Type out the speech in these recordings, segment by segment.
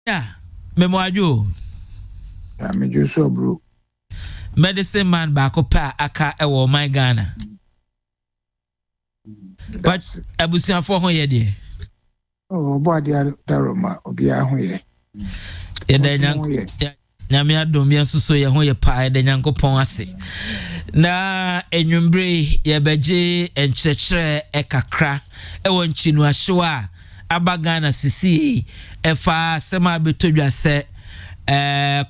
Yeah, Memoajo. I'm a so bro. Medicine man bakopa aka ewo my Ghana. But abusia for ho ye de. Oh, body daroma obia ho ye. Ye da nyame adom ye nsuso ye ho ye pa de nyankopon ase. Na enwumbre ye beje enkyekere ekakra ewo nchinu ahwa abagana sisi efa sema betodwa se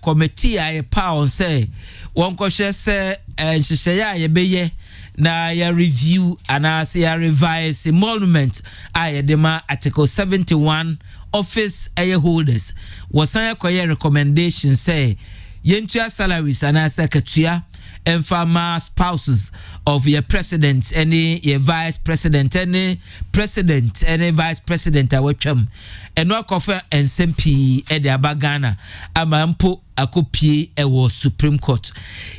committee a ye pa on say won ko hwe se nhyehyeye a ye beye na ya review anase ya revise emolument a ye dema article 71 office aye holders wasan akoye recommendation say yentua salaries anase katua emphama spouses of your president any your vice president any vice president awatwam eno akofa ensmp e de abagana amampo akopie ewo supreme court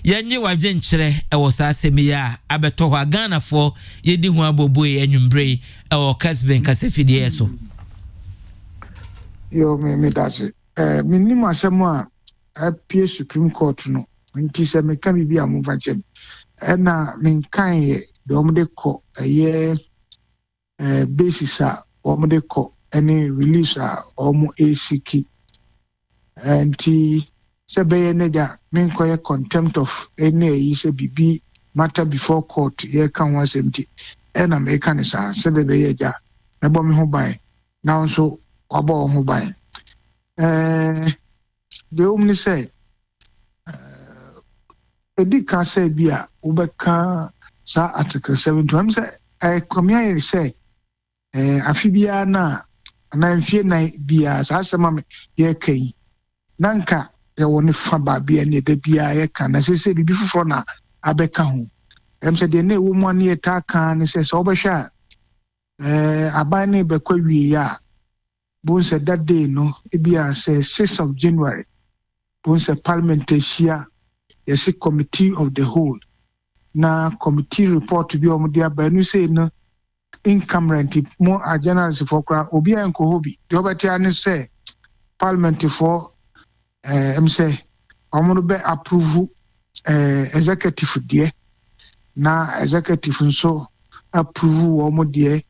yenye wadwe nkyere ewo saasemi ya abeto ho Ghana for yedi ho aboboe anwumbre ewo Kessben kasefidie eso yo me dace minimum asemo a apie supreme court no nti se me ka bibia mo fachem na men kan ye de omde ko ye basis a omde ko any release a omo ACK nti se be neja men ko ye contempt of any yi se bibi matter before court ye kan wasemti na me kan sa se de be ye ja me bo me ho ban na so kwabo ho ban de omni say edi ka say bia ubeka sa article 72 am say come say afibia na mfie na bia sa asema me ye kai nanka ye woni fa ba bia ne de bia ye kan na se bibi foforo na abeka ho em say de na ewo mu na ye ta kan ne se so obehwa aban ne be kwa wi ya bon say that day no bia say 6th of January bon say parliament shia yes committee of the whole na committee report bi omudia ba nu say no income rent more a journalist for kra obi enko hobi the obetia ne say parliament for say omuno be approve executive die na executive nso approve omudie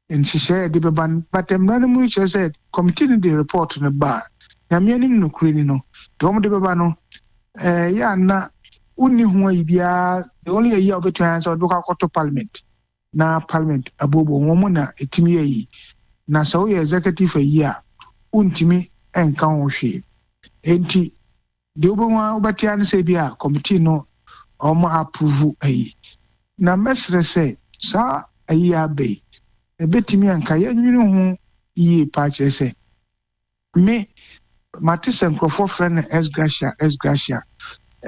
nhyehye de beban but emrani mu che said committee the report ne ba na me anim no kure ni no de omde beba no ya na uni ho ibia the only year obetu answer do ka to parliament na parliament abobo wo na etimi yi na so ye executive yi a untimi enka ho hwe enti de obonwa obati an se bia committee no omo approve ayi na mesre say sa ayi abai ebetimi anka ye nwiri ho yi pa che say me Matisen Crawford friend S Gracia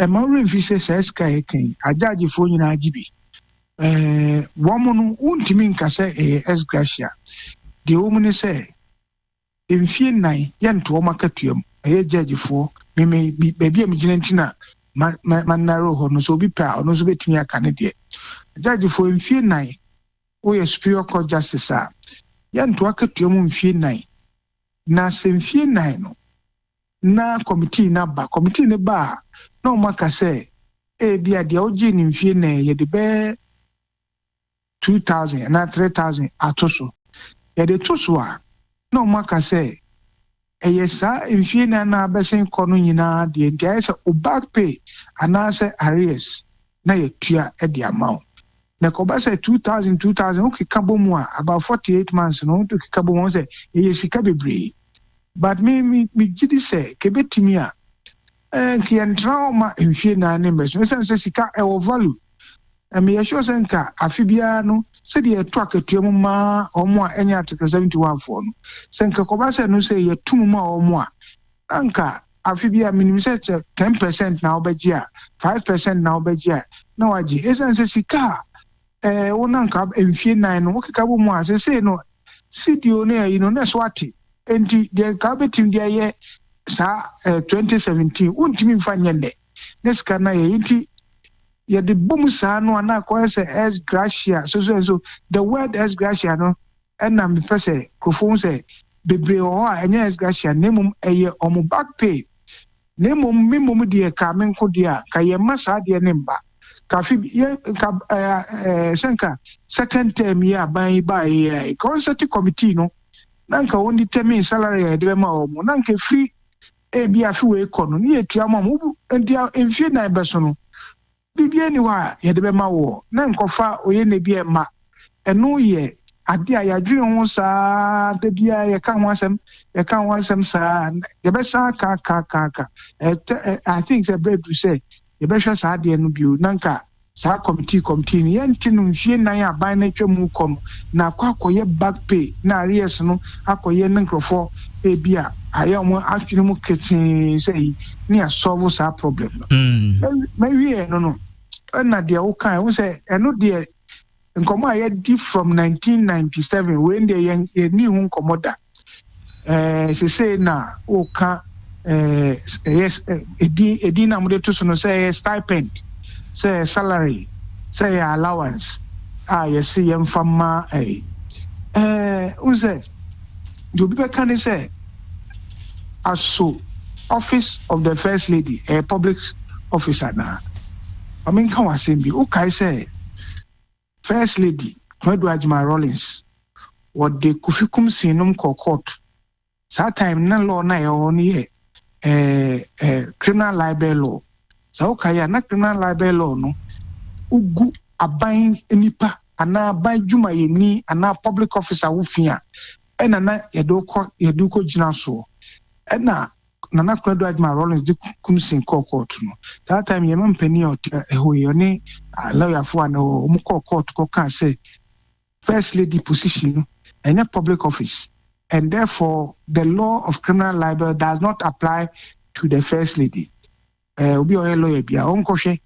Maureen Fise says kai ken ajaji fo nyina ajibi womo no untimi nka say S Gracia de omuni say emfie nan ye nto makatuam judge fo me baabi am gina ntina manaro ho no so bi pa ono so betumi aka ne de judge fo emfie nan o ye superior court justice a ye nto akatuam emfie nan na semfie nan no na committee na ba committee ne ba no maka say bia de oji ni mfie na ye de be 2000 na 3000 atoso ye de toso a no maka say yesa mfie na besen kono nyina de ntia say o back pay ana say arrears na ye tua e de amount na ko ba say 2000 okay kabo mu a about 48 months no to kabo mu say ye sika bebre but me gidi say kebetimi a kian trauma mfie na ne meso say sika e wo value me ye sure say nka afibia no se de to akatua ma omo a enya article 71 for no se nka ko ba say no say ye tum ma omo a anka afibia minimum say 10% na obeji a 5% na obeji a na waji esen say sika wona nka mfie nan no okeka bo mu a say no sidio ne yi no na swati enti de ka betim de ye sa 2017 untimi mfa nyende neska na ye enti ye de bom sa no ana ko say S Gracia so the word S Gracia no na me pese krofon say bebre o a enye esgracia nemum eye omo back pay nemum mimum de ka menko de a ka ye masa de ne mba ka fi ye ka senka second term ya ban ba ye concert committee no nanka won determine salary de ma o mo nanka free e bia fi we kono ni etua ma mo ndia enfie na beso no bibia ni wa ye de be ma wo na nkofa oye ne bia ma eno ye ade a yadwene ho saa de bia ye ka ho asem saa ye be saa ka I think the bread to say ye be hwa saa de no bio nanka saa committee ni ye ntinu mfie nan aban na twam kono na kwakoye back pay na arrears no akoye nkrofo e bia aya mo atwene mu ketin say ni a solve saa problem no maybe no na de o kan wo say eno de nkomo a yedi from 1997 when they ni hu nkomo da say na o ka yes edi na mo de to so no say stipend say salary say allowance yes yem fama wo say do be can say aso office of the first lady a public officer na I mean kan wasem bi o kai say First Lady, Edward Rollins, what the Kufikum Sinum court. That time, no law na only criminal libel law. So, Kaya, not criminal libel law, no. Ugu abain nipa, ana by Juma ni, ana public officer wufia, and ana Yaduko Jinaso. And na Nana Edward Rollins, the Kumsin court. That time, Yaman Penny or Huyone. Lawyer for no court can say first lady position in a public office, and therefore the law of criminal libel does not apply to the first lady. Obi o lawyer bia onkoshe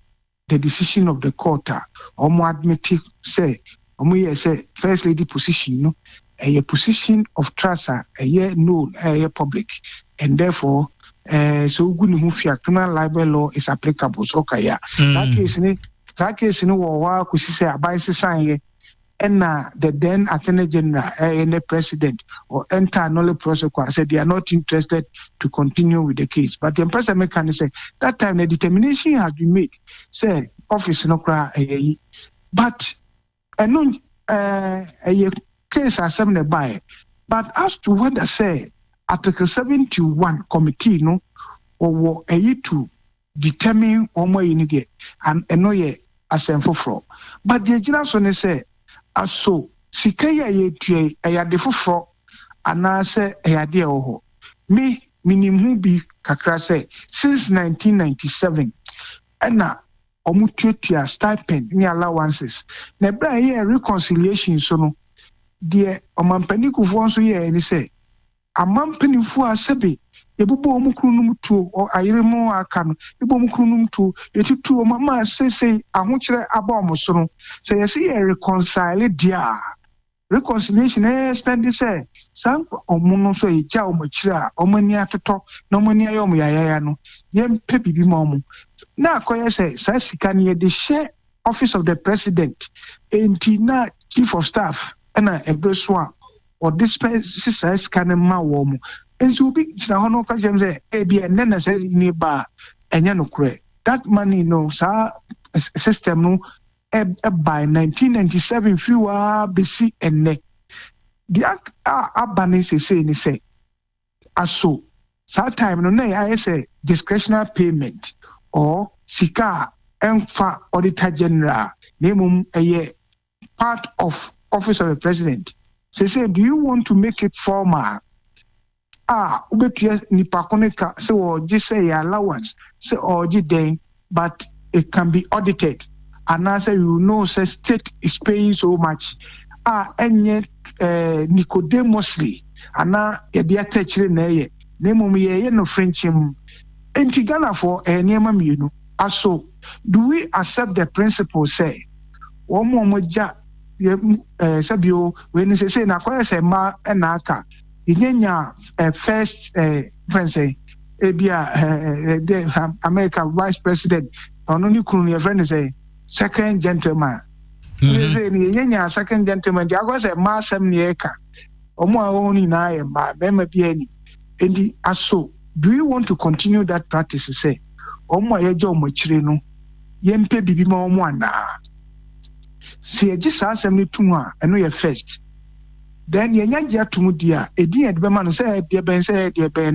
the decision of the court or more admit say say first lady position no a position of trust a known a public, and therefore so good criminal libel law is applicable. So kaya that case no wa kusi say abai sign and the then attorney general and the president or enter no protocol said they are not interested to continue with the case. But the person can say that time the determination has been made say office no cry but no a case assembly by but as to what I say Article 71 committee no or a to determine more immediate and no ye asemfofro but the general so ne say aso sikaya ye tue ayade fofro anase ayade oho me minimhu bi kakra say since 1997 na omutuatua stipend ni allowances na bra ye reconciliation so no de omampanikufo so ye ni say amampanifu asebe ebubo omukrunum tuo o ayiremu aka no ebubo omukrunum tuo etutu o mama sese ahokyere aba omosoro say yes ye reconcile dia reconciliation stand say san omuno so eja omokire a omani atoto na omani ayom yayaya no yempe bibi ma omu na akoye say sa sika ne de share office of the president enti na chief of staff na ebreso or this person scan ma wo mu enso bi gina ho no ka jem say bi na say ni ba enya no kure that money no sa system no by 1997 fiwa bc enne the abane say ni say aso sa time no na I say discretionary payment or sika emfa auditor general nemum part of office of the president. Say, do you want to make it formal? Ubetia nipakoneka say or just say allowance, say or day, but it can be audited. And I say you know say state is paying so much. And yet Nicodemusly, and now the attachment na name ye no French him. Tigana for a name you know. Also, do we accept the principle say one more ja sabio when say na kwa say ma na aka inyanya first friend say ebia America vice president ono ni kunu your friend say second gentleman say ni inyanya second gentleman ja kwa say ma sam ni eka omo a woni na ye ma be ma bi ani endi aso do you want to continue that practice say omo a ye je omo chire no ye mpe bibi ma omo ana se ye sa asem ni tun a eno ye first then ye nya je atum dia edi e de be ma no say de ben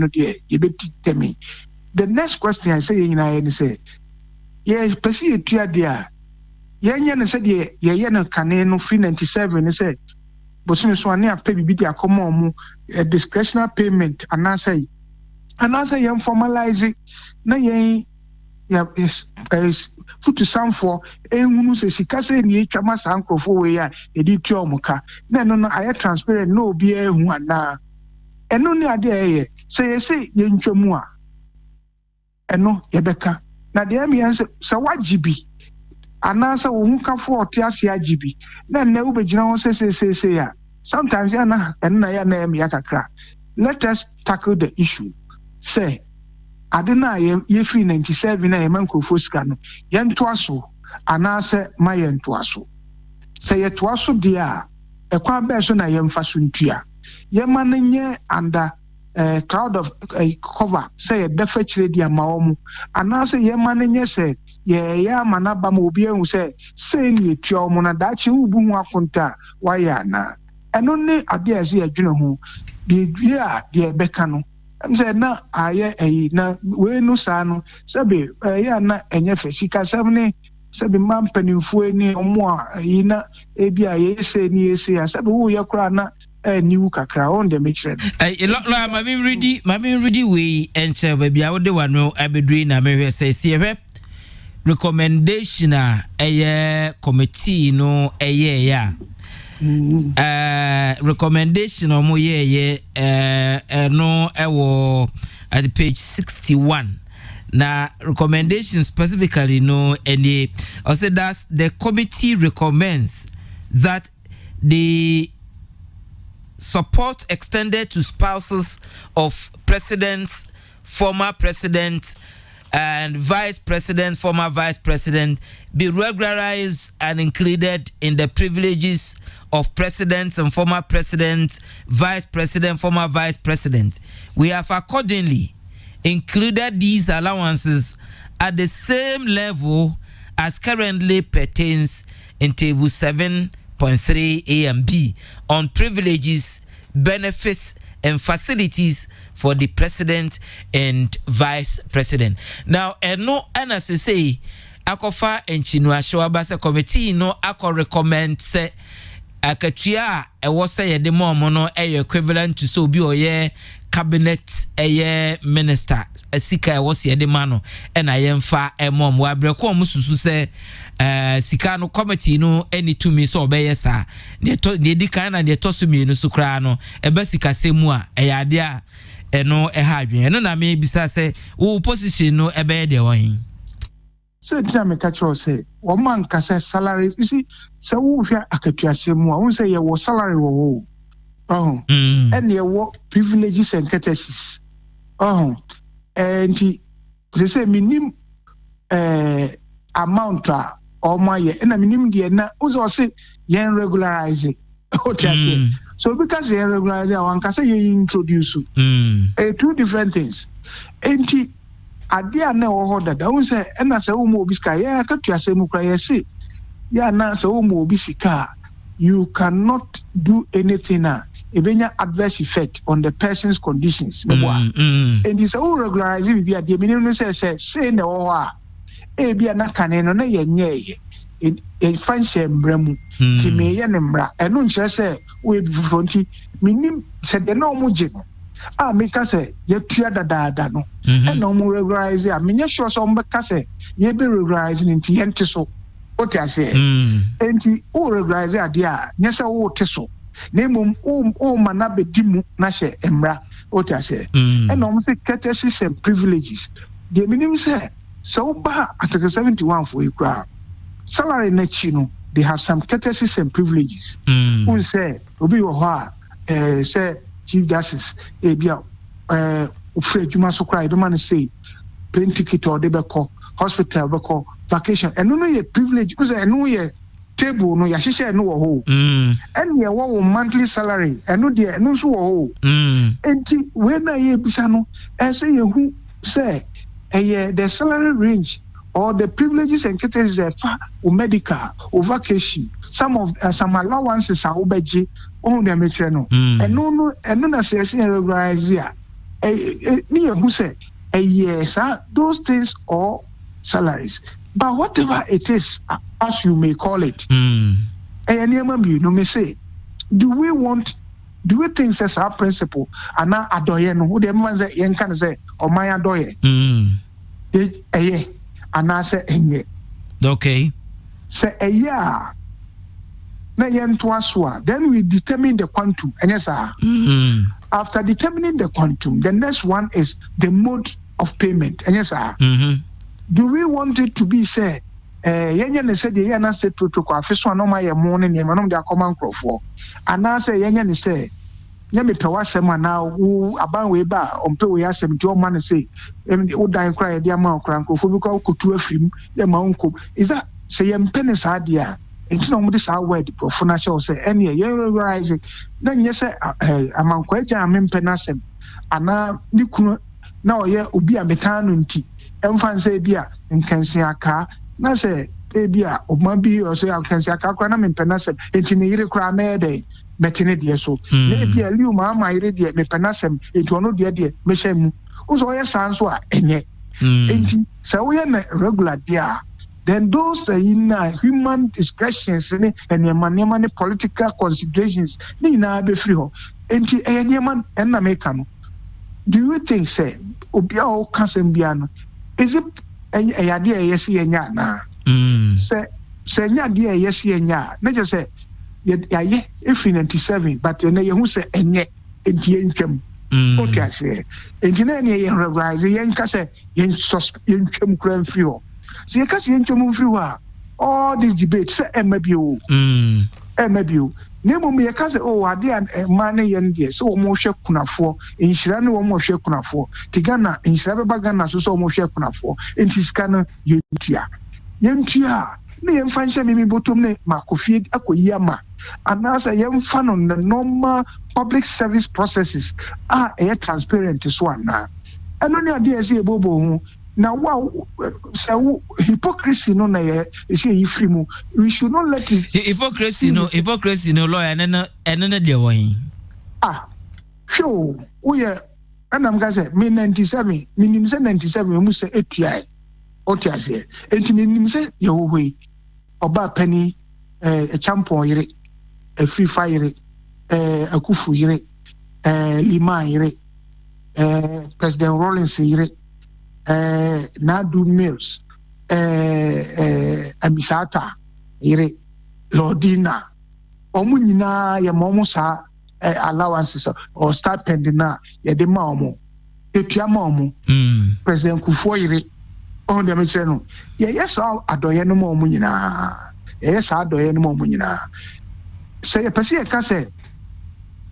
no de ye be temi. The next question I say in I say ye pesi etua dia ye nya ne say de ye no kane no free 97 ne say bosumi so ane apɛ bibi de akɔma omu discretionary payment anasa ye formalize na ye is futu sanfo ehunu se sika se ni etwa ma sankrofo we ya edi tua omuka na no aye transparent na obi ehu ana eno ni ade ye se ye ntwamu a eno ye beka na de am yan se wajibi anasa wo hu kafo ote ase ajibi na na wo begina ho se ya sometimes ya na ya na em ya kakra. Let us tackle the issue say adena ye free 97 na ye mankrofo sika no ye ntoaso anasa ma ye ntoaso say ye toaso dia ekwa be so na ye mfa so ntua ye manenye under cloud of cover say defa chire dia ma omu anasa ye manenye say ye ya manaba ma obi ehu say ni etua omu na dachi ubu hu akonta wa ya na eno ne ade ase adwene ho de dua de beka no say na aye na we no sa no sabe ya na enye fe sika samne sabe mampanimfo ni omo a na ebi aye se ni ese ya sabe wo ye kra na niwu kakra on de mechre lo ma me ready we enche ba bia wo de wano abedui na me hwe se se recommendation a committee no ya recommendation omo ye no ewo at page 61 na recommendation specifically no any I said that the committee recommends that the support extended to spouses of presidents, former presidents, and former vice president be regularized and included in the privileges of presidents and former presidents, vice president, former vice president. We have accordingly included these allowances at the same level as currently pertains in table 7.3 A and B on privileges, benefits, and facilities for the president and vice president. Now, no, and as I say, akofa enchinu ashwabasa committee no ako recommend se akatua ewo say de mo no equivalent to so bi oye cabinet minister sika ewo se de ma no na yemfa emom wa breko mususu se sika no committee no any to me so obeye sa ne di kan na ne tosumi no sukra no eba sika semu a eyade a eno ha adwen eno na me bisa se wo position no ebe de won. So time catch us say one man can say salary. You see, so who here akatua semu a won say your salary wo and your privileges and courtesies. And they say minimum amount or my and a minimum dia na also say yen regularize it. So because yen regularize one can say you introduce two different things. And adia na wo hoda da won say na say wo mo obisika ya ka tuase mu kra ya say ya na say wo mo obisika you cannot do anything ebenya adverse effect on the person's conditions and this all regularizing be the minimum say na wo a e bia na kane no na ye nye e fancy mbramu ti me ye ne mbra eno nkyere say we be fronti minim say de na omo je make us say you tua da no and no more regularize I mean sure some make say you be regularizing into yente so what I say enti o regularize dia nyesa wo teso na mum o mana be dimu na she emra what I say and no say courtesies and privileges the minimum say so ba article 71 for you crowd salary na chino they have some courtesies and privileges who say obi wo ha say Chief Justice ebia ofre adwuma so kra be man say plane ticket or de be call hospital be call vacation and no ye privilege because no ye table no yahye no wo ho ene ye wo monthly salary eno de no so wo ho enti we na ye bisa no say ye hu say the salary range or the privileges and categories or medical or vacation some allowances are obeji on the metre no and no na say regularize here ni ye hu say yes those things or salaries. But whatever it is, as you may call it, no me say, do we think as our principle and now adoye no who the man say yen can say or my adoye and I say okay say na yen to aswa then we determine the quantum and yes after determining the quantum the next one is the mode of payment and yes do we want it to be say yenya ne say the yana say protocol afiso no ma ye mo ne ne manom de akoma nkrofo ana say yenya ne say nya me pewa sem ana wo aban we ba ompe we asem ti o ma ne say wo dan kra ye de ama okra nkrofo bi ko kotu afrim ye ma unko is that say ye mpene sa dia enti no mo de sa word profo na say ene ye regularize na nye say amankwa agya amempe na asem ana ni kunu na oye obi ametano nti emfan say bia nkansi aka na say bia oma bi o say nkansi aka kwa na mempena sem enti ne yire kra me dey metene de so na bia liu ma yire de mempena sem enti ono de me hyem uzo oye sanso a enye enti say we na regular dia then those in human discretions and the political considerations ni na be free ho enti enyeman enna make no do you think say obia o kasem bia no is it a yade yes yenya na say nya de yes yenya na just say ye if 97 but na ye hu say enye enti entwam okay say enti na ye regularize yen ka say yen twam kran free ho say ka say entwam free ho all this debate say emabio nemo me yeka say ade man yen de so mo hwe kunafo enhira ne wo mo hwe kunafo tigana enhira beba Ghana so mo hwe kunafo enti sika no yentua ne yemfa nhyɛ me botom ne makofie akoyi ama anasa yemfa no the normal public service processes transparent so ana eno ne ade ese ebobo hu na wow so hypocrisy no na ye free mu we should not let it hypocrisy no lawyer ene de won show we anam ga say me 97 minim say 97 mu say etuai otiase enti minim say ye hohoi oba pani champion yire free fire akufu yire lima yire president Rollins yire Nadu Mills Abisata yire Lordina omu nyina ye momu sa allowances or stipend na ye de ma omu etua ma omu president Kufuor yire on de metre no ye yes adoye no ma omu nyina yes adoye no ma omu nyina say ye pese ye ka say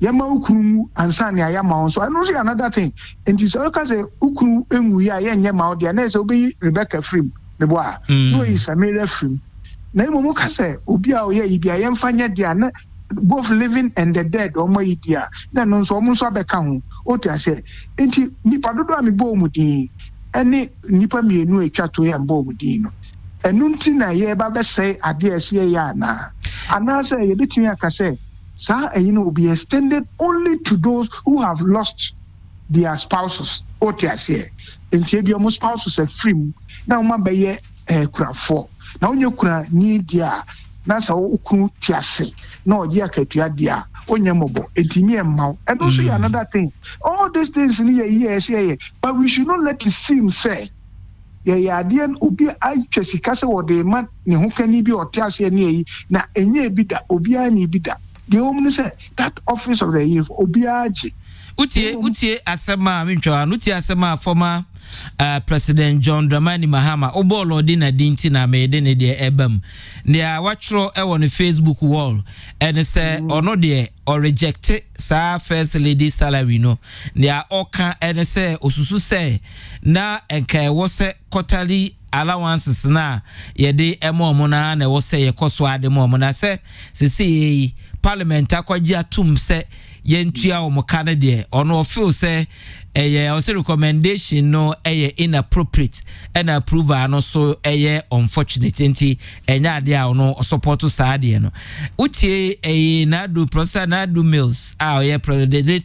yama ukunu ansa ne ayama on so I know see another thing and is all cause ukunu enwu ya ye nye ma odi na say obi Rebecca Frim me bo a no is Samira Frim na imo ka say obi a oye ibia ye mfanya dia na both living and the dead o mo idia na no so mo so abeka ho o ti ase enti nipa dodo a me bo mu din ene nipa mienu etwa to ya bo mu din no enu nti na ye ba be say ade ase ya na ana say ye betumi aka say sir, will be extended only to those who have lost their spouses. OTS and almost spouses are free. Now, my baye crafo. Now, you could need dia. Nasa uku tiase. No, dear Katia dia. Onyamobo. Etimi and mau. And also another thing. All these things in here, but we should not let it seem say. Ya dear ubi I chesikasa or the man ni who can be or tiase ni na enye bida obia ni bida. The woman said that office of the year obiaji utie asema minchwa utie asema former President John Dramani Mahama obolo di na dinti na mede ne de ebam ne a watro e won Facebook wall and say ono de or reject sa first lady salary no ne a oka and say osusu say na enka wo se quarterly allowances na yɛde ɛmɔ na na ɛwɔ sɛ yɛkɔ so ade mɔ na sɛ sɛ parliament akɔgye atum sɛ yɛntua wɔn ka ne deɛ ɔno ɔfeel sɛ ɛyɛ ɔsɛ recommendation no ɛyɛ inappropriate ɛna approval no so ɛyɛ unfortunate nti ɛnya ade a ɔno support saa deɛ no utie nadu Professor Nadu Mills a ɔyɛ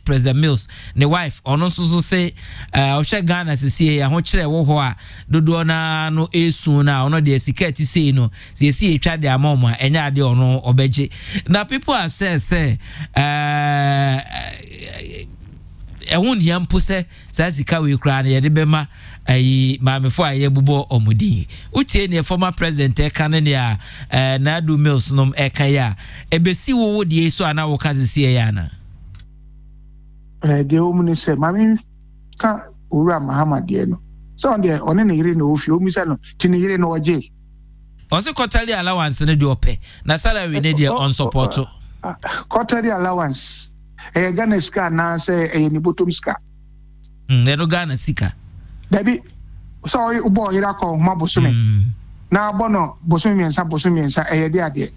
President Mills ne wife ɔno nso so sɛ ɔhwɛ Ghana sisi yɛ ho kyerɛ wɔ hɔ a dodoɔ na no esu na ɔno deɛ sika ti sei no sisi etwa de ama ɔmo a ɛnya ade ɔno ɔbɛgye na people are say ɛho nnia mpo sɛ saa sika wei koraa no yɛde bɛma maamefo a yɛbobɔ ɔmodin wotie ne former president ɛka ne ne a Nadu Mills nom ɛka yɛ a ɛbɛsi wo deɛ so a na woka sesie yɛ ana deɛ wo mu ne sɛ maame ka owura Mahama deɛ no sɛ ɔno deɛ ɔne ne yere na ɔfi ɔmu sɛ no ti ne yere na ɔgye ɔse quarterly allowance ne deɛ ɔpɛ na salary ne deɛ ɔnsupporto quarterly allowance Ghana sika na say ni bottom sika no Ghana sika dabi so ubo yira ko ma bosome na bono bosome miensa de ade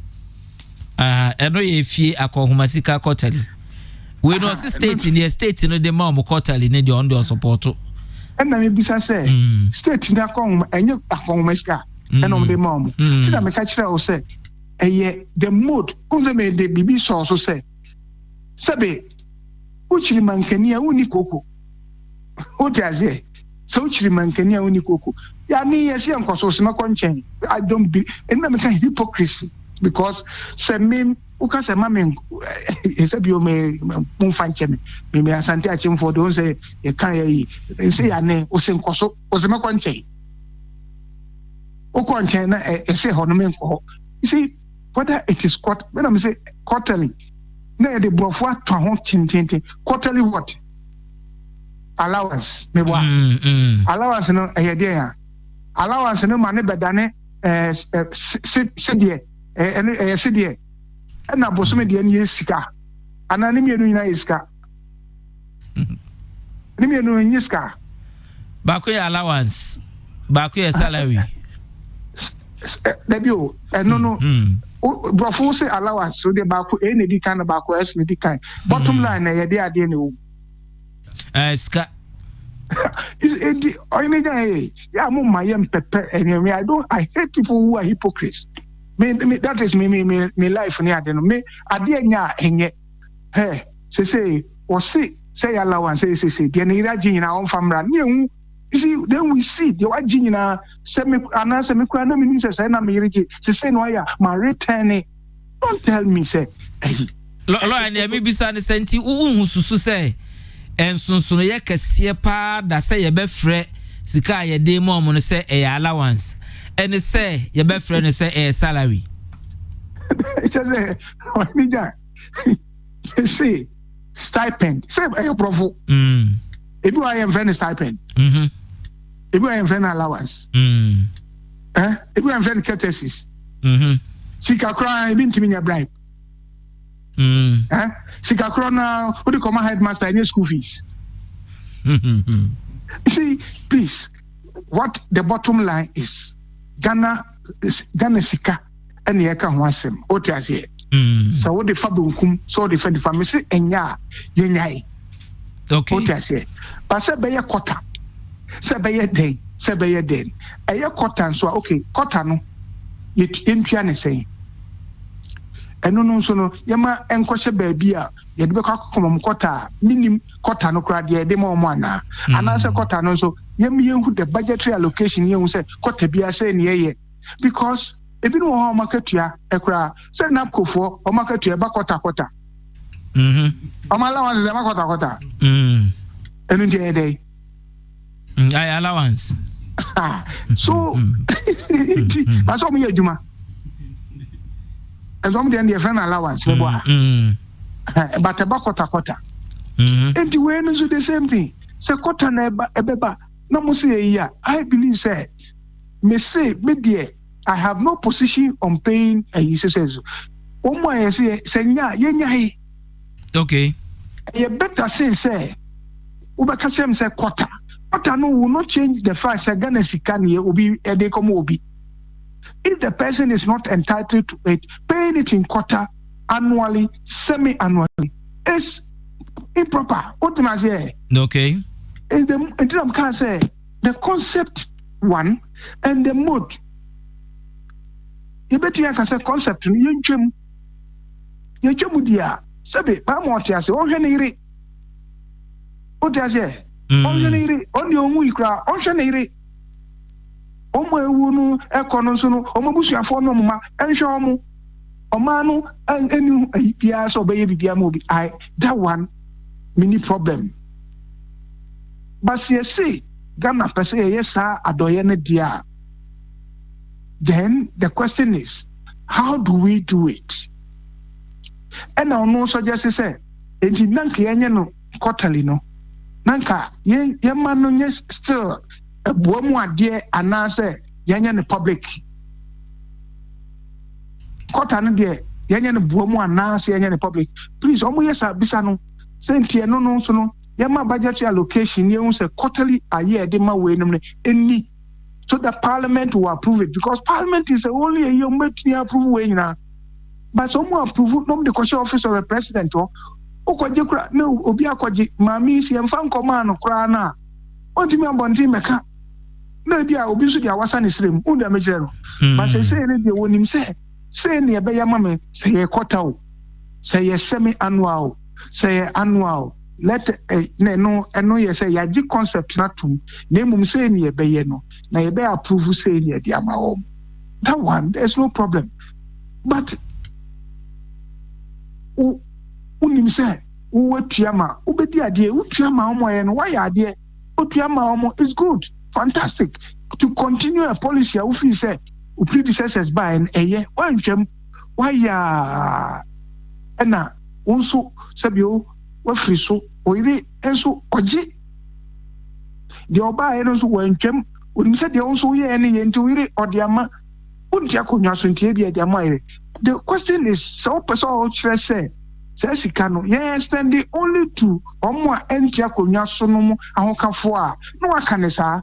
eno ye fie akohoma sika quarterly we no state no de ma mo quarterly ne de on de support na me bisa say state ni akohoma enye akohoma sika eno de ma mo ti na me ka kire o say the mode unze me de bibi so say Sabe, uchiri mankania uni koko. Otiaze. So uchiri mankania uni koko. Ya ni yesi ankoso sima konchen. I don't be. Ena meka hypocrisy because se me uka se mame esebi o me mumfanche me asante achimfo don say ye kan ye say ya ne o se nkoso o sima konchen. O konchen na ese ho no me nko. You see whether it is when I say quarterly na de brofo atwa ho tintintin quarterly what allowance me boa allowance no de ya allowance no ma ne bedane sidie sidie na bosome de ne sika ana ne mienu nyina sika ne mienu nyina sika ba ko allowance ba ko salary debio no brofo say allowance so de baako ne di kan baako s ne di kan bottom line na ye de ade ne wo ska edi oyine gan ya mo mayem pepe enemy I hate people who are hypocrites me that is me life ni ade no me ade nya enye say o say allowance say de ne ira ginyina on famra ne hu. You see, then we see the white gina semi kwana minim say na me rege say no ya ma return. Don't tell me say lo and me bisa ne senti unhu susu say ensonsono ye kese pa da say ye be frɛ sika ye de mo no say e allowance and say ye be frɛ no say e salary. It say onija say stipend say e profo if you are a friend stipend if you are a friend allowance if you are a friend courtesies sika kra e bintimi nya bribe sika kra na who dey come headmaster any school fees. See, please, what the bottom line is Ghana sika and ye ka ho asem o ti ase so wo de fa bonkum so de fa de fa me se enya ye nyai. Okay. But say be ye quarter. Say be ye day. Say be ye day. A ye quarter so okay, quarter no. Ye entua ne say. Eno no so no ye ma enkohye baabi a ye de be kwakomom quarter minim quarter no kra de de mo ana. Ana say quarter no so ye me hu the budgetary allocation ye hu say quarter bia say ne ye because ebi no ho marketua ekra say na kofo o marketua ba quarter. Allowance is a quarter. And day. Allowance. So, that's all me a Juma. As long as the friend allowance, but a quarter. And the way is the same thing. So, quarter nebeba, no more say a year. I believe, say, me say, me dear, I have no position on paying a user says, oh, my, say, yeah. Okay. You better say, we catch him say quarter. Otano will not change the fact that Ghana Sikani will be a decomobi. If the person is not entitled to it, paying it in quarter, annually, semi-annually, is improper. What am I saying? Okay. The concept one and the mode. You bet you can say concept. You dia. Sabe, Pamotias, Ohene Gyan. Otiase. Ohene Gyan. On the Omuikra, Ohene Omo ewunu ekono so no omo busuafo no mma enhwe omo omanu enu bia so obeye bibia ma obi I that one mini problem but say Ghana pese yesa adoye ne dia then the question is how do we do it and I no suggest say enti nanka yenye no quarterly no nanka ye ma no nye still buamu ade anase yenya ne public quarter no de yenya ne buamu anase yenya ne public please omo yesa bisa no sentie no so no yema budgetary allocation ye say quarterly aye de ma we no eni so the parliament will approve it because parliament is only a year make approve we na but omo approve no the question office of the president okwaje kura no obi akwaje mami si emfa nkoma no kura na ontimi abonti meka na bia obi so dia wasa ne srem unda mejere no but say ne dia wonim say ne ebe ya mama say ye quarter o say ye semi annual say ye annual let no ye say ya ji concept na tum na mum say ne ebe ye no na ye be approve say ne dia ma o that one there's no problem but unim say wo tuama obedi ade wo tuama omo ye no why ade wo tuama omo is good. Fantastic to continue a policy. I feel say we predecessors by an a year. Why ya? And now also sabio what free so or and so oji. The oba and also when chem would say they also hear any into it or the ama. The question is so person say says he cannot yes then the only two or more entia konya sonomo ahokafo no akanesa.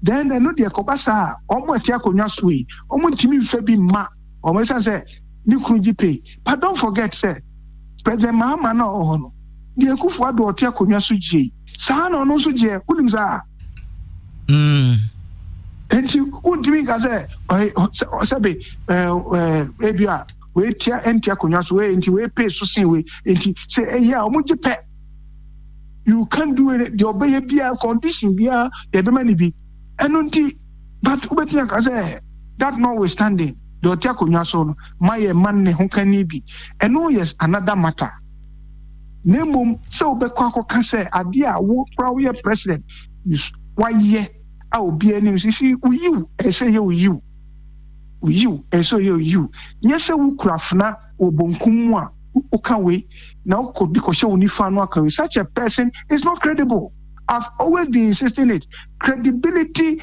Then they know the Kobasa, almost Yakonya Sui, almost Timmy Fabi Ma, or say, Nikruji pay. But don't forget, sir, President Mahama no, the Akufa do Tiakonya Suji, Sano no Suji, Udimza. And you would drink as a Sabi, maybe we tear and Tiakonya way into a pay so see we, and say, yeah, Muji pet. You can't do it, your baby condition, yeah, the money be. But that notwithstanding, the Otiakunyason, my man who can be. And no, yes, another matter. Name so Bequaco can say, Adia, who probably a president. Why, yeah, I will be a name. See, you, and say you, and so you. Yes, I will craftna or bonkumwa, who can we now could be such a person is not credible. I've always been insisting it. Credibility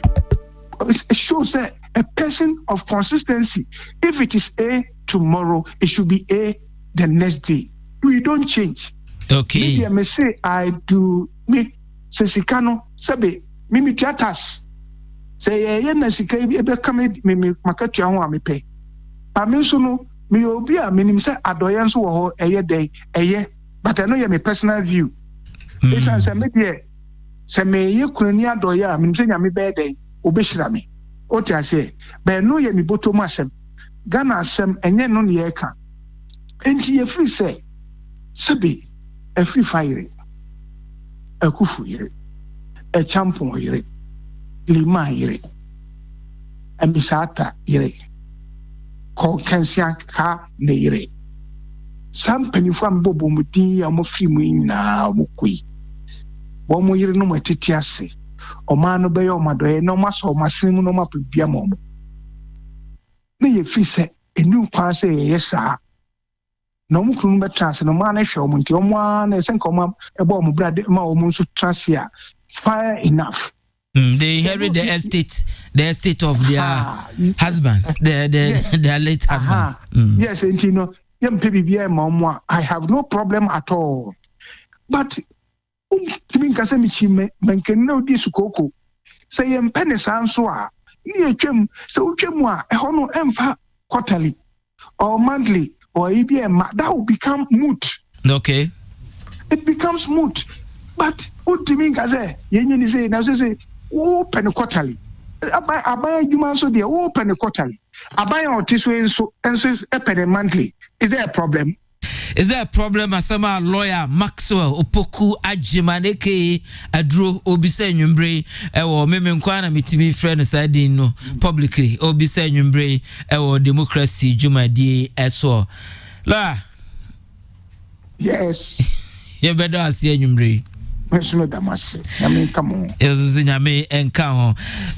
shows a person of consistency. If it is A tomorrow, it should be A the next day. We don't change. Okay. Maybe I may say I do make Sesikano Sabe Mimi Tiatas. Say yeah, Nasika ebe come me market your home pay. I mean so no me obi a minim say adoyan so wo eye day eye but I know you my personal view. It's answer me there. Se me ye kunani adoya me nse nyame be dey obehira me o ti ase be no ye mi botomu asem Ghana asem enye no ne ye ka enti ye free say sebe e free fire akufu yire e champon yire lima yire e misata yire ko kansia ka ne yire sampani from bobo mudi ya mo free mu nyina mo koi Womo yiri no matiti ase oma no be yo madoye no maso masin no mapibia mom ne ye fi se enu kwa se ye sa no mu kunu betrase no ma na hwe om nti omo na se nka omo ebe omo brade ma omo nso trase a fire enough. They inherit the estate of their husbands, their late husbands. Yes, and you know, I have no problem at all. But timi nkasa mi chi menken na odi sukoko say yem pene sanso a ni atwam so utwam a eho no emfa quarterly or monthly or EBM that will become moot. Okay, it becomes moot. But utimi nkasa yenye ni say na say open quarterly aban adwuma so there open quarterly aban otiso enso epene monthly. Is there a problem? Is there a problem? Asama lawyer Maxwell Opoku Ajimaneke Adro Obise Nyumbre ewo meme nkwana mitimi friend side no publicly Obise Nyumbre ewo democracy jumadie eso la. Yes. You better asie Nyumbre.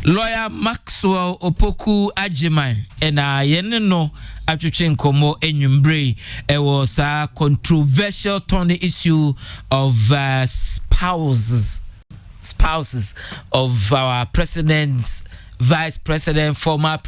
Lawyer Maxwell Opoku Ajiman ena yene no atwetwe nkomo enyumbre was a controversial turn issue of spouses of our president's vice president, former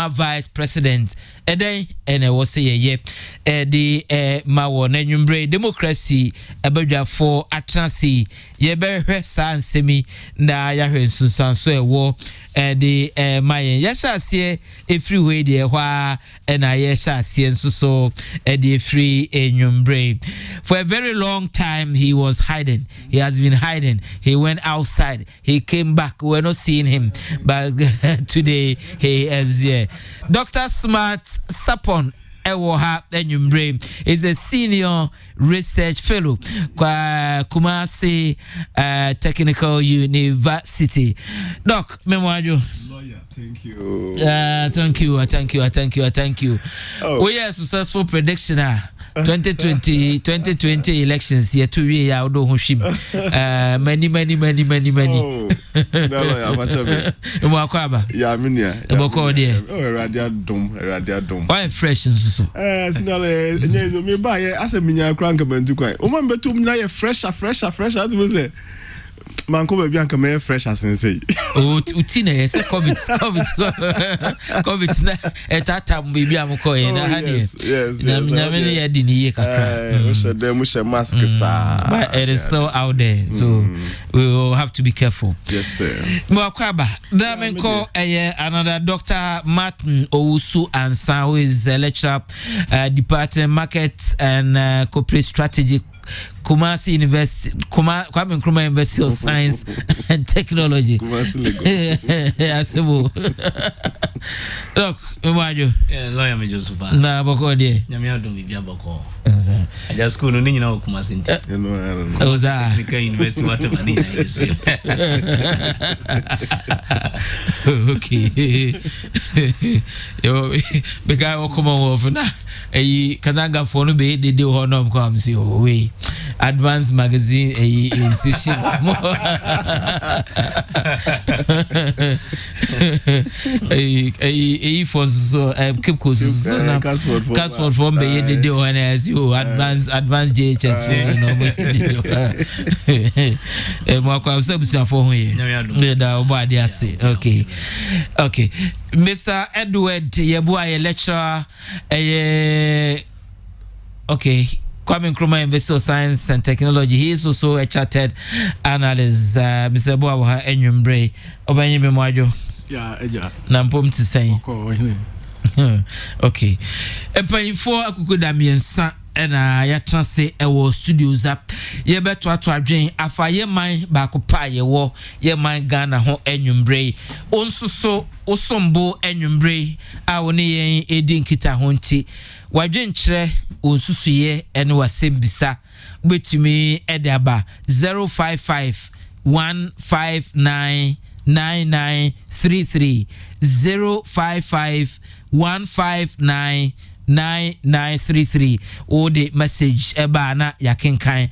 vice president. Eden was say the mawo na nyumbre democracy abadwa for atransi ye be hwesa semi na ya hwensusan so ewo the mayen yesha se everywhere there hwa na yesha se nso so the free nyumbre. For a very long time he was hiding. He has been hiding. He went outside. He came back. We're not seeing him, but today he is here. Dr. Smart Sapon Ewoha Enyumbre is a senior research fellow kwa Kumasi Technical University. Doc, memwajo. Lawyer, thank you. Thank you. Oh, we are successful prediction. 2020 elections here 2 years ya odo hoshim many oh sinalo amachabe emo akwaba ya minia emo ko de radio dom why fresh nso sinalo enyezo me ba ye asa minya kranka bantu kwai o man betum na ye fresher atu me say man ko be anka me fresh asensei o utina ye say covid na etata mbi amko ye na ha yes na many ye di ni ye kakra we should dem mask sa but it is so out there so we will have to be careful. Yes sir. Mwakwaba damenko another Dr. Martin Owusu Ansa, who is a lecturer department market and corporate strategy Kumasi University, Kwame Nkrumah University of Science and Technology. Look, Umajo. Lawyer me Joseph. Na boko de. Nyame adom bibia boko. I just school no nyina Kumasi nti. Oza. Technical University whatever ni you say. Okay. Yo bega okoma wo na eyi kazanga phone be de ho no ko am si o we Advance Magazine institution for so keep courses na Casford from be de one as you advance JHS no mo kwa sabusia for ho ye da obade ase. Okay Mr. Edward Yebua lecturer okay Kwame Nkrumah University of Science and Technology. He is also a chartered analyst. Mr. Boawa Enyumbre Obanye Memwajo. Yeah, eja. Nampom to say. Okay. Empanyfo akukuda miensa na ya transe ewo studios up. Ye beto ato adwen afa ye man ba ko pa ye wo ye man Ghana ho Enyumbre. Onsuso osombo Enyumbre a woni yen edi nkita ho nti. Wadwenkyerɛ onsusuye ene wasembisa betumi edaba 055 159 9933 055 159 9933 or the message eba na yakenkan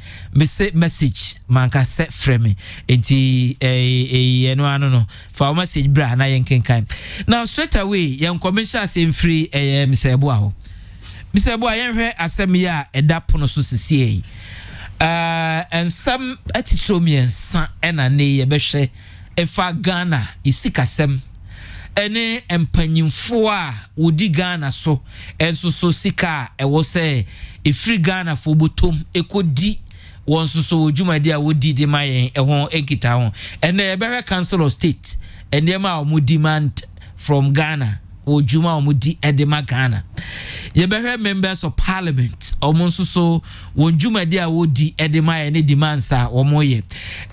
message manka set frame enti eno ano no for message bra na yenkenkan now straight away yen commercial sem free Mr. Eboa Mr. Eboa yenhwe asem ya eda pono so sisie and some atitromiensa ena ne ye behwe efa Ghana isikasem ene empanyimfo a wodi Ghana so enso so sika ewo se efri Ghana fo botom ekodi won so dwumadi a wodi de mayen ehon enkita ho ene ebere council of state ene ma o demand from Ghana o dwuma o di edema Ghana yebere members of parliament omonso so won dwumadi a wodi edema ene demands a omoye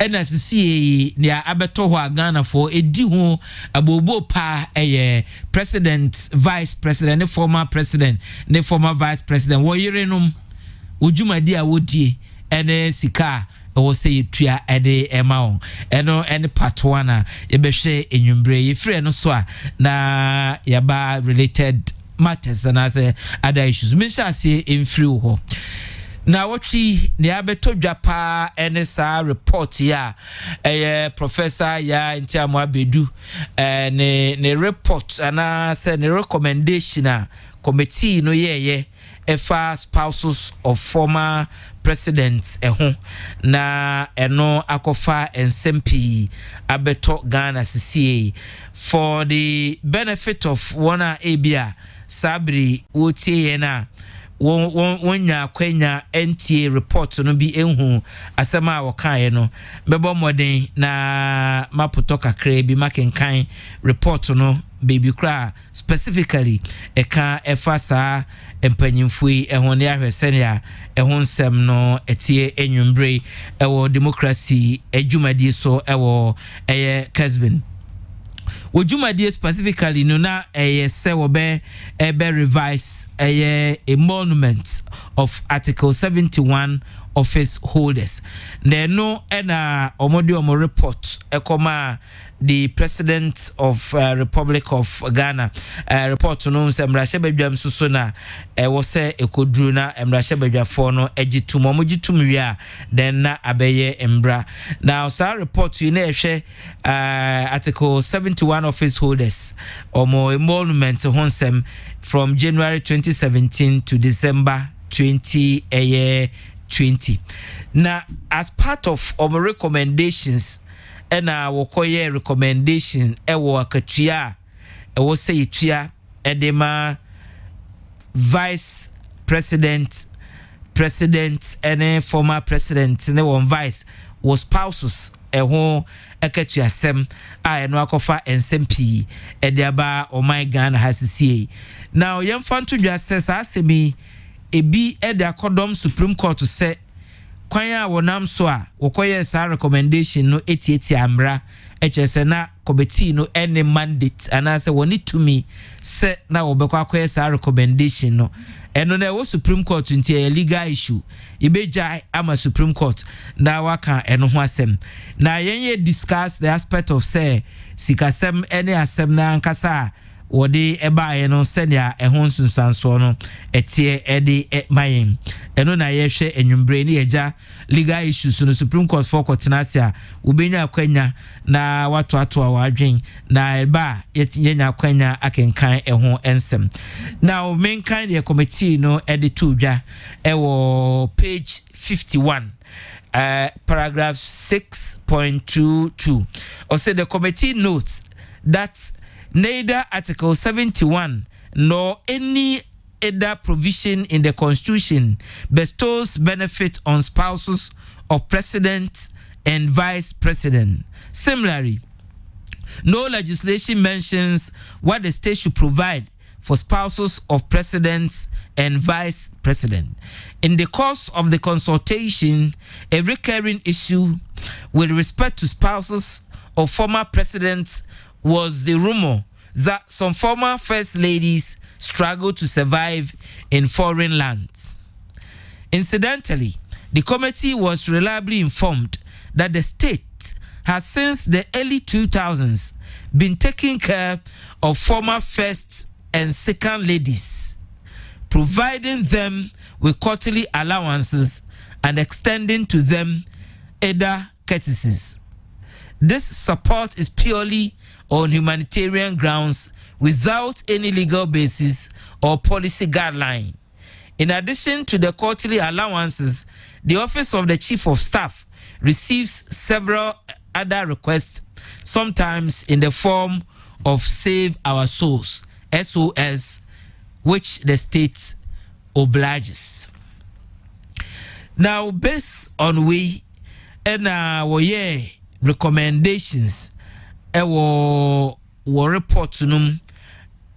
ena sisi ne abeto ho Ghana for edi ho abobo pa president vice president ne former president ne former vice president wo yerenom ojumadi a wodie ene sika wo say tua ede ema eno ene part 1 yebehwe enwumbre yefre no so a na yaba related matters and as other issues misha say infri ho na wotwi ne abeto dwapa ene sa report ya professor ya ntiamu abedu ne report ana say ne recommendation a committee no ye efa spouses of former presidents na eno akofa ensempii abeto Ghana CCA for the benefit of one abia sabri wotie na wonya kwenya NTA report no bi enhu asema wokae no bebo moden na mapoto kakra bi makenkan report no baby kra specifically eka efasa empanyimfui ehone ahwesene a ehonsem no etie enwumbre ewo democracy adwumadi so ewo Kessben wojumadi specifically no na se wobe revise a monument of article 71 office holders no ena omodi omo report ekoma the president of Republic of Ghana report no semrashe badwam suso na wo se ekodru na emrashe badwafo no egitum omogitum wi a then na abeye embra now sir report you na ehwe article 71 office holders omo emolument honsem from January 2017 to December 2020 now as part of our recommendations ena wokoye recommendation ewo akatua ewo say tua edema vice president and former president ne one vice was spouses eho akatua sem a eno akofa ensempii ediaba o my Ghana hasisi now yemfanto dwa sesa asemi ebi ede akodom Supreme Court say kwanya wonam so a wokoye sa recommendation no etieti amra echese na committee no any mandate anase woni to me se na wobekwa akoye sa recommendation no eno na wo Supreme Court ntie legal issue ibeja ama Supreme Court na waka eno ho asem na yenye discuss the aspect of say sikasem any asem na ankasa wodi eba no senia ehon sunsanso no etie edi mayen eno na yehwe enwumbre ni eja legal issues no Supreme Court for Kotenasia ubenya akwanya na watu awadwen na eba yenya akwanya akenkan ehon ensem now main kind the committee no edi tudwa ewo page 51 paragraph 6.22 or say the committee notes that neither Article 71 nor any other provision in the Constitution bestows benefit on spouses of president and vice president. Similarly, no legislation mentions what the state should provide for spouses of presidents and vice president. In the course of the consultation, a recurring issue with respect to spouses of former presidents was the rumor that some former first ladies struggle to survive in foreign lands. Incidentally, the committee was reliably informed that the state has since the early 2000s been taking care of former first and second ladies, providing them with quarterly allowances and extending to them other courtesies. This support is purely on humanitarian grounds without any legal basis or policy guideline. In addition to the quarterly allowances, the Office of the Chief of Staff receives several other requests, sometimes in the form of Save Our Souls, SOS, which the state obliges. Now, based on we and recommendations, our report num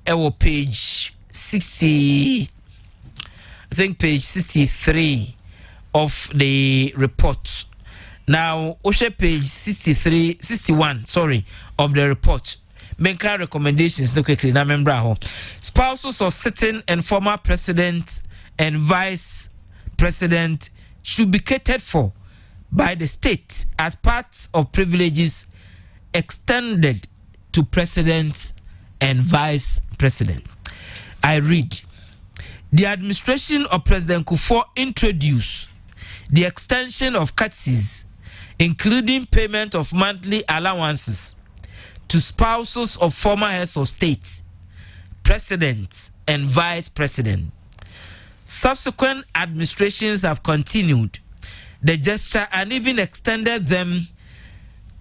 our page 60, I think page 63 of the report. Now, Osha page 61 of the report. Menka recommendations, look quickly, na membra. Spouses of sitting and former president and vice president should be catered for by the state as part of privileges extended to president and vice president. I read, the administration of President Kufuor introduced the extension of courtesies, including payment of monthly allowances to spouses of former heads of state, president and vice president. Subsequent administrations have continued the gesture and even extended them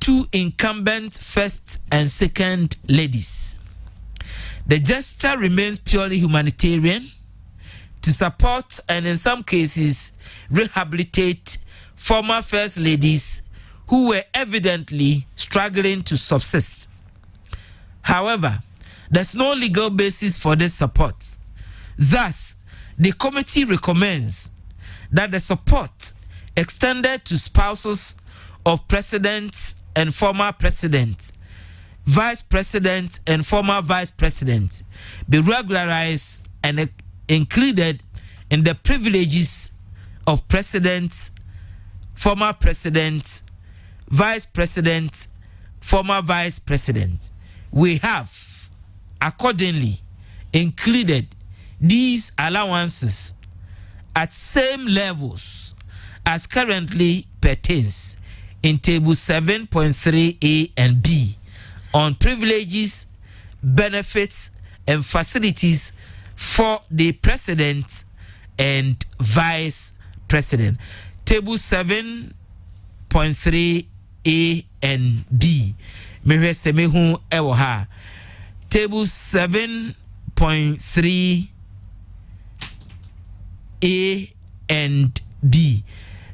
to incumbent first and second ladies. The gesture remains purely humanitarian to support and in some cases rehabilitate former first ladies who were evidently struggling to subsist. However, there's no legal basis for this support. Thus, the committee recommends that the support extended to spouses of presidents and former president, vice president and former vice president be regularized and included in the privileges of president, former president, vice president, former vice president. We have accordingly included these allowances at same levels as currently pertains in table 7.3a and b on privileges, benefits and facilities for the president and vice president. Table 7.3a and b. Table 7.3 A and B.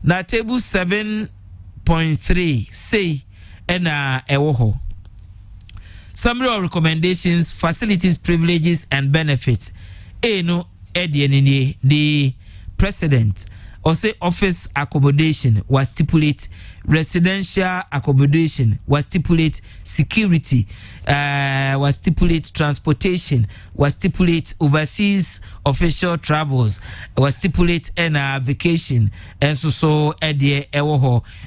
Now table 7.3 say ewoho. Summary of recommendations, facilities, privileges and benefits. No the president or say office accommodation was stipulate residential accommodation, was stipulate security, was stipulate transportation, was stipulate overseas official travels, was stipulate vacation, and so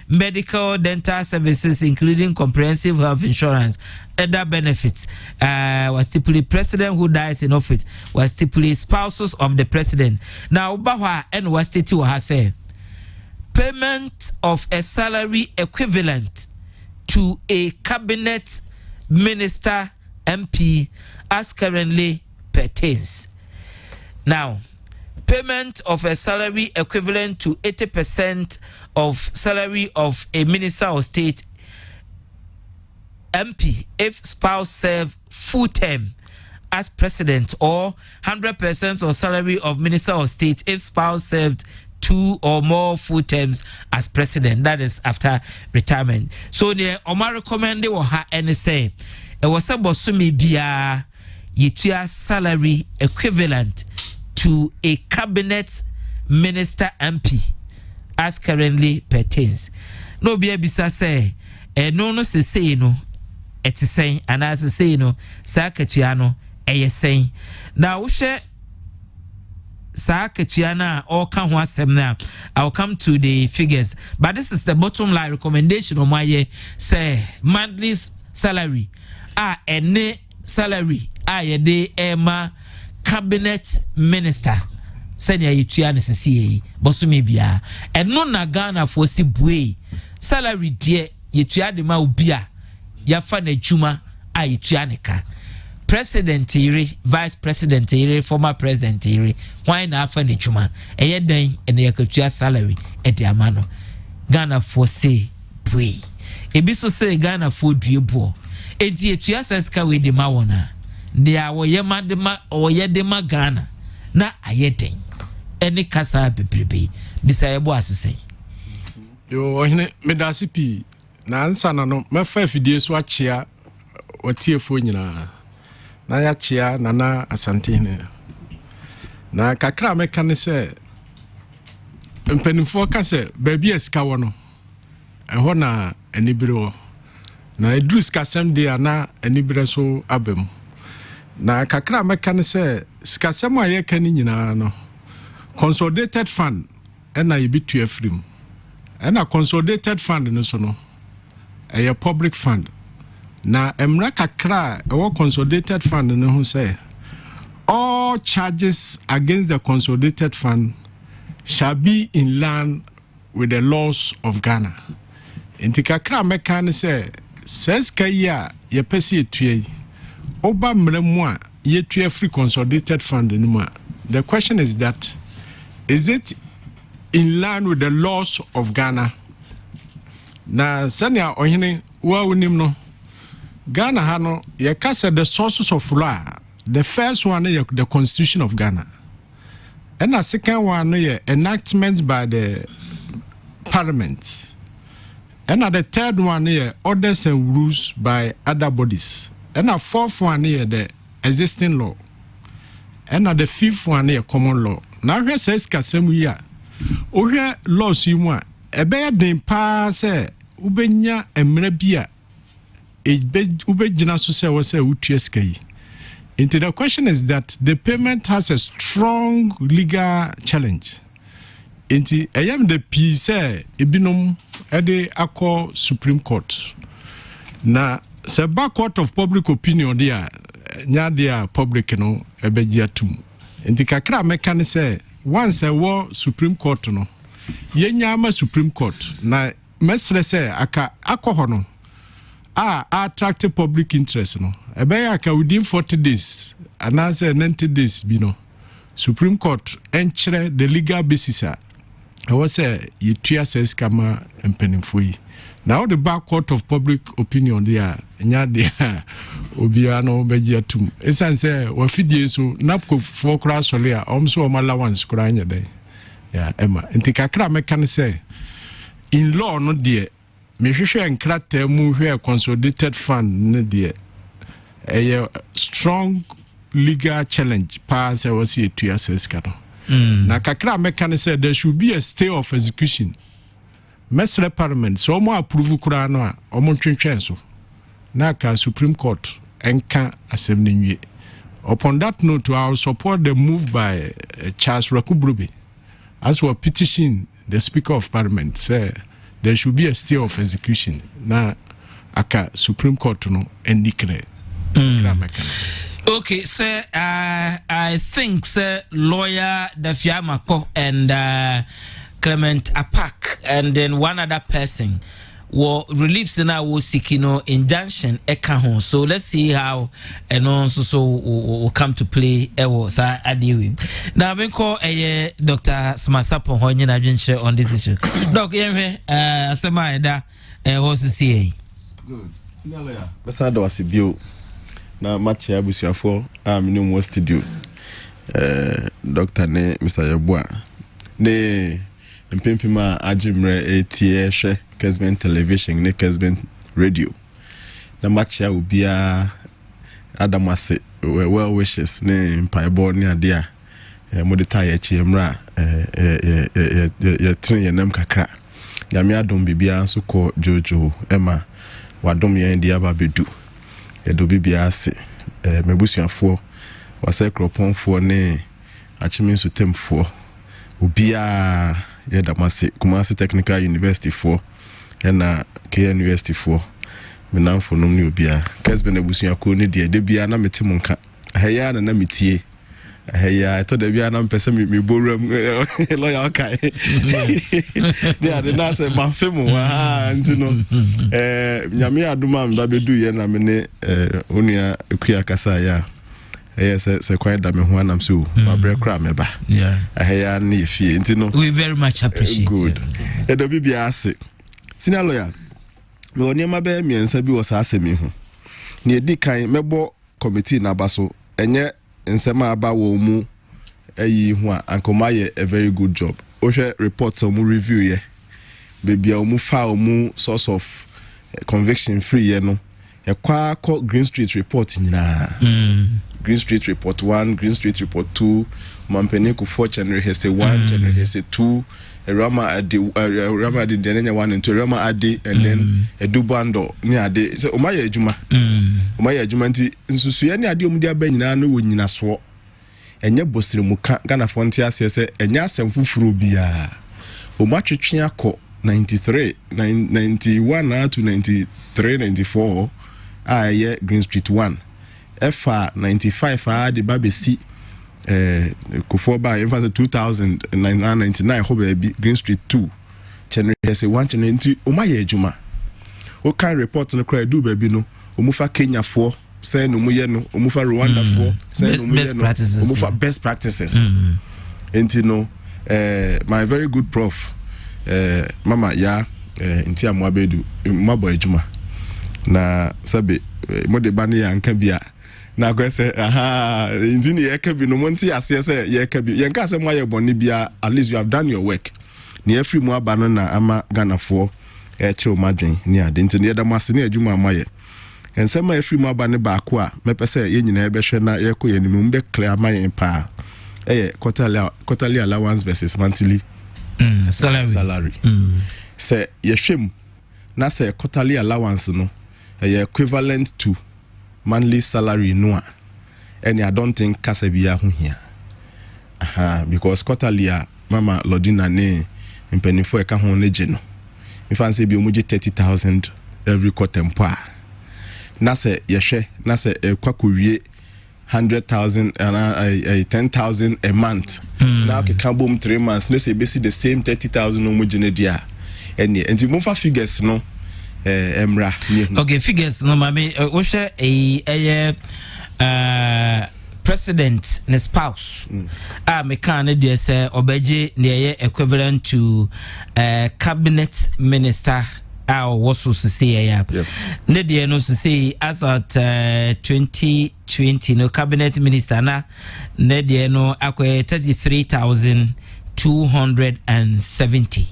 medical dental services including comprehensive health insurance, other benefits, was stipulate president who dies in office, was stipulate spouses of the president. Now Bahwa and was stipulate has payment of a salary equivalent to a cabinet minister MP as currently pertains. Now, payment of a salary equivalent to 80% of salary of a minister of state MP if spouse serve full term as president, or 100% of salary of minister of state if spouse served 2 or more full terms as president, that is after retirement. So the Omar recommended and say it was a bosumi bia yitua salary equivalent to a cabinet minister MP as currently pertains. No be bisa say no se say no et say and as say no sakatiano say now we share Sakatiana or Kanwa. I'll come to the figures, but this is the bottom line recommendation of my say monthly salary. Any salary. A day Emma cabinet minister. Senior Yutuan CCA, Bosumi Bia, and no Nagana for Sibwe. Salary dear Yutuan ma ubia. Yafane Juma a Yutuanica. President Iri, Vice President Iri, former President Iri, why not for the chuma? A year day and the culture salary at the amano. Ghana for say, pray. A biso say Ghana for dribble. A dear to us as with the mawana. They are Yama de Ma or Yedema Ghana. Na a yeting. any kasa bebrebe bisa yebo asese yo ohene medasipi na ansa na no mefa afidie so achia otiefo nyina na ya chia nana asante ne na kakra meka ne se mpanimfo ka se baabi esika wo no eho na anibere wo na edrus kasem de ana anibere so abem na kakra meka ne se sikasem aye ka ni nyina no consolidated fund na yibitu afrim na consolidated fund no so no a public fund na emra kakra ewo consolidated fund no ho say all charges against the consolidated fund shall be in line with the laws of Ghana. Inti kakra meka ne say says kaya ye pesi etue oba mremu a ye tue free consolidated fund no ma. The question is that is it in line with the laws of Ghana? Na sanya ohene wa unim no Ghana hano ye kasa the sources of law. The first one is the Constitution of Ghana. And the second one is enactment by the Parliament. And the third one is orders and rules by other bodies. And the fourth one is the existing law. And the fifth one is common law. Now here says kasemu ya. O here laws you want. Ebe den pa se ubenya emre bia. Ube jina so se wo se utueska yi. Into the question is that the payment has a strong legal challenge. Into I am the piece ebinum ede akọ Supreme Court. Na seba court of public opinion there nya there public no ebegia tum. Into kakra meka ne say once a war Supreme Court no yenya ama Supreme Court na mesre say aka akọ no attractive public interest no aka within 40 days and answer 90 days bi no Supreme Court enchre the legal basis I was say you tua says kama empenimfo yi now the back court of public opinion there nya there obia no begia tum esan say wa fidie so napko for kra sole a omso o allowance kra nya dey ya ema ntikakra meka ne say in law no there me hwehwe nkrata mu hwe consolidated fund ne de a strong legal challenge pass I was here 2 years ago. Na kakra meka ne say there should be a stay of execution. Mesre parliament so mo approve kura no a omo twentwen so na ka Supreme Court enka asem ne nwie. Upon that note I will support the move by Charles Rakubrobe as we petition the Speaker of Parliament say there should be a stay of execution na aka Supreme Court no endicare. Okay, sir, I think sir lawyer Dafiamako and Clement Apak and then one other person were reliefs in our seeking injunction eka. So let's see how and also will come to play sir adiwi. Now we call Dr. Smasapo Honye on this issue. Doc asema da CA. Good. Senior lawyer. Besado wasibio na match ya busiafo minimum studio. Dr. ne Mr. Yabua ne mpempima ajimre etie hwe Kessben television ne Kessben radio na match ya obia adamase well wishes ne mpaibo ne ade a modeta ya chiemra ya train ya nam kakra nyame adom bibia nso ko jojo ema wadom ya ndi aba bedu edo bibia ase mebusuafo wase kroponfo ne achiminso temfo obia ya damase Kumasi Technical University for na KN University for menamfo nom ne obia Kessben abusuako ne de bia na mete monka ahya na metie ahya to de bia na mpese me borum lawyer kai they are na say ma femu ntino nyame aduma mba bedu ye na me ne onua ekua kasa ya se quite da me ho anam so ma bre kra me ba ahya na efie ntino we very much appreciate good edo bibia ase senior lawyer me oniema be miensa bi wo sa asemi ho ne edi kan mebo committee na baso enye nsema aba wo mu ho a ankoma ye a very good job ohwe reports omu review ye baby omu fa omu source of conviction free ye no e kwa Green Street report nyina Green Street report 1 Green Street report 2 Mampene ku 4 January heste 1 January heste 2 Rama ade denenya 1 and 2 Rama ade and then edubando ni ade so omaya adwuma omaya adwuma nti nsusu ye ni ade omudi aba nyina no wo nyina so enye bosire muka Ghana fonte ase se enye asem fufuro bia omatwetwe akọ 93 91 to 93 94 aye Green Street 1 FA 95 the babesi kufo ba emphasis 2099 ho baby Green Street 2 January say 1 January omaye adwuma o kan report no kra do baby no omufa Kenya for say no muye no omufa Rwanda for say no muye no omufa best practices enti no my very good prof mama ya enti amoabedu mabo adwuma na sabe mo de bani ya nka bia na go say aha injini ye ka bi no monti ase say ye ka bi ye nka say mo ye boni bia at least you have done your work ni every mo aba no na ama Ghana for che o madwen ni ade nti ne da mase ne adwuma amaye ensema every mo aba ne ba ko a mepe say ye nyina ebe hwe na ye ko ye ni mu be clear amaye pa quarterly allowance versus monthly salary say ye hwem na say quarterly allowance no equivalent to monthly salary no and I don't think kasabia ho hia because quarterly mama lodina ne mpenifo eka ho ne je no if I say bi omuji 30,000 every quarter mpa na se yehwe na se kwakowie 100,000 and 10,000 a month now ke kan bom 3 months let's say basically the same 30,000 omuji ne dia and you move figures no emra okay figures no mami wo hwe president ne spouse me kan ne de say obeje ne equivalent to cabinet minister was so say ne de no so say as at 2020 no cabinet minister na ne de no akwa 33,270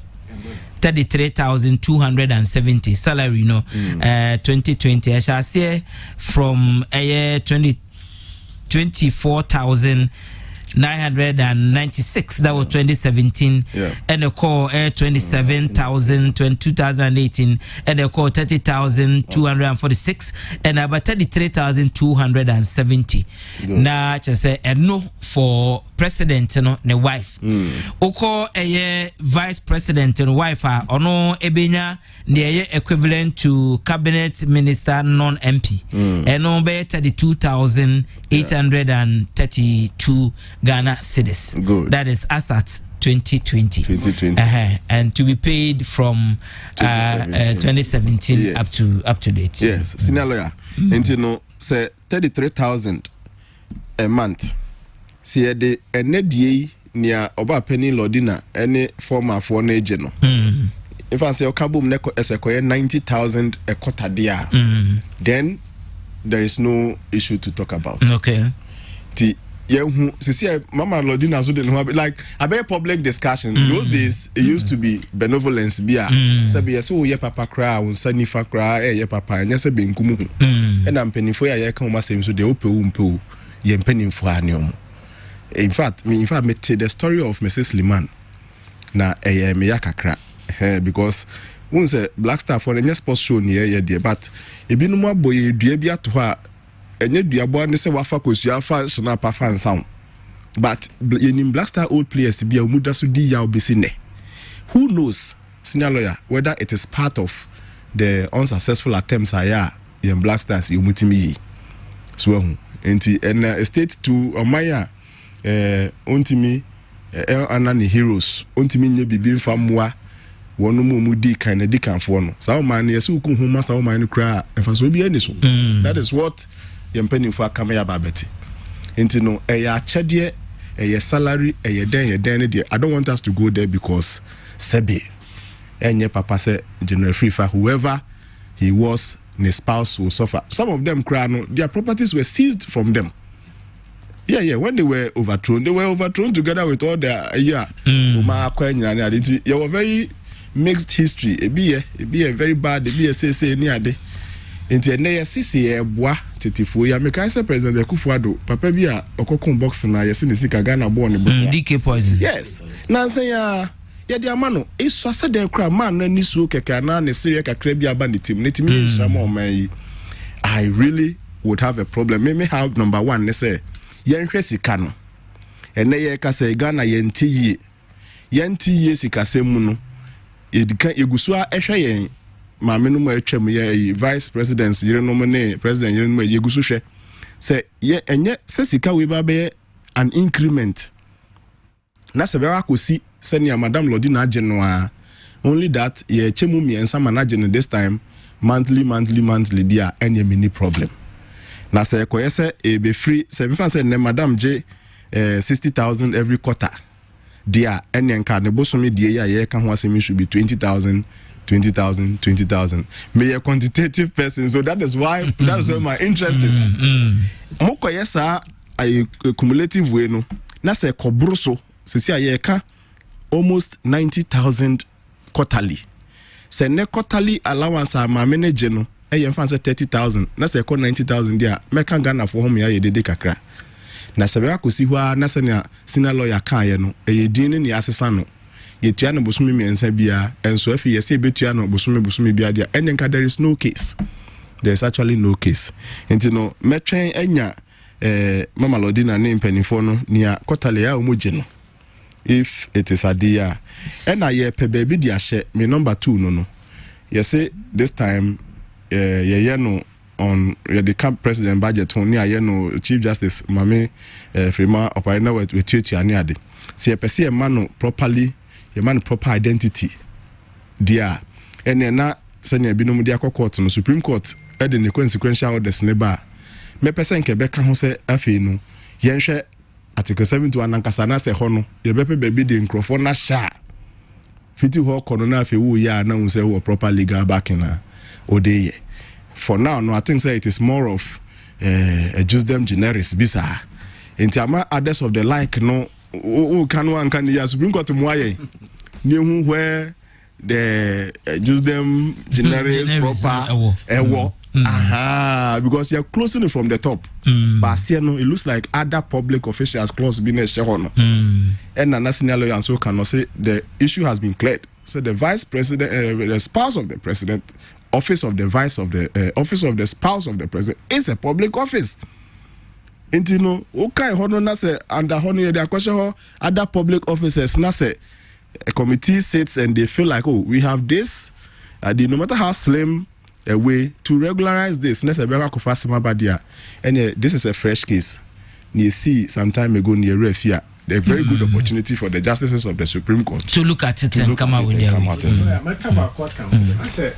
33,270 salary, 2020. I shall say from a year 24,996. That was 2017. And a call 27,000 2018. And a call 30,246. And about 33,270. Now, just say no for president, no, the wife. Oko a vice president and wife or no ebenya near equivalent to cabinet minister non-MP. And no better 32,832 Ghana cedis. Good. That is as at 2020. And to be paid from 2017 yes. up to date. Yes, senior lawyer. And you know, say 33,000 a month. See the NDA near Oba Penny Lodina any former for Najeno. If I say Okabum Neko Esekoye 90,000 a quarter dia, then there is no issue to talk about. Okay. See, Mama Lodina so didn't have like a very public discussion. Those days it used to be benevolence bia. Sabi so ye papa cry on sunny fa cry ye papa and yes be nkumu. And I'm penny for ya come same so the ope ye penny for anium. In fact, me the story of Mrs. Liman na me yakakra because once a Black Star for the sports show near dear but e bi no mo boy dua bi ato ha enye dua bo ne se wafa kosua fa snap fan sound but in Black Star old players bi amuda so di ya obesi ne who knows senior lawyer whether it is part of the unsuccessful attempts aya in Black Stars yomutimi so enti and state to omaya ontimi anani heroes ontimi nye bibi mfa moa wonu mu di kan na di kan fo no sa o man yesu ku hu master o man no kra enfa so bi ani so that is what yempani for akama ya babeti enti no ya chede ya salary ya den ne I don't want us to go there because sebe enye papa say general free for whoever he was, his spouse will suffer. Some of them cry no, their properties were seized from them. Yeah. When they were overthrown together with all their you were very mixed history. It be a very bad. It be a say near the. Into na yesisi eboa tetifo ya meka say president Akufo-Addo papa bi a okokon box na yesi ne sika Ghana born ne boss DK poison yes na say ya de amano eso ase de kra man na nisu keke na ne sire kakra bi aba ne tim nhama o man yi I really would have a problem me have number 1 ne say yenhwe sika no ene ye ka say Ghana yenti ye sika semu no edika eguso a ehwe yen maame no mo atwam ye vice president yire no mo ne president yire no mo yegusu hwe se ye enye se sika we ba be an increment na se be akosi se ne madam Lodi na age no a only that ye chemu miensa manage no this time monthly dia any mini problem na se koye se e be free se me fan se ne madam je 60,000 every quarter dia any enka ne bosomi die ya ye ka ho asemi should be 20,000 may a quantitative person, so that is why where my interest is. Moko yesa a cumulative way no na se kobruso se si ayeka almost 90,000 quarterly. Se ne quarterly allowance a ma manage no e ye fan se 30,000 na se ko 90,000 dia meka Ghana for home ya ye dede kakra. Na se be akosi hwa na se na senior lawyer kan ye no e ye din ne asesa no yetua no bosumi miensa bia enso afi yesi betua no bosumi bia dia enenka there is no case. There is actually no case. Enti no metwen anya Mama Lodi na ne mpanifo no nia kotale ya omoje no if it is a dia ena ye pe baby dia hye me number 2 no yesi this time ye no on the camp president budget on near no chief justice mame Frima operator with tutu ani ade se ye pese man properly a man proper identity dia ene na senya binom dia court no Supreme Court e de ne consequential orders ne ba me pese nke be ka ho se afi no yenhwe article 71 nankasa na se ho no ye bepe baby de nkrofo na sha fiti ho kono na afi wo ya na unse wo proper legal backing na odeye for now no I think say it is more of a just them generis bisa enti ama others of the like no can one can ya Supreme Court moye ni hu where the just them generis proper ewo aha because you're closing it from the top but here no it looks like other public officials close business shareholder and national lawyer and so cannot say the issue has been cleared. So the vice president the spouse of the president, office of the vice of the office of the spouse of the president is a public office. Inti no okay hono na say under hono the question other public officers na say a committee sits and they feel like, oh, we have this no matter how slim a way to regularize this. And this is a fresh case. You see, some time ago near Refia, a very good opportunity for the justices of the Supreme Court to look at it and come out with it. I said,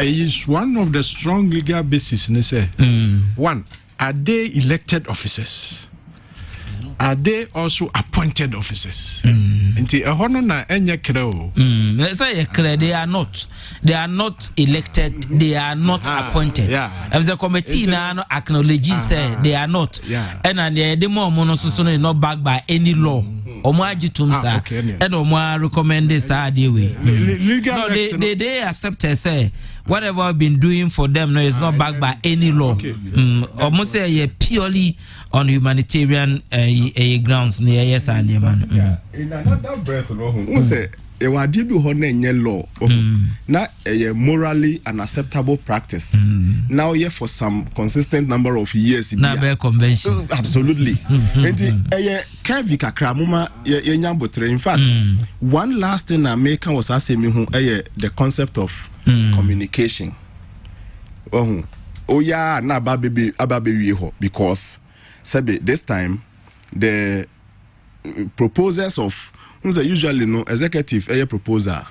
is one of the strong legal basis. One, are they elected officers? Are they also appointed officers? They are not. They are not. They are not elected. They are not appointed. As the committee now acknowledge say they are not. And the more monosono not backed by any law. Omoajitumsa and Omwa recommend this way. No, they accept and say whatever I've been doing for them no is not backed by any law. Almost say purely on humanitarian grounds near yes and man. In another breath no say e wa di bi ho na enye law na morally unacceptable practice now here for some consistent number of years na be convention absolutely enti Kevi kakra mama ye nyambotre. In fact one last thing I make was asemi ho the concept of communication yeah na ababewie ho because sabe this time the proposers of usually no executive proposal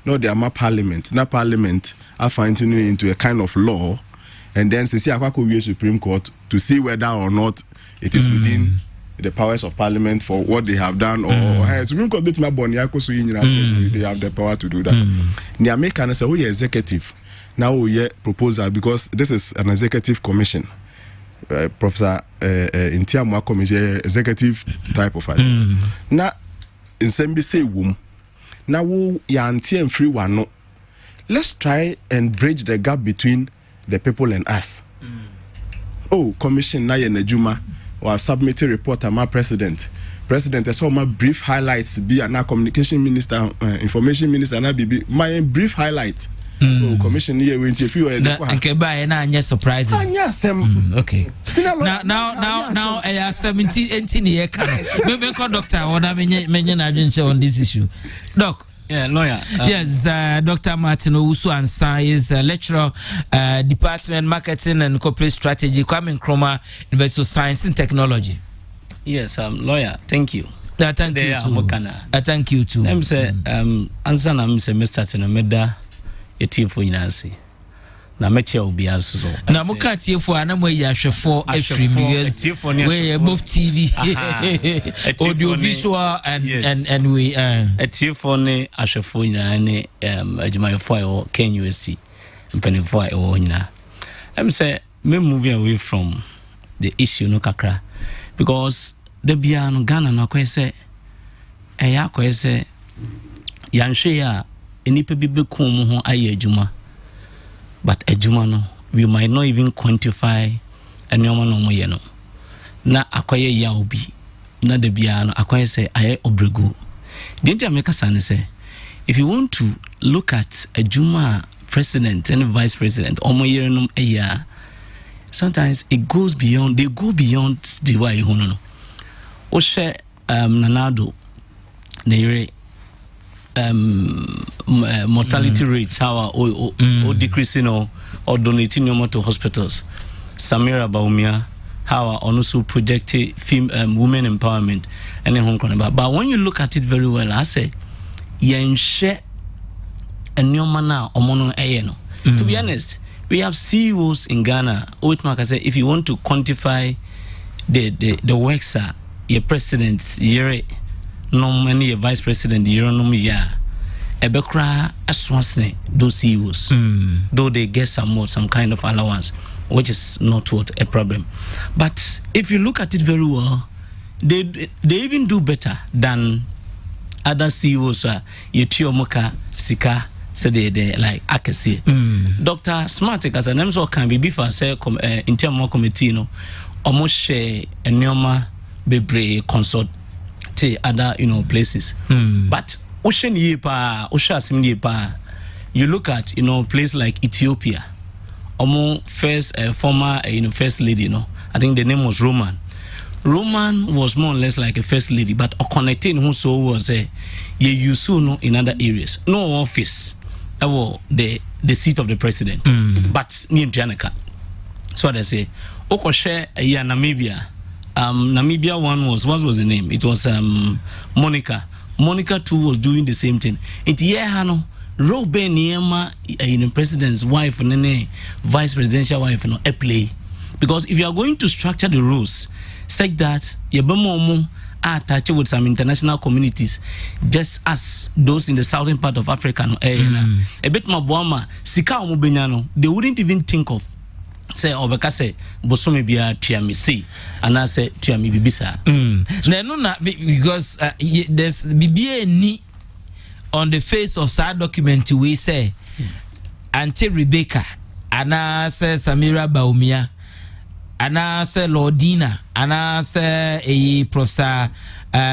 no they are parliament na parliament are finding into a kind of law and then see akwa Supreme Court to see whether or not it is within the powers of parliament for what they have done or Supreme Court bit ma boni akoso yinyina they have the power to do that. Ni American say we executive now we proposal because this is an executive commission Professor Intiamwa Commission executive type of adwuma. Na nsɛm say wom. Na wo ya anti and free one no. Let's try and bridge the gap between the people and us. Oh, commission na ye najuma or submit a report to my president. President, I saw my brief highlights be na communication minister, information minister na be my brief highlight. Oh, commission here went if you okay, bye na anya surprise. Okay. Now 17 year can. Maybe call doctor or na mention on this issue. Doc. Yeah, lawyer. Yes, Dr. Martin Owusu Ansa is a lecturer, Department Marketing and Corporate Strategy, Kwame Nkrumah University of Science and Technology. Yes, lawyer. Thank you. Thank you too. Thank you too. I'm say answer na me say Mr. Tenomeda etifo nyinansi. Na meche obi aso. Na muka tiefo anamo ya hwefo afrim years. We both TV, audio visual and we etifo ne ahwefo nyina ne adjumayefo ayo Ken UST. Mpanifo ayo nyina. I'm say me moving away from the issue no kakra because the bia no Ghana no kwese eya kwese yanhwe ya enipa bi bekom mu ho aye adjuma. But ejuma we might not even quantify anyoma no mo ye no na akoye ya obi na de bia no akoye say aye obregu didn't America say if you want to look at ejuma president and vice president omo ye no eya sometimes it goes beyond they go beyond the way you know o share nanado na yere mortality rates how or decreasing or donating more to hospitals. Samira Baumia how also projected women empowerment and Hong Kong. But when you look at it very well, I say share a new manner omono ayeno. To be honest, we have CEOs in Ghana. I say if you want to quantify the works your president yere no many vice president ya ebekra aswasne those CEOs though they get some kind of allowance which is not what a problem, but if you look at it very well they even do better than other CEOs yetiomoka sika say they like akese Dr. Smart as an MSO can be before say in terms of committee no almost share enyoma bebre consult other places but ocean yepa ocean yepa you look at place like Ethiopia first former first lady I think the name was Roman was more or less like a first lady but connecting who so was you no in other areas no office the seat of the president but near Janaka so they say share Namibia Namibia one was what was the name? It was Monica too was doing the same thing. It hano Robe Niema president's wife and vice presidential wife a play. Because if you are going to structure the rules such that you attached with some international communities just as those in the southern part of Africa a bit more Boama Sika Mubenyano, they wouldn't even think of say obeka say bosome bia tuami say and I say tuami bibisa no because there's bibia ni on the face of that document we say Auntie Rebecca ana say Samira Baumia ana say Lordina ana say Professor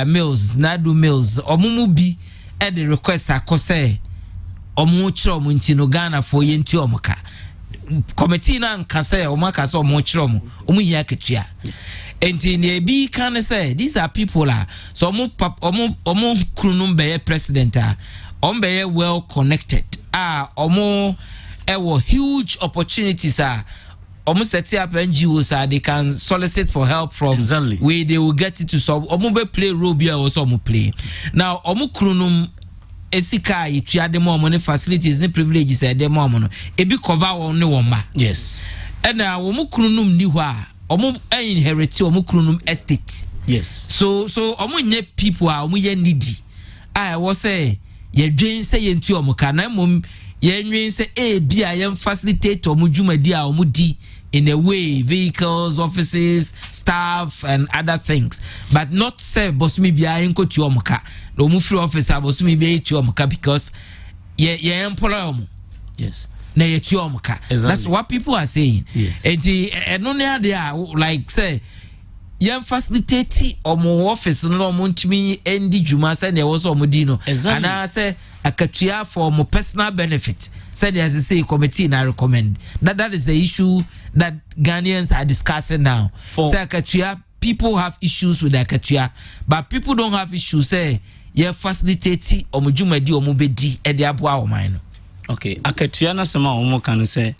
Mills Nadu Mills omumu bi e the request akose omu chiro mu ntino Ghana for yenti omuka committee na nkasa o maka so mo kire mo o mu hia ketua enti ne bi kan say these are people so omo krunum be president be well connected omo ewo huge opportunities omo set up NGOs they can solicit for help from exactly. where they will get it to solve omo be play role bia also omo play now omo krunum esika itua de mo money facilities ne privileges de mo no ebi cover won ne won ma yes na wo mu krunum ni ho omo inherit omo krunum estate yes so omo nye people omo ye needy was say ye dwen say ye ntu omo ka na mom yenwen say bia yen facilitate omo dwumadi a omo di in a way, vehicles, offices, staff, and other things, but not say bosumi bia enko to omoka no mu free officer bosumi bia to omoka because ye employ omo. Yes. Na ye to omoka. That's what people are saying. Yes. And no near there, like say yen facilitate omo office no omo ntimi endi dwuma say there was omo di no. And I say akatua for more personal benefit. Said as I say, committee and I recommend that is the issue that Ghanaians are discussing now. Say akatua, people have issues with akatua, but people don't have issues. Say ye facilitate omujumadi omubedi e de aboa o man. Okay, akatua na sama omo kan say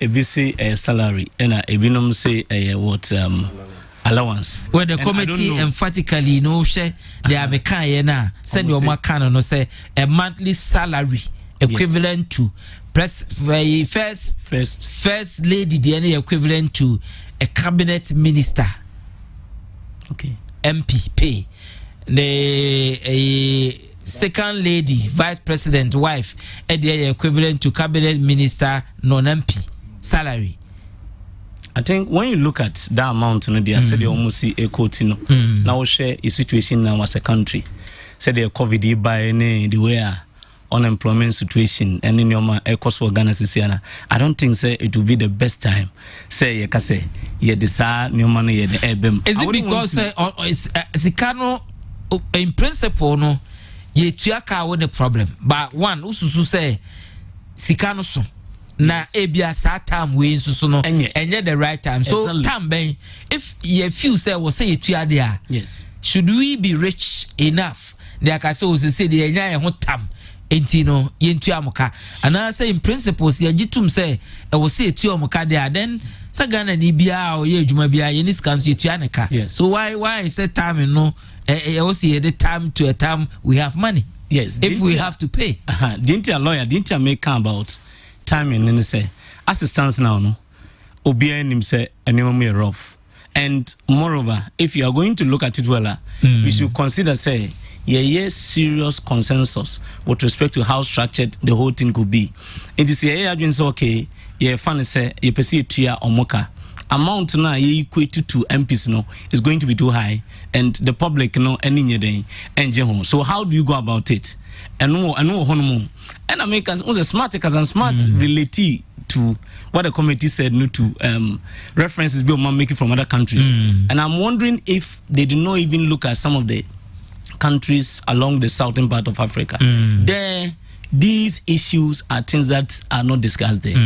ebi say a salary and ebinom say a what allowance. Where the committee emphatically no share they are making na send your makano no say a monthly salary equivalent to first lady the equivalent to a cabinet minister. Okay. MP pay. The second lady vice president wife the equivalent to cabinet minister non-MP salary. I think when you look at that amount, they said they almost see a quote. Now we share a situation now as a country. Said the COVID by any the way unemployment situation and in your cost for Ghana Sisiana. I don't think say it will be the best time. Say you can say ye decide new money ye the ebem. Is it because it's Sikano in principle no ye tuaka with the problem, but one ususu say Sikano so. Na ebia sa time we so no enye the right time so exactly. Time ben if you feel say we say etua there, yes, should we be rich enough there can say we say the enya ho tam enti no yentua amuka and I say in principles ye gitum say e we say etua amuka there then sa Ghana ni bia o ye adwuma bia ye ni scan so etua neka. So why is that time no e we say the time to a time we have money, yes, if we have to pay. Didn't a lawyer didn't make about timing and say as it stands now no obia nim say enemy rough, and moreover if you are going to look at it well we should consider say serious consensus with respect to how structured the whole thing could be. It is okay funny say you perceive tia omoka amount now equated to MPs no is going to be too high and the public no any day and so how do you go about it? And I make us smart relative to what the committee said no to references be making from other countries. And I'm wondering if they did not even look at some of the countries along the southern part of Africa. There these issues are things that are not discussed there.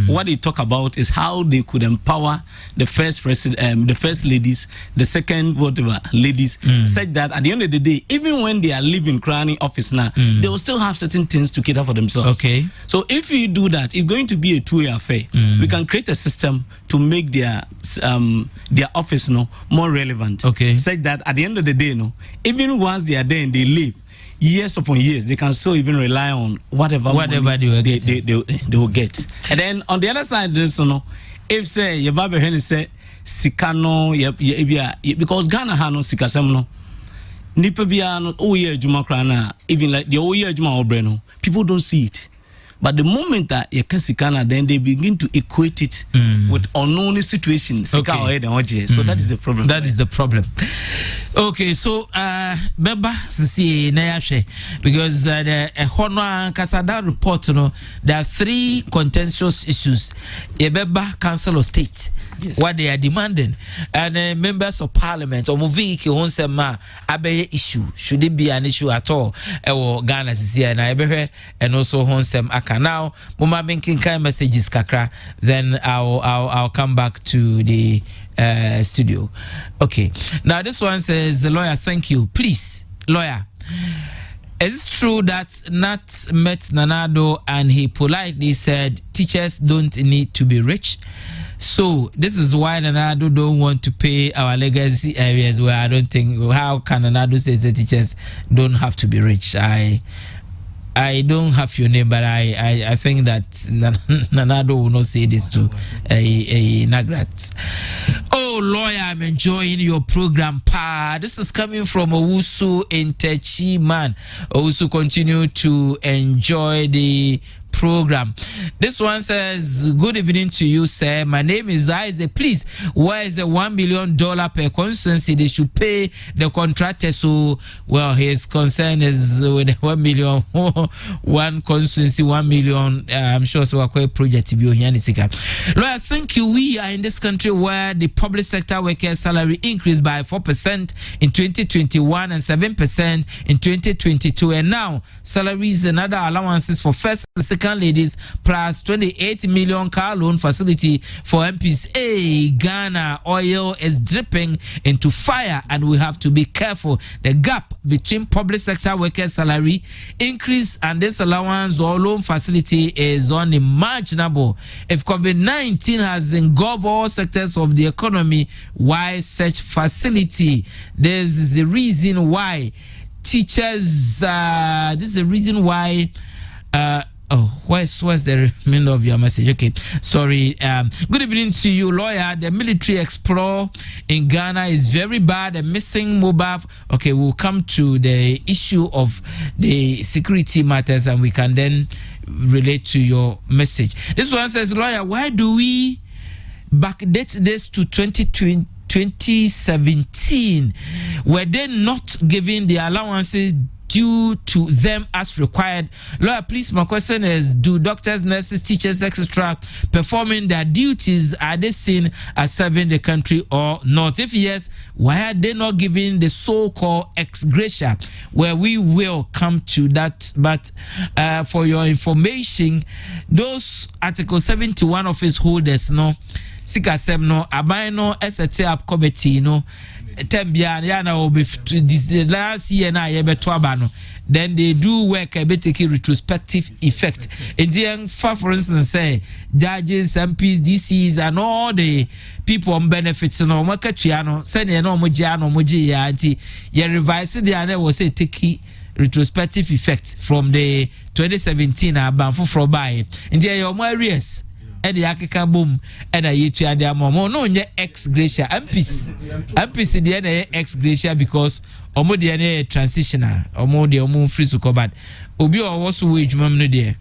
What they talk about is how they could empower the first president, the first ladies, the second whatever ladies, such that at the end of the day, even when they are leaving crowning office now, they will still have certain things to cater for themselves. Okay. So if you do that, it's going to be a two-way affair. We can create a system to make their office more relevant. Okay. Such that at the end of the day, even once they are there and they leave, years upon years, they can still even rely on whatever they will get. And then on the other side, if say your Baba Henry say Sikano, because Ghana has no Sikasem no, Nipa bia no oye juma krana, even like the oye juma obreno, people don't see it. But the moment that you can Sikana, then they begin to equate it with unknown situations. Okay. So that is the problem. That is the problem. Okay, so Beba Sisi Nayashe, because the Honor Kasada report, there are 3 contentious issues. Beba Council of State, yes, what they are demanding, and members of Parliament or Moviki Honsema Abe issue. Should it be an issue at all? Ghana Sisi and also Honsem Aka. Now, Mama making kind messages kakra. Then I'll come back to the studio. Okay. Now this one says, the lawyer, thank you. Please, lawyer, is it true that Nat met Nanado and he politely said teachers don't need to be rich? So this is why Nanado don't want to pay our legacy areas where I don't think, how can Nanado say the teachers don't have to be rich? I don't have your name, but I think that Nanado will not say this to a Nagrat. Oh, Oh, lawyer, I'm enjoying your program, pa. This is coming from Owusu in Techi, man. Owusu, continue to enjoy the program. This one says, good evening to you, sir. My name is Isaac. Please, where is the $1 million per constituency they should pay the contractor? So, well, his concern is with the 1 million, one constituency, 1 million. I'm sure so. Quite project to be here. Lawyer, thank you. We are in this country where the public sector workers' salary increased by 4% in 2021 and 7% in 2022, and now salaries and other allowances for first and second ladies plus 28 million car loan facility for MPs. Hey, Ghana oil is dripping into fire, and we have to be careful. The gap between public sector workers' salary increase and this allowance or loan facility is unimaginable. If COVID-19 has engulfed all sectors of the economy, why such facility? This is the reason why teachers. This is the reason why. Where's the remainder of your message? Okay, sorry. Good evening to you, lawyer. The military explore in Ghana is very bad. The missing mobile. Okay, we'll come to the issue of the security matters, and we can then relate to your message. This one says, lawyer, why do we backdate this to 2017? Were they not giving the allowances due to them as required? Lawyer, please, my question is, do doctors, nurses, teachers, etc. performing their duties, are they seen as serving the country or not? If yes, why are they not giving the so-called ex gratia? Where we will come to that, but for your information, those Article 71 office holders, no, Sikasem no, Abino ST up committee, no, Tembia yana obi this last year na yebeto abano, then they do work a bit taking retrospective effect. Indian for instance say judges, MPs, DCs and all the people on benefits no makatuano send no mojiano moji ya anti ye revise the ane was say take retrospective effect from the 2017 abanfo from by India your more areas and the Akika boom and a yetu and their mom no nye ex gratia MPC the ex gratia because omo the transitional omo the omo free to covered obi or also wage mom no there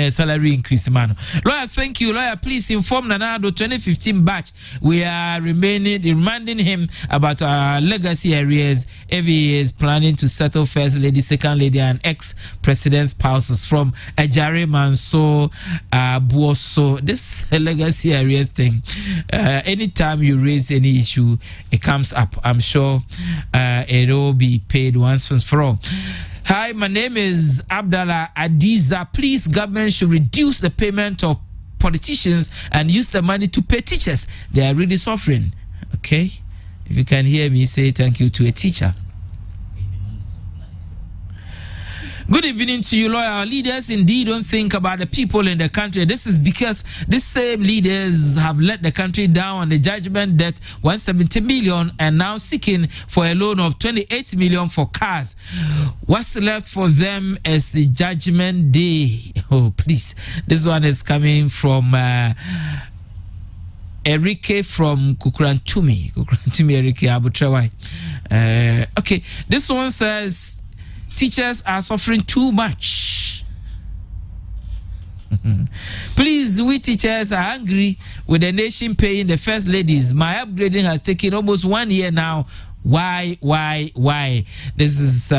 salary increase man. Lawyer, thank you. Lawyer, please inform Nanado 2015 batch. We are reminding him about our legacy areas if he is planning to settle first lady, second lady and ex-president spouses from Ajare Manso Buoso. This legacy areas thing, anytime you raise any issue, it comes up. I'm sure it will be paid once and for all. Hi, my name is Abdallah Adiza. Please, government should reduce the payment of politicians and use the money to pay teachers. They are really suffering. Okay? If you can hear me, say thank you to a teacher. Good evening to you, lawyer. Our leaders indeed don't think about the people in the country. This is because these same leaders have let the country down on the judgment debt 170 million and now seeking for a loan of 28 million for cars. What's left for them is the judgment day. Oh, please. This one is coming from Erike from Kukurantumi. Kukurantumi Erike Abutrawai. Okay, this one says teachers are suffering too much. Please, we teachers are angry with the nation paying the first ladies. My upgrading has taken almost 1 year now. Why? This is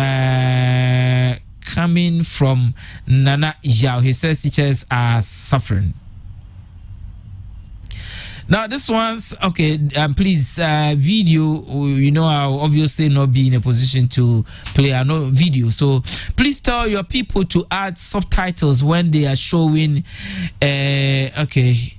coming from Nana Yao. He says teachers are suffering. Now this one's okay. Please, video. You know, I'll obviously not be in a position to play a video. So please tell your people to add subtitles when they are showing. Okay,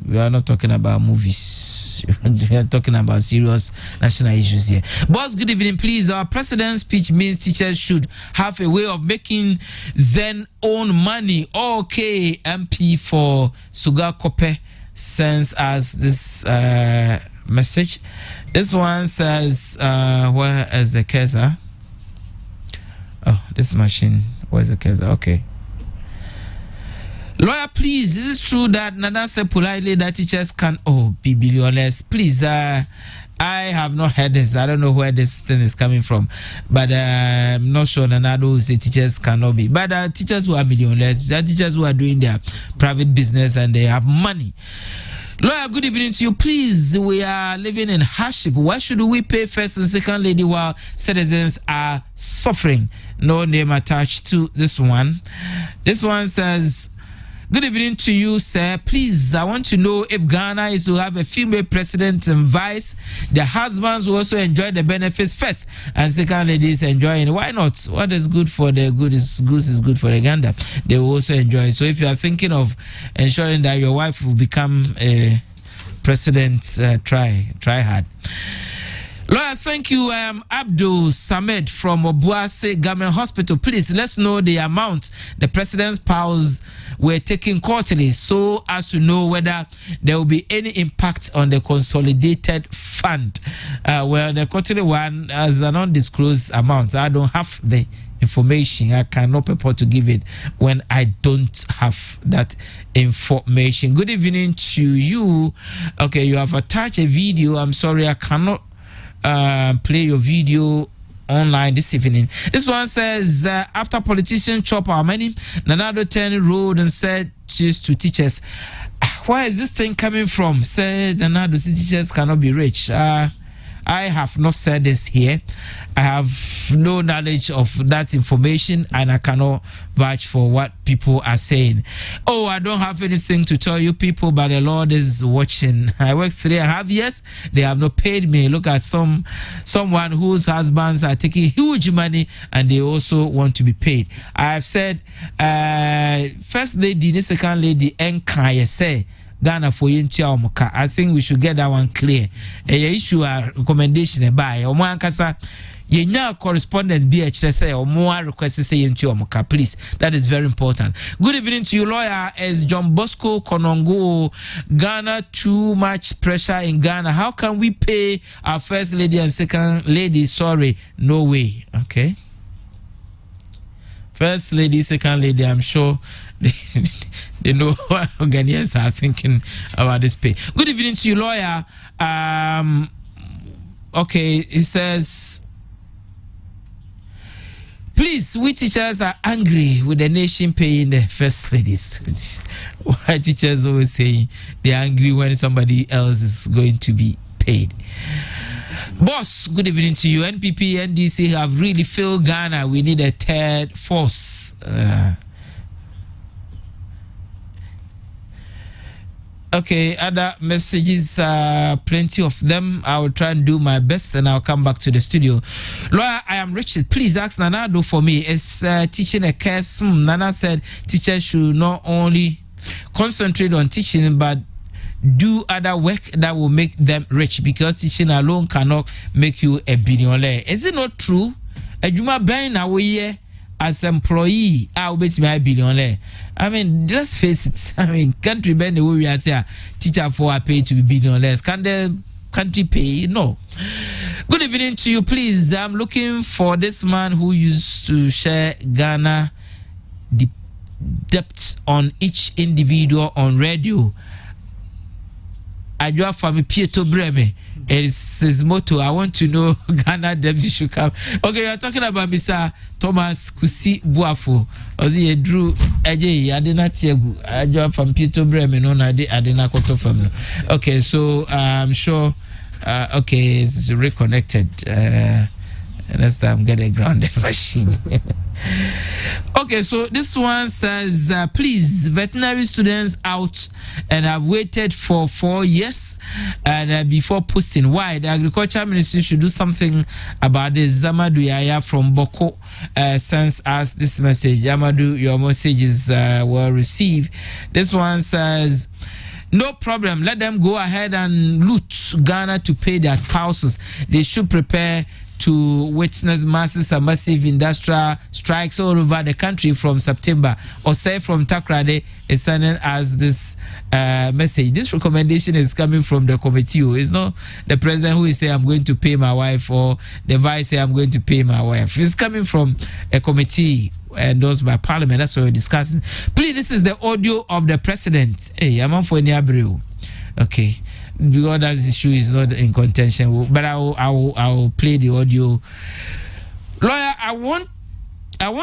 we are not talking about movies. We are talking about serious national issues here. Boss, good evening. Please, our president's speech means teachers should have a way of making their own money. Okay, MP for Sugar Kope sends us this message. This one says, where is the cursor? Oh, this machine. Where's the cursor? Okay. Lawyer, please, is it true that Nana said politely that teachers can be billionaires? Please, I have not heard this. I don't know where this thing is coming from, but I'm not sure Nana will say teachers cannot be. But teachers who are millionaires, there are teachers who are doing their private business and they have money. Lawyer, good evening to you. Please, we are living in hardship. Why should we pay first and second lady while citizens are suffering? No name attached to this one. This one says, good evening to you, sir. Please, I want to know if Ghana is to have a female president and vice. The husbands will also enjoy the benefits first, and second ladies enjoying. Why not? What is good for the goose is good for the gander. They will also enjoy. So if you are thinking of ensuring that your wife will become a president, try hard. Lawyer, thank you. Abdul Samed from Obuasi Government Hospital. Please, let's know the amount the president's powers were taken quarterly so as to know whether there will be any impact on the consolidated fund. Well, the quarterly one has an undisclosed amount. I don't have the information. I cannot purport to give it when I don't have that information. Good evening to you. Okay, you have attached a video. I'm sorry, I cannot play your video online this evening. This one says, after politicians chop our money, Nanado turned road and said just to teachers, where is this thing coming from? Said Nanado, teachers cannot be rich. I have not said this here. I have no knowledge of that information and I cannot vouch for what people are saying. Oh, I don't have anything to tell you people, but the Lord is watching. I worked 3.5 years. They have not paid me. Look at someone whose husbands are taking huge money and they also want to be paid. I have said, first lady, second lady, and Kaya say, Ghana for Yintia. I think we should get that one clear. A issue a recommendation by Oman Kasa. Yenya correspondent BHS or more requests say Yintia. Please, that is very important. Good evening to you, lawyer. As John Bosco Konongo, Ghana, too much pressure in Ghana. How can we pay our first lady and second lady? Sorry, no way. Okay. First lady, second lady, I'm sure they know what Ghanaians are thinking about this pay. Good evening to you, lawyer. Okay, it says, please, we teachers are angry with the nation paying the first ladies. Why teachers always say they're angry when somebody else is going to be paid? Boss, good evening to you. NPP, NDC have really failed Ghana. We need a third force. Okay, other messages, plenty of them. I will try and do my best and I'll come back to the studio. Lawyer, I am Richard. Please ask Nanado for me. It's teaching a case. Nana said teachers should not only concentrate on teaching but do other work that will make them rich, because teaching alone cannot make you a billionaire. Is it not true? Ejuma ben na we as employee, I will bet me a billionaire. I mean, let's face it. I mean, country ben the way we are saying teacher for are paid to be billionaires. Can the country pay? No. Good evening to you. Please, I'm looking for this man who used to share Ghana the depth on each individual on radio. Ajua Fami Pieto Breme. It's his motto. I want to know Ghana Deputy should come. Okay, you're talking about Mr. Thomas Kusi Buafo. Ozi Drew Eje Adena Tiegu. Ajua Fami Pieto Breme. No, Adena Koto Fami. Okay, so I'm sure. Okay, it's reconnected. Next time, get a grounded machine. Okay, so this one says, please, veterinary students out and have waited for 4 years and before posting. Why? The Agriculture Ministry should do something about this. Zamadu Yaya from Boko sends us this message. Zamadu, your messages were received. This one says, no problem. Let them go ahead and loot Ghana to pay their spouses. They should prepare to witness massive industrial strikes all over the country from September. Or say from Takrade is sending us this message. This recommendation is coming from the committee. It's not the president who is saying I'm going to pay my wife or the vice saying I'm going to pay my wife. It's coming from a committee endorsed by Parliament. That's what we're discussing. Please, this is the audio of the president. Hey, I'm on for any abreu. Okay, because that issue is not in contention, but I will play the audio. Lawyer, I want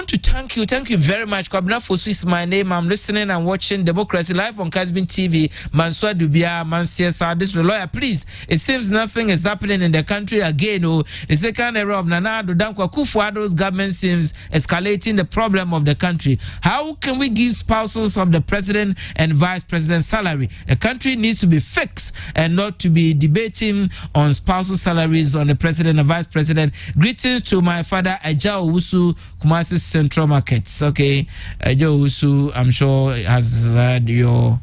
to thank you very much. Kwabena Fosu is my name. I'm listening and watching Democracy Live on Kessben TV. Mansour Dubia, Mansiesa. This lawyer, please. It seems nothing is happening in the country again. Oh, the second era of Nana Addo Dankwa Akufo-Addo's government seems escalating the problem of the country. How can we give spouses of the president and vice president salary? The country needs to be fixed and not to be debating on spousal salaries on the president and vice president. Greetings to my father, Eja Owusu, Kumasi Central Markets. Okay, Joe Usu, I'm sure has heard your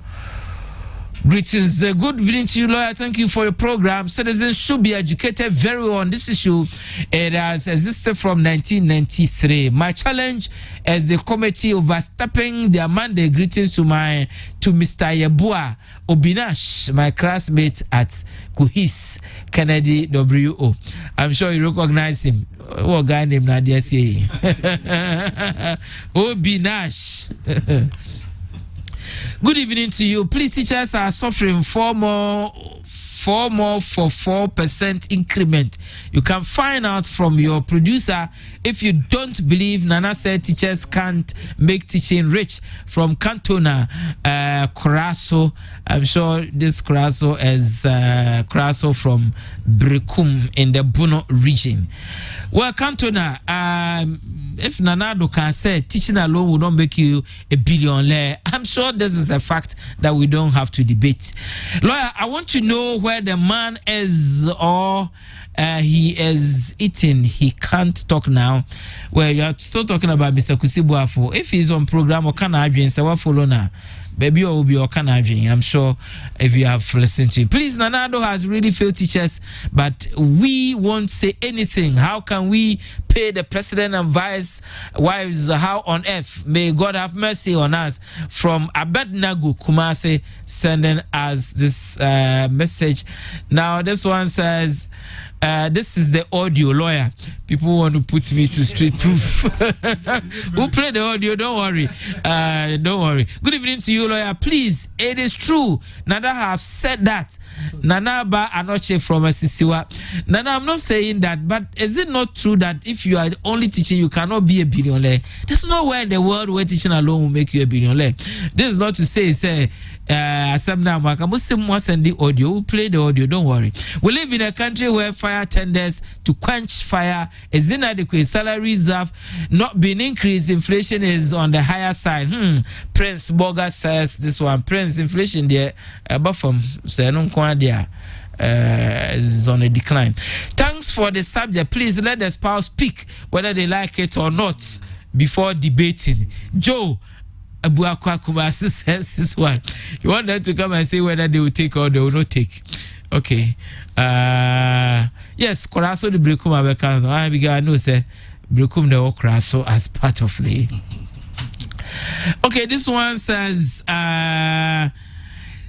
greetings. Good evening to you, lawyer. Thank you for your program. Citizens should be educated very well on this issue. It has existed from 1993. My challenge as the committee overstepping their mandate. Greetings to Mr. Yebua Obinash, my classmate at Kuhis Kennedy WO. I'm sure you recognize him. What guy named Nadia say? Obinash. Good evening to you. Please, teachers are suffering for 4% increment. You can find out from your producer if you don't believe. Nana said teachers can't make teaching rich. From Cantona, Curaçao. I'm sure this Curaçao is Curaçao from Brekum in the Bono region. Well, Cantona, if Nanado can say teaching alone will not make you a billionaire, I'm sure this is a fact that we don't have to debate. Lawyer, I want to know where the man is, or he is eating. He can't talk now. Well, you're still talking about Mr. Kusibuafo. If he's on program, or can I be follow now? Baby, will be I'm sure if you have listened to it. Please, Nanado has really failed teachers, but we won't say anything. How can we pay the president and vice wives? How on earth? May God have mercy on us. From Abednego Kumasi sending us this message. Now, this one says, this is the audio, lawyer. People want to put me to street proof. We'll play the audio, don't worry. Don't worry. Good evening to you, lawyer. Please, it is true. Nana have said that. Nana ba anoche from Sisiwa. Nana, I'm not saying that, but is it not true that if you are only teaching, you cannot be a billionaire? There's nowhere in the world where teaching alone will make you a billionaire. This is not to say, send the audio. We'll play the audio, don't worry. We live in a country where fire tenders to quench fire is inadequate. Salaries have not been increased. Inflation is on the higher side. Prince Boga says this one. Prince, inflation there, but from say no there is on a decline. Thanks for the subject. Please let the spouse speak whether they like it or not before debating. Joe Abuakwa says this one. You want them to come and say whether they will take or they will not take. Okay. Yes, Koraso the Brekum Abeka. I know say Brekum the Okraso as part of the. Okay, this one says,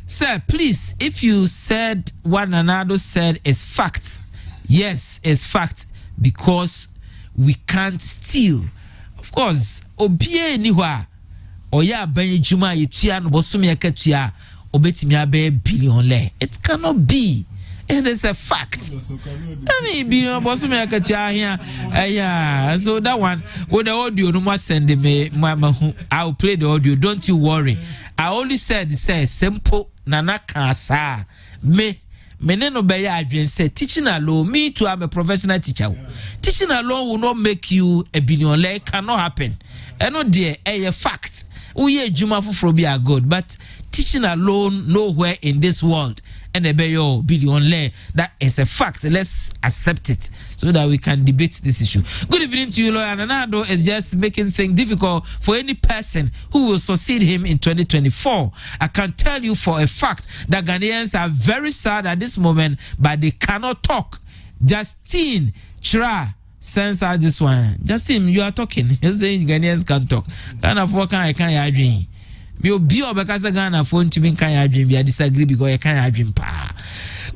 sir, please, if you said what Nanado said is fact, yes, it's fact, because we can't steal. Of course, Obie Niwa. Oya ben juma yetua no bosome yakatua obetimi abe billion le. It cannot be. It is a fact. I mean, billion bosome yakatua here. Yeah, so that one with the audio no more send me I'll play the audio, don't you worry. I only said simple nana kansa me no be adwen say teaching alone. Me too, I'm a professional teacher. Teaching alone will not make you a billionaire. It cannot happen. And no dear, a fact. We Juma for be a good, but teaching alone nowhere in this world. And a billionaire, that is a fact. Let's accept it so that we can debate this issue. Good evening to you, lawyer. Nanado is just making things difficult for any person who will succeed him in 2024. I can tell you for a fact that Ghanaians are very sad at this moment, but they cannot talk. Justine Chra sends out this one. Justin, you are talking. You're saying Ghanaians can't talk. Kind of what I can't dream. Me be because Ghana phone to me can't dream. I disagree because I can't dream.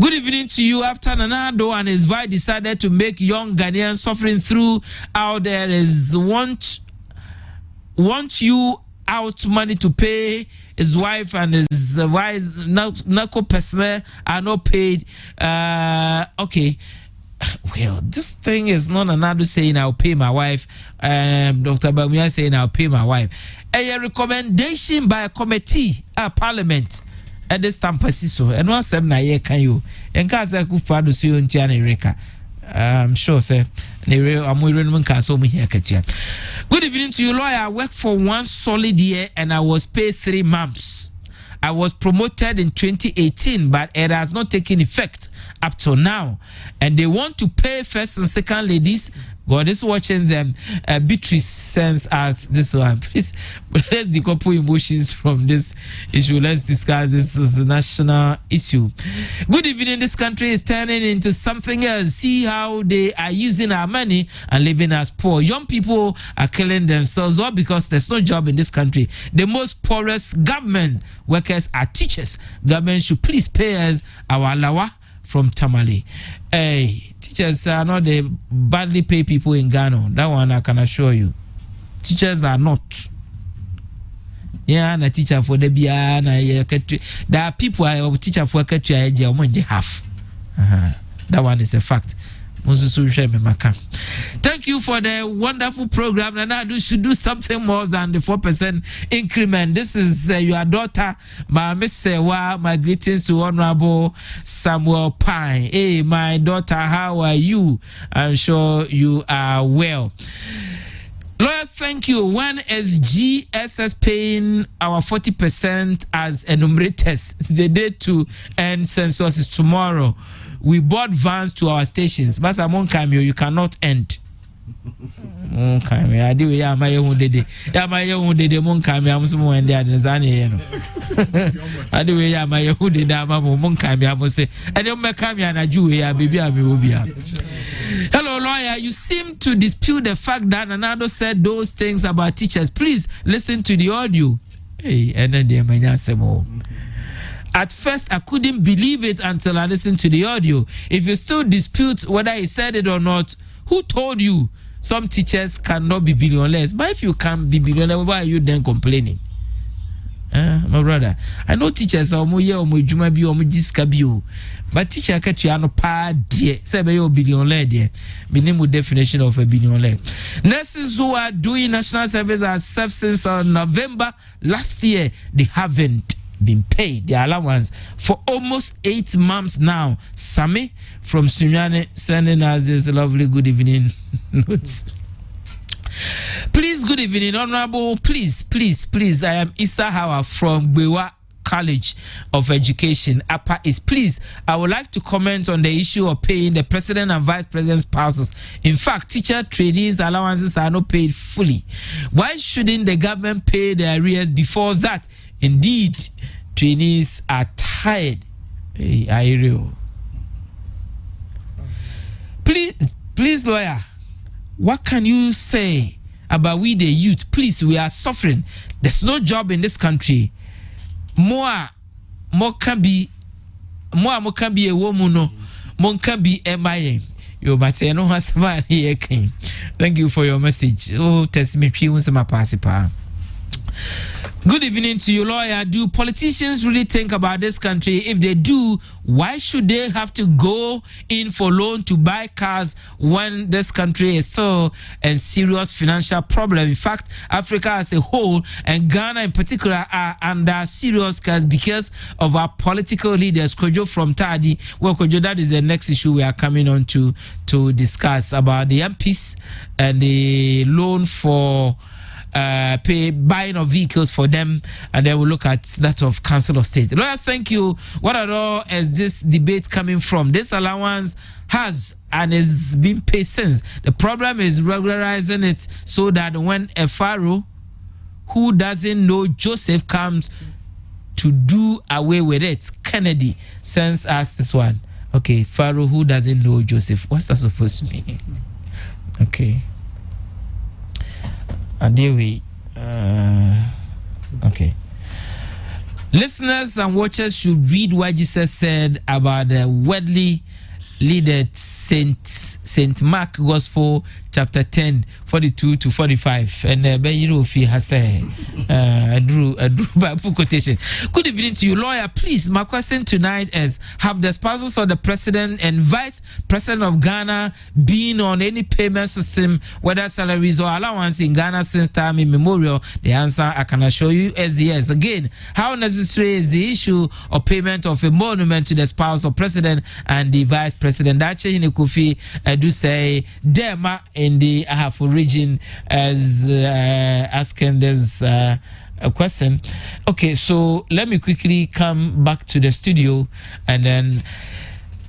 Good evening to you. After Nanado and his wife decided to make young Ghanaians suffering through out there is want want you out money to pay his wife, and his wife narco personnel are not paid. Okay. Well, this thing is not another saying I'll pay my wife. Dr. Bamia saying I'll pay my wife. A recommendation by a committee at Parliament at this time, Paciso, and one 7 year can you? And Casa Kufado see you in Reka. I'm sure, sir. Good evening to you, lawyer. I worked for 1 solid year and I was paid 3 months. I was promoted in 2018, but it has not taken effect up to now. And they want to pay first and second ladies. God is watching them. Beatrice sends us this one. Please, let's decouple emotions from this issue. Let's discuss this as a national issue. Good evening. This country is turning into something else. See how they are using our money and living as poor. Young people are killing themselves, all because there's no job in this country. The most poorest government workers are teachers. Government should please pay us our lawa from Tamale. Hey, teachers are not the badly paid people in Ghana. That one I can assure you. Teachers are not. Yeah, na teacher for the bia na there are people I teacher for half. That one is a fact. Thank you for the wonderful program. And now should do something more than the 4% increment. This is your daughter, my Miss Sewa. My greetings to Honorable Samuel Pine. Hey, my daughter, how are you? I'm sure you are well. Lawyer, thank you. When is GSS paying our 40% as enumerators? The date to end census is tomorrow. We bought vans to our stations. But you cannot end. I do ya my own day. Ya my own day. Monkami, I'm someone there. I do ya my own day. Monkami, I must say. I don't make me and a Jew here, baby. Hello, lawyer. You seem to dispute the fact that Anado said those things about teachers. Please listen to the audio. Hey, and then they may say more. At first, I couldn't believe it until I listened to the audio. If you still dispute whether he said it or not, who told you some teachers cannot be billionaires? But if you can't be billionaire, why are you then complaining? My brother, I know teachers are more but teacher catch you pa dear, say by your billionaire dear. Minimum definition of a billionaire. Nurses who are doing national service are served since November last year. They haven't been paid their allowance for almost 8 months now. Sami from Sunyane sending us this lovely good evening notes. Please, good evening, Honorable. Please. I am Issa Hawa from Bewa College of Education, Upper East. Please, I would like to comment on the issue of paying the president and vice president's spouses. In fact, teacher trainees' allowances are not paid fully. Why shouldn't the government pay the arrears before that? Indeed, trainees are tired. Hey, please, lawyer, what can you say about we the youth? Please, we are suffering. There's no job in this country. More can be a woman, no, more can be MIA. You but say no has here came. Thank you for your message. Oh, test me, my passipa. Good evening to you, lawyer. Do politicians really think about this country? If they do, why should they have to go in for loan to buy cars when this country is still in serious financial problem? In fact, Africa as a whole and Ghana in particular are under serious cares because of our political leaders. Kojo from Tadi. Well, Kojo, that is the next issue we are coming on to discuss about the MPs and the loan for buying of vehicles for them, and then we'll look at that of Council of State. Lawyer, thank you. What at all is this debate coming from? This allowance has and is being paid since. The problem is regularizing it so that when a pharaoh who doesn't know Joseph comes to do away with it. Kennedy sends us this one. Okay, pharaoh who doesn't know Joseph. What's that supposed to mean? Okay. Okay. Listeners and watchers should read what Jesus said about the worldly leader Saint St. Mark Gospel chapter 10 42 to 45 and Bayiro fi hase drew Bible quotation. Good evening to you, lawyer. Please, my question tonight is: have the spouses of the president and vice president of Ghana been on any payment system, whether salaries or allowance in Ghana since time immemorial? The answer I can assure you is yes. Again, how necessary is the issue of payment of a monument to the spouse of president and the vice president? That change in Kofi do say Dema in the Ahafo region as asking this a question. Okay, so let me quickly come back to the studio and then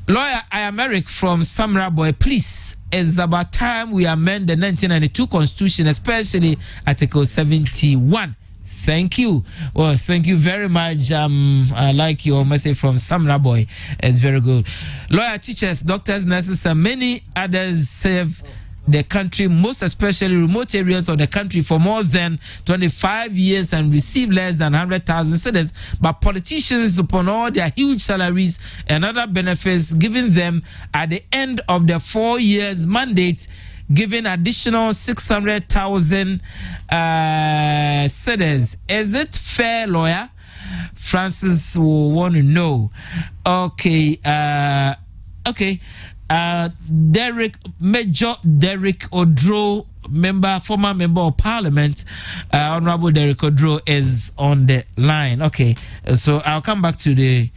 lawyer, I am Eric from Samra Boy. Please, it's about time we amend the 1992 Constitution, especially Article 71. Thank you. Well, thank you very much. I like your message from Samra Boy. It's very good. Lawyer, teachers, doctors, nurses, and many others serve the country, most especially remote areas of the country, for more than 25 years and receive less than 100,000 cedis. But politicians, upon all their huge salaries and other benefits given them at the end of the 4 years mandate, giving additional 600,000 cedis. Is it fair, lawyer? Francis will want to know. Okay. Major Derek Odro, former member of parliament, Honorable Derek Odro is on the line. Okay, so I'll come back to the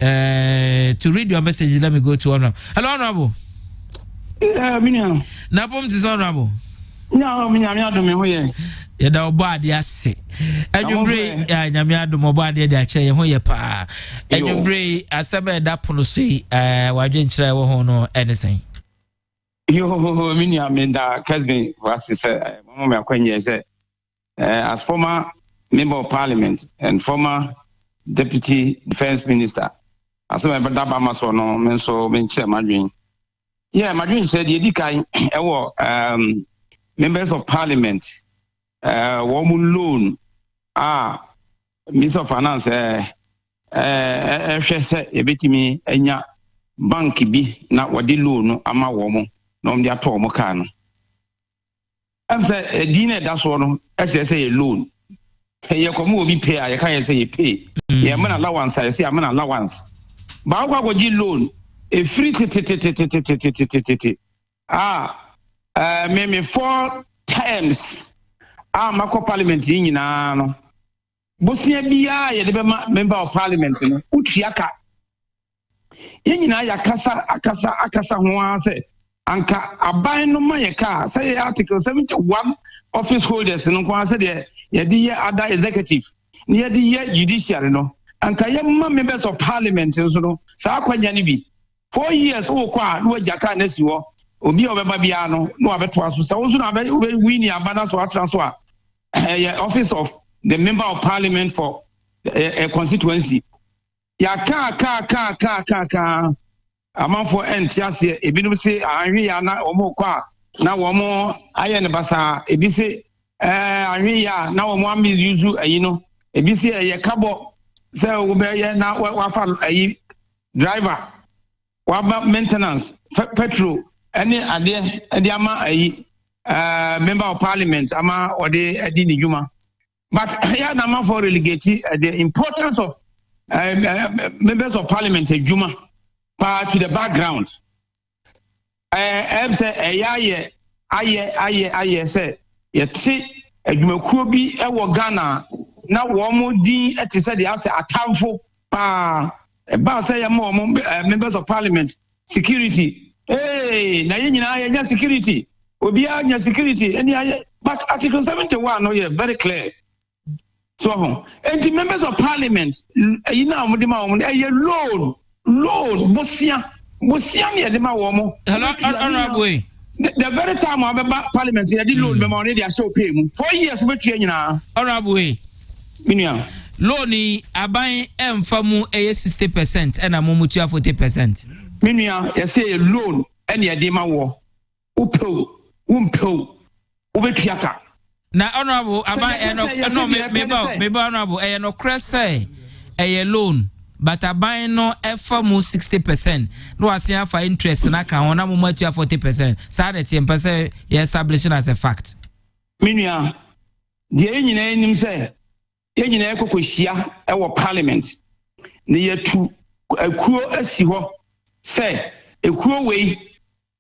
to read your message. Let me go to Honorable. Hello, Honorable. Napom is Honorable. No, Yada obadi ase enyumbre ya nyame adom obadi de ache ye ho ye pa enyumbre asebe da pono so wadwe nkyere wo ho no enesen yo mini amenda Kessben versus mama me akwanye say as former member of parliament and former deputy defense minister asebe be da ba maso no me so me nkyere madwen madwen say de edikan ewo members of parliament one loan Minister of Finance say ebetimi enya bank bi na wadi loan ama wo mo na om dia to mo ka no am say dine da so no say loan ye komo obi pay ye kan say pay ye man allowance say am na allowance ba kwa go loan e free me 4 times mako parliament yi nyina no bosia bia ye de be member of parliament no utuaka ye nyina ya akasa ho ase anka aban no ma ye ka say article 71 office holders no kwa say de ye de ye other executive ne ye de ye judiciary no anka ye ma members of parliament so no sa akwanya ne bi 4 years wo kwa no ajaka na si wo obi obeba bia no no abeto aso se wonso na win ya bana so atranso office of the member of parliament for a constituency ya ka amanfo entiase ebinum se anhwe ya na omo kwa na womo aye ne basa ebi se anhwe ya na womo amuse ayi no ebi se ye kabo se wo be ye na wafa ayi driver wa maintenance petrol any ade ama ayi member of parliament ama ode adi ni juma but ya na man for relegate the importance of members of parliament juma to the background say aye say yeti adwumakuo bi e wo Ghana na wo mo din eti say dey say atamfo pa ba say ya mo members of parliament security na nyina ya security obi anya security any but article 71 no yeah very clear so and the members of parliament you know amudima loan bosia me de ma wo mo honorable the very time about parliament they did loan me money they show pay 4 years betua nyina honorable minia loan ni aban emfa mu 60% and amomutua 40%. Minia, you say loan and ya de ma wo umpo ubetuaka na honorable aban no me honorable no crest say a loan but aban no efa mu 60%. No asia for interest na ka ho na mu matu 40%. Sa that you person you establishing as a fact. Minua die nyina enim say ye nyina ekokohia e wo parliament ne yetu akuo asi ho say ekuo wei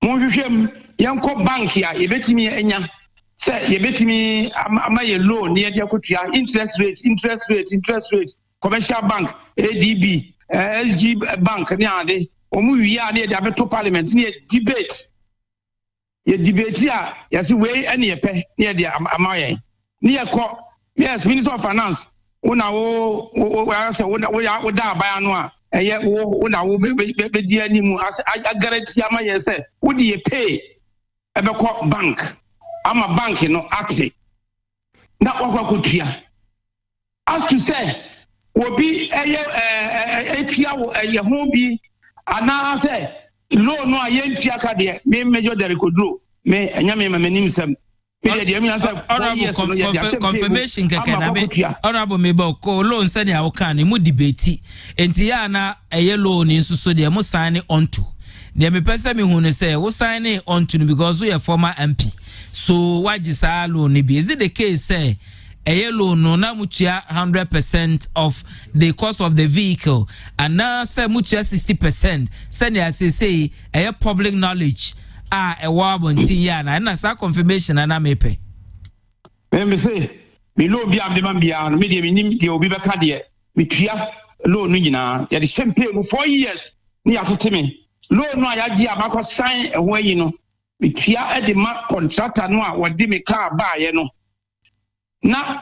monhwehwem yenko bank ya yebetimi enya say yebetimi ama ye loan ne ye akotua interest rate commercial bank ADB SG bank ne ade omu wiya ne ye abeto parliament ne debate ye debate ya yesi wei ene ye pe ne ye amaye ne ye ko yes minister of finance una wo say wo da baya no a eye wo na wo be di animu guarantee ama ye say wo di pay ebe ko bank ama bank no ate na wakwakotua as to say obi eye etia wo eye ho bi ana say loan no ayentia ka de me major de rekodro me enya me manim sam confirmation keke honorable mebo ko loan send ya woka ne mu debate enti ya na eye loan nso so de mo sign onto de me pesa me hu ne say wo sign onto because we are former MP so waji sa loan be is it the case say eye loan no na mutua 100% of the cost of the vehicle and now say mutua 60% send ya say eye public knowledge e wabonti ya na sa confirmation na mepe me say me lo bi am de man bia no me de nim de obi beka de me tua lo no nyina ya de champagne no 4 years ni atete me lo no ya gi abakọ sign ehwo yi no me tua e de ma contractor no a wode me car ba ye no na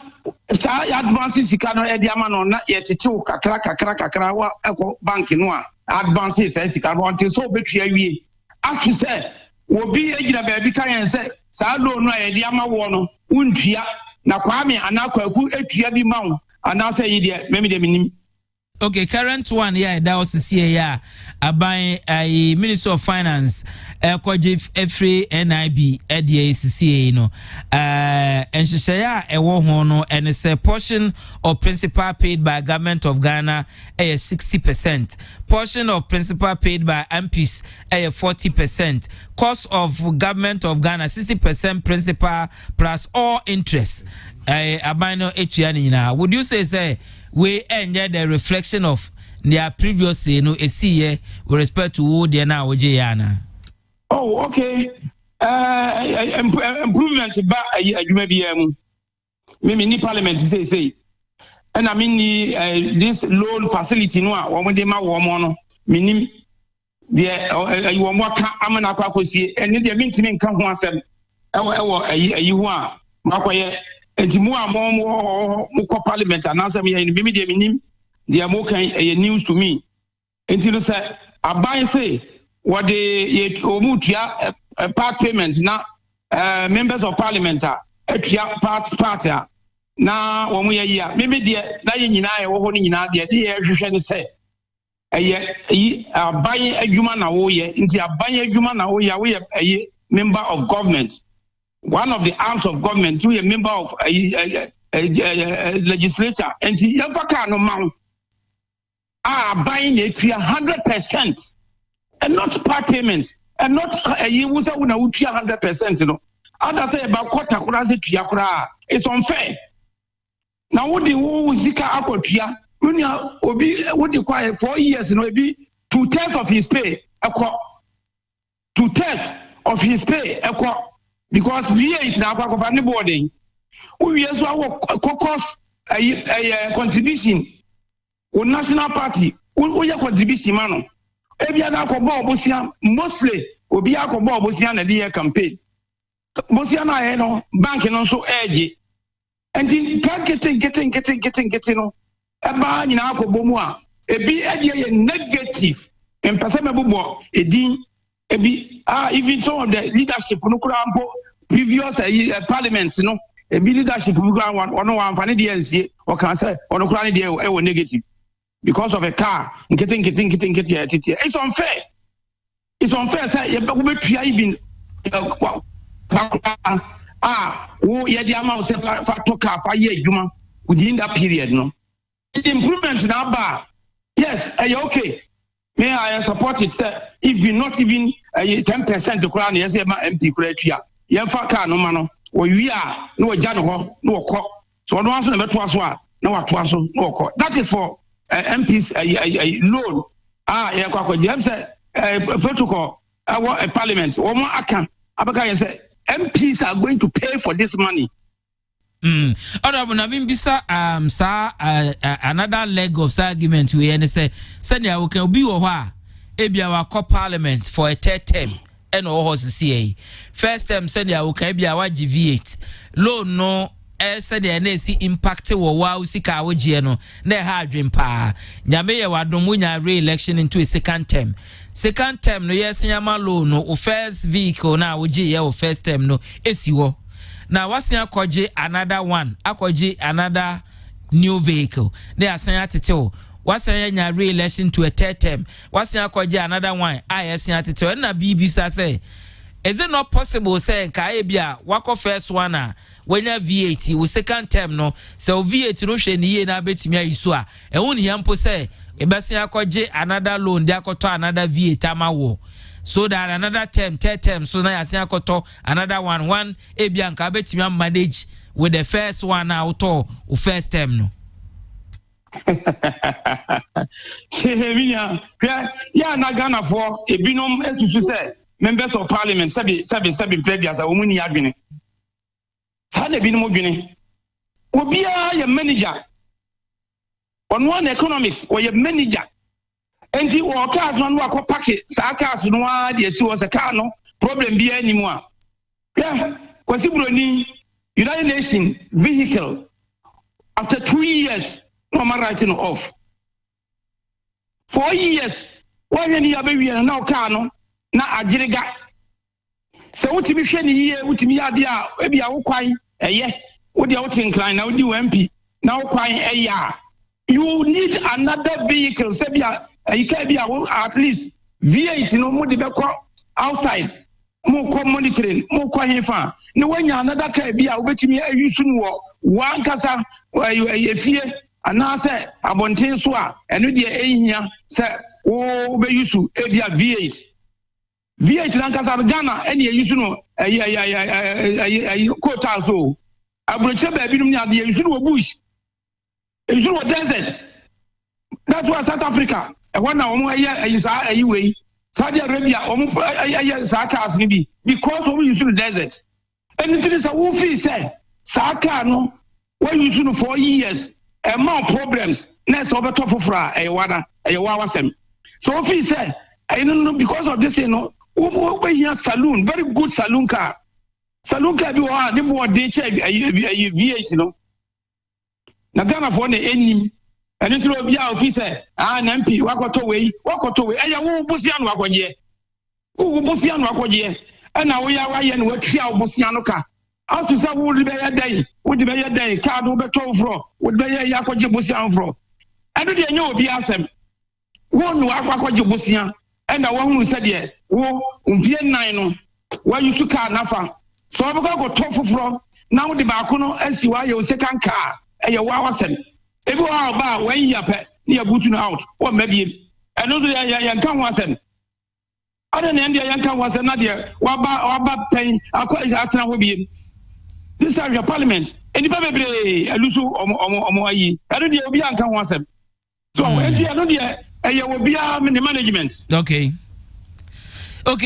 sa ya advance sika no e de ama no na ye tetew kakra wa eko bank no a advance sika no until so betua wie afu say obi ejira ba bi kan say sa lo no e de ama wo no untua na kwame anakwaku etua bi ma wo ana say yi de memi de minim. Okay, current one that was see ya aban Minister of Finance Kojif Efre NIB EDACCA no and she say ewo ho no and it's a portion of principal paid by government of Ghana 60%, portion of principal paid by MPs 40%, cost of government of Ghana 60% principal plus all interest aban no etua ni na. Would you say we enjoy the reflection of their previous no with respect to who they now yana? Oh, okay. Improvement ba adwuma bia mu. Me ni parliament say. And I mean this loan facility no a wo de ma wo mo no. Minim de wo mo ka amana kwa kosie. Ene de mintimi nka ho asem. Ewo ayi ho a makoye enti mu a mo ko parliament anasa me yin bi de minim de mo kan news to me enti no say aban say what the omutua part payment na members of parliament atua part na wo mo ye ya me de na ye nyina ye wo ho ni nyina de ye hwehwe ne say aban adwuma na wo ye enti aban adwuma na wo ya wo ye member of government, one of the arms of government, to a member of legislature, and the Yavaka man are buying it 100% and not part payment, and not a year was 100%. You know, others say about quarter it's unfair. Now, what the Zika Akotia, when what you require 4 years, you know, be 2/3 of his pay, 2/3 of his pay, because VA is now back of anybody. We also have a caucus a contribution with National Party. We have contribution, man. Every other Bosia mostly will be a Bosian a dear campaign. Bosiana, no banking also edgy. And in getting. A man in Alco Bomoa, a be a negative and Pasamabubo, a dean. Even some of the leadership previous parliaments, you know, a leadership program one funny or can say on a chronic or negative because of a car getting. It's unfair. It's unfair. Say even the amount of car for year within that period, no. The improvements now bar. Yeah, yes, okay. May I support it, sir? If you not even 10% to crown, yes, MP Kuretia. Yafaka no mano, or we are no Jano, no cock. So I don't answer the Twaswa, no Twaso, no cock. That is for MPs a loan. Yeah, James said protocol, a parliament, or more account. Abaka said MPs are going to pay for this money. Honorable Nabimbisa, another leg of argument we say, Sanya, we can be or ebia wa co parliament for a third term and all CA. First term, Sanya, we can be our GV8. Loan no, said the NAC impact or wow, sika wajeno, ne hardrin pa. Nyame wa domunya re election into a second term. Second term, no, yes, Yama loan no, first vehicle now, or first term no, SEO. Now, what's your koji another one? Akoji another new vehicle. They are saying to tell. What's your re-election to a third term? What's your koji another one? I say to tell. Na BBC say, is it not possible say Kaibia wako first one when you VAT with second term no? So VAT no she ni na betimia isua. E woni yampo say e besi akoji another loan. They akoto another VAT amawo. So that another term, third term, so now I say another one ebianka betimi manage with the first one out or first term no. Yeah, na Ghana for a binom as you say members of parliament seven previous a woman adwene. Sade binom adwene. Obia your manager on one economics or your manager. And the cars no wako packet, cars no idea si was a car no problem be anymore. Yeah, Kwasibuloni United Nations vehicle after 2 years no man writing off. 4 years why you have baby now car no na ajiriga. So what be sheni here what me adia e bia wo kwan eye wo dia wo incline na wo di MP na wo kwan eya. You need another vehicle say bia you can be at least V8 no more the outside more monitoring more hefa no when you another car be a wetimi use no one kasa you fear and now say abonten so a eno de ehia say wo be use e dia V8 na kasa Ghana ene use no quota so abroche ba bi no ade use no bush use no desert. That's why South Africa when way Saudi Arabia because we use the desert. And it is a woofy say Saka no when you use 4 years and more problems next over top of a wawasem. So if he say I don't know because of this over here saloon very good saloon car be one more day V8 na Ghana for the enemy. And it will be our officer, an MP, Wakoto way, and you will Busian Wakoye. Who Busian Wakoye, and now we are Ryan, what Tria Busianoka. Out to some would be a day, card over Tovro, would be a Yakoji Busian fro. And do you know be awesome? One Wakoji Busian, and the one who said, yeah, oh, Vienna, where you took car Nafa. So I'm going to go fro. Now the Bakuno, as you are your second car, and your Wawasen. Everyone about when you are near booting out, or maybe another young can was an other than the young can was another what paying our college at now will be this time your parliament and the baby a lusu or more. I don't know be young can was him. So I don't know will be the management. Okay,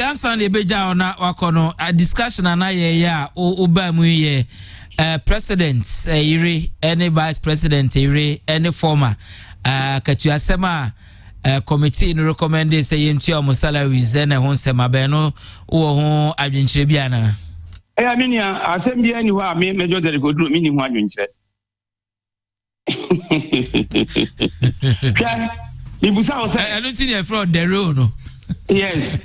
answer the beja on wakono a discussion and I uba president any vice president any former katuasema committee no recommend say yenti o salaries na ho sema be no wo ho adwenkyere bia na I mean asem bia ni wa me mejo de go duro me ni ho adwenkyere ibusa o say I don't think from the road no yes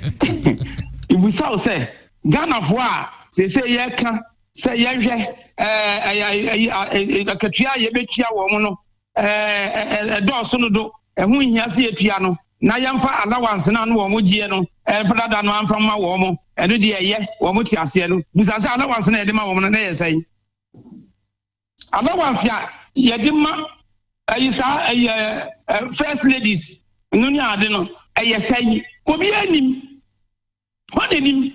ibusa o say Ghana fo a say ye ka say ye hwe akatua ye betua wo mo no dɔɔso no do ɛho hia se etua no na yɛmfa allowance na no wo mo gie no fada no amfa ma wo mo ɛno de ɛyɛ wo mo ti ase no busasa allowance na yɛde ma wo mo no na yɛ sɛn allowance ya yɛde ma ayisa first ladies no ni ade no say obi anim what anim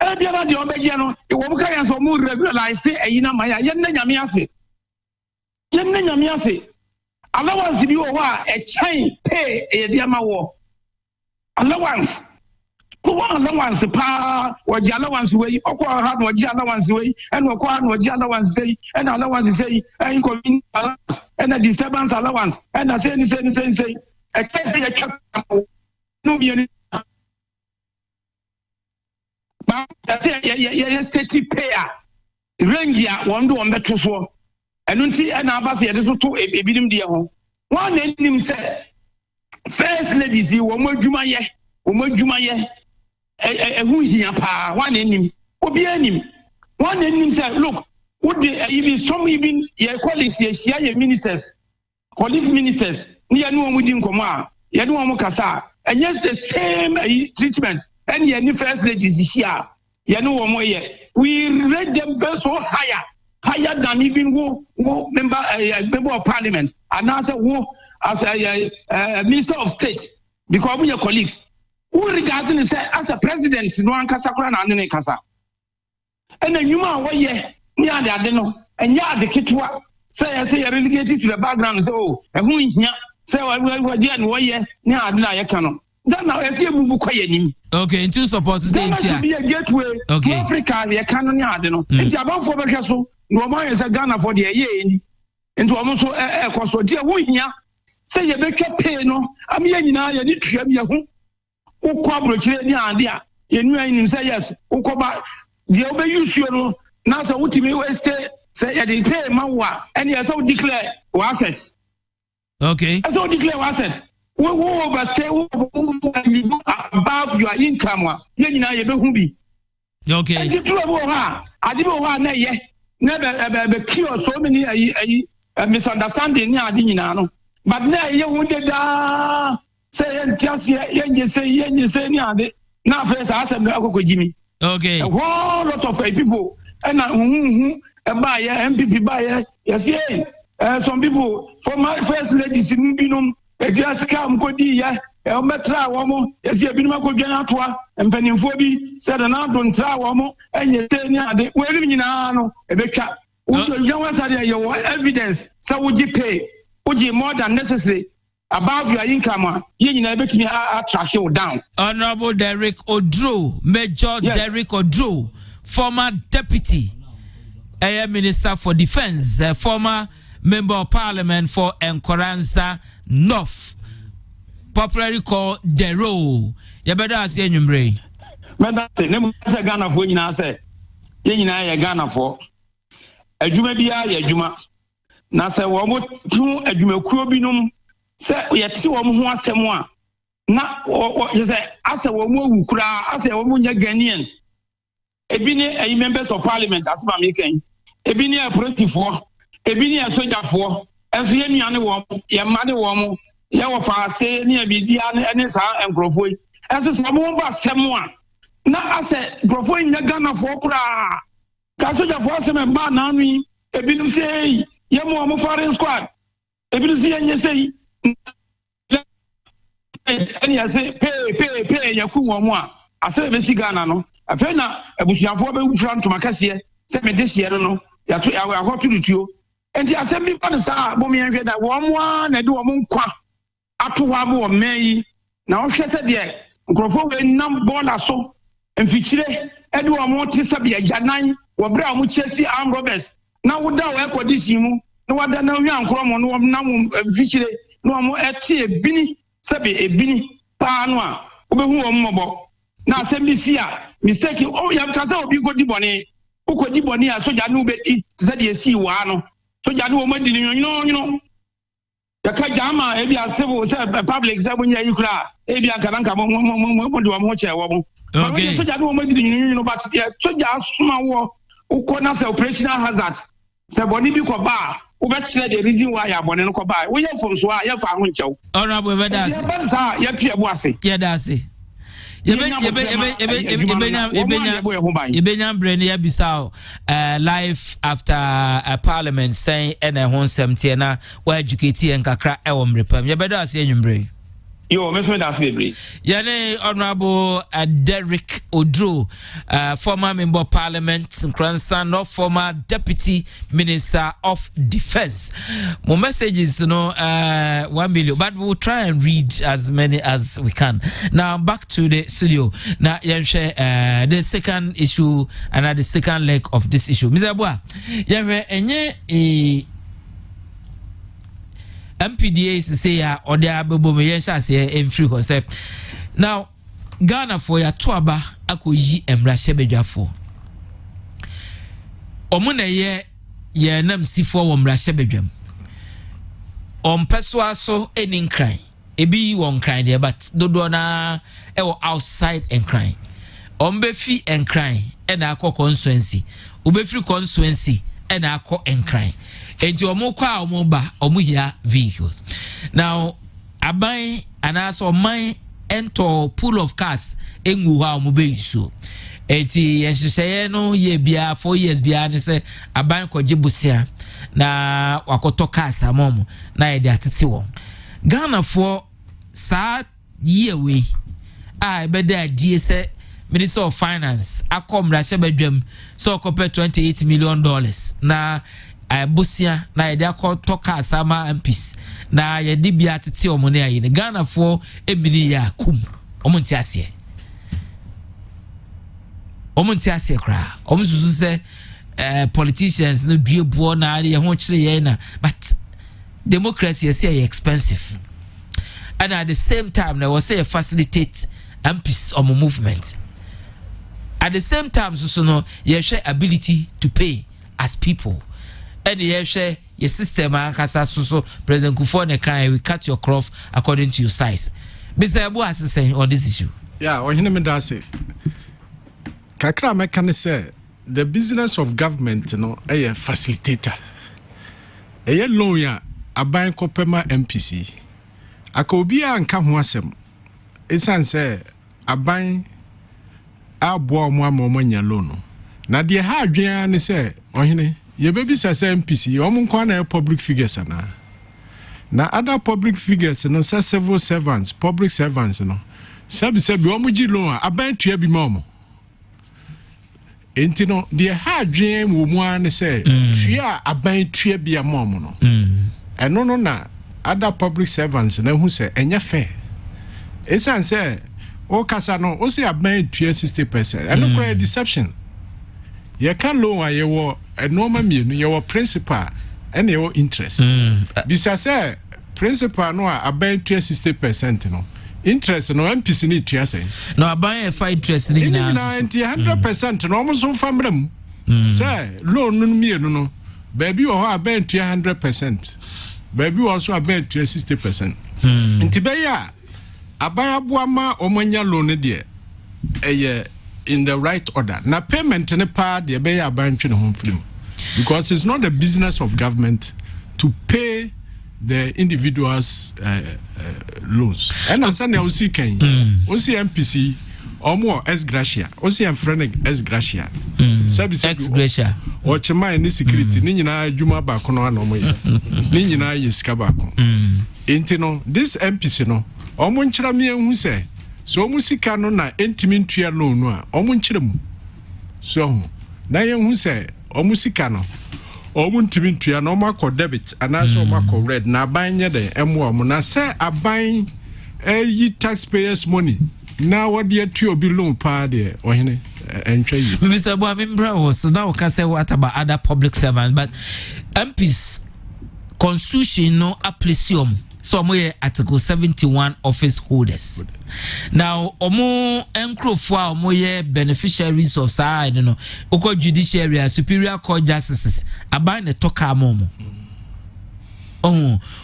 e bia de obeje no e wo ka yan so mu regularize eyina maya ye na nyame ase allowance bi wo a e chain pay e de ama wo allowance ko allowance pa wo ji allowance we okwa ha no ji allowance we and okwa ha no ji allowance say and allowance say inconvenience allowance and disturbance allowance and say e check say no be ba say ye state payer range ya won do on beto so enu nti na aba say ye so to ebinim de ho one enim say first ladies wo madwuma ye ehu hia pa one enim obi anim one enim say look what the even some even your colleagues your ministers colleague ministers ni ya no mu di nkomo a ye no mu kasa and yes the same treatment and ye ni first ladies here ye no mo ye we rate them very so higher than even who member of parliament and as a minister of state because we your colleagues who regarding say as a president no an kasa kura na ne kasa and nyuma wo ye ni ade no and ya ade ketwa say you relegated to the background say oh ehun hia say we dey no ye ni ade na ye ka no then now ese move kwaye nim okay into support say ntia be a gateway okay. To Africa ye ka no ni ade no ntia abanfo behwe so no man say Ghana for the ye ni nti omo so ekoso dia wo hia say ye betwa pay no am ye nyina ye ni tuam ye ho ukwa brochire ni ade a ye nu anim say yes ukoba dia obe use you no na say utimi waste say ye dey pay mawa and you so declare assets okay so declare assets we overstay above your income ye nyina ye behu bi okay and you trouble ha ade bo ha na ye na be cure so many misunderstanding ni ade nyina no but na ye hu de da say entiase ye say ni ade na first asem na akokojimi okay a whole lot of people and ba ye MPP ba ye yes some people former first ladies binum e dia scam kodi ya e o metra wo mo yes binum akodwan atoa mpanimfo bi said na do ntra wo mo enye te ni ade we rim nyina no e betwa wo yan wasa de ye evidence say wo gi pay wo gi more than necessary above your income ye nyina betumi attract you down. Honorable Derrick Odro, Major yes. Derrick Odro, former deputy minister for defense, former member of parliament for Nkoranza North, popularly called Dero. You better say number. Madam, name say Ghana for nyina say. Ye nyina ye Ghana for. Adwuma bia ye adwuma. Na say wo mo tu adwuma kuo binum say ye ti wo mo ho asem a na you say ase wo mo wu kura ase wo mo nya Ghanaians. Ebi ni members of parliament asema me kan. Ebi ni policeforce, ebi ni soldierforce. Enso ye nuane wo ye ma de wo mo ye wo fa ase ni abibia ne sa enkrofo yi. Enso so mo ba asem a na ase enkrofo nya Ghana for kura. Ka soldierforce asem ba na anu ebi no say ye mo foreign squad. Ebi no say ye say and you say pay yaku wo mo a ase be si Ghana no afa na abusuafo be wufra ntoma kase se me de hie no ya to ahoto dutuo enti ase mi ba sa bo me nhwe da wo mo a na de wo mo nkwa ato ho abo wo mai na wo hwe se de nkrofo we nam bola so mfikyire e de wo mo te se be agyanan wo bra mo chesi arm robbers na wo da wo ekodishi mu na wada na hwa nkromo no nam mfikyire no mo eti ebini sebe ebini pa no a obehu wo mmobo na asembisi a mistake o ya kasa obi godi boni ukodi boni a soja no beti se de esi wa no soja no mo di nyonyo ya ka jama e bia civil se public se bunya yikura e bia kananka mo de wo mo che wo mo okay soja no mo di nyonyo but soja asuma wo ukọ na se operational hazard se boni bi ko ba ubetire the reason why ya bone no ko ba wo ye fom so a ye fa ho nchew honorable vedas ya pie bo ase ye da ase Ibenya brand ya bisao life after parliament saying and a hon 70 na wa educate en kakra e wo mrepam ye bedo ase enwumbre Yo, Mr. Dasibri. Yane Honorable Derek Odro, former member of parliament, grandson of former deputy minister of defense. My message is 1 million, but we'll try and read as many as we can. Now back to the studio. Now the second issue and the second leg of this issue. Mr. Abua, MPDA say or the abomeyensha say in free concept. Now Ghana for ya tuaba akoyi emra shebedwafo. Omuna ye nam sifo wo mra shebedwam. Ompeswa so eni nkran. Ebi won nkran there but dodo na e wo outside nkran. Ombefi nkran e na akọ constituency. Obefi constituency e na akọ nkran. Enti omo kwa omo ba omo hia vehicles. Now aban anaso man ento pool of cars engu ha omo be isu. Enti yehye no ye bia 4 years bia ne se aban koje busia na wakoto cars amomo na ye de atete won. Ghana for sa year we beda adie se Minister of Finance akomra shebedwam so compare $28 million na busia na yede akotoka asama MPs na yede bia tete omone ayi ne Ghana for emini ya kum omonti ase kra omususu se politicians no duebuo na ye ho kire ye na but democracy is expensive and at the same time there was say facilitate MPs on movement at the same time so no ye share ability to pay as people. And you share your system so President Kufuor Nekan we cut your cloth according to your size. Mr. Abu has to say on this issue. Yeah, Ohene Gyan. Kakra mekan say the business of government a facilitator. A loan ya aban kopema MPC. Akobia anka ho asem. Esan say aban abo mo nya loan. Na de ha adwen ne say Ohene ye baby say MPC omo kwa na public figures na other public figures no say civil servants public servants no sabi omo gi loan aban tua bi ma omo enti no de ha adwen wo mu an say tua aban tua bi ma omo no eno no na other public servants na hu say enya fair esan say o kasa no o say aban tua 60% eno kwa deception ye can loan a ye wo normal mienu ye wo principal and ye wo interest bisa say principal no aban 60% no interest no MPC ni tua say no aban e interest ni na 100% no mo so famram say loan no mienu no baby wo aban 100% baby also aban 60% ntibe ya aban aboama omanya loan de in the right order. Na payment ne pa de be ya banche ne homflim. Because it's not the business of government to pay the individuals loans. And answer na osi kan. Osi MPC omo ex gratia. Osi enfrene ex gratia. Ex gratia. O chema ni security ni nyina adwuma ba ko no na omo ye. Ni nyina yesika ba ko. Enti no this MPC no omo nchira me hu se so musika no na entimi ntua loan no a omo nkyerem so na ye hu se omusika no omo ntimi ntua no makọ debit anaso makọ red na abanye de emo omo na se aban yi taxpayers money na what dey to obi loan pa de Ohene entwa yi Mr. Abu Ambra was now can say what about other public servants but MPs constitution no apprecium so omo article 71 office holders. Now omo enkrofo a omo ye beneficiaries of side no oko judiciary superior court justices aban ne toka amomo.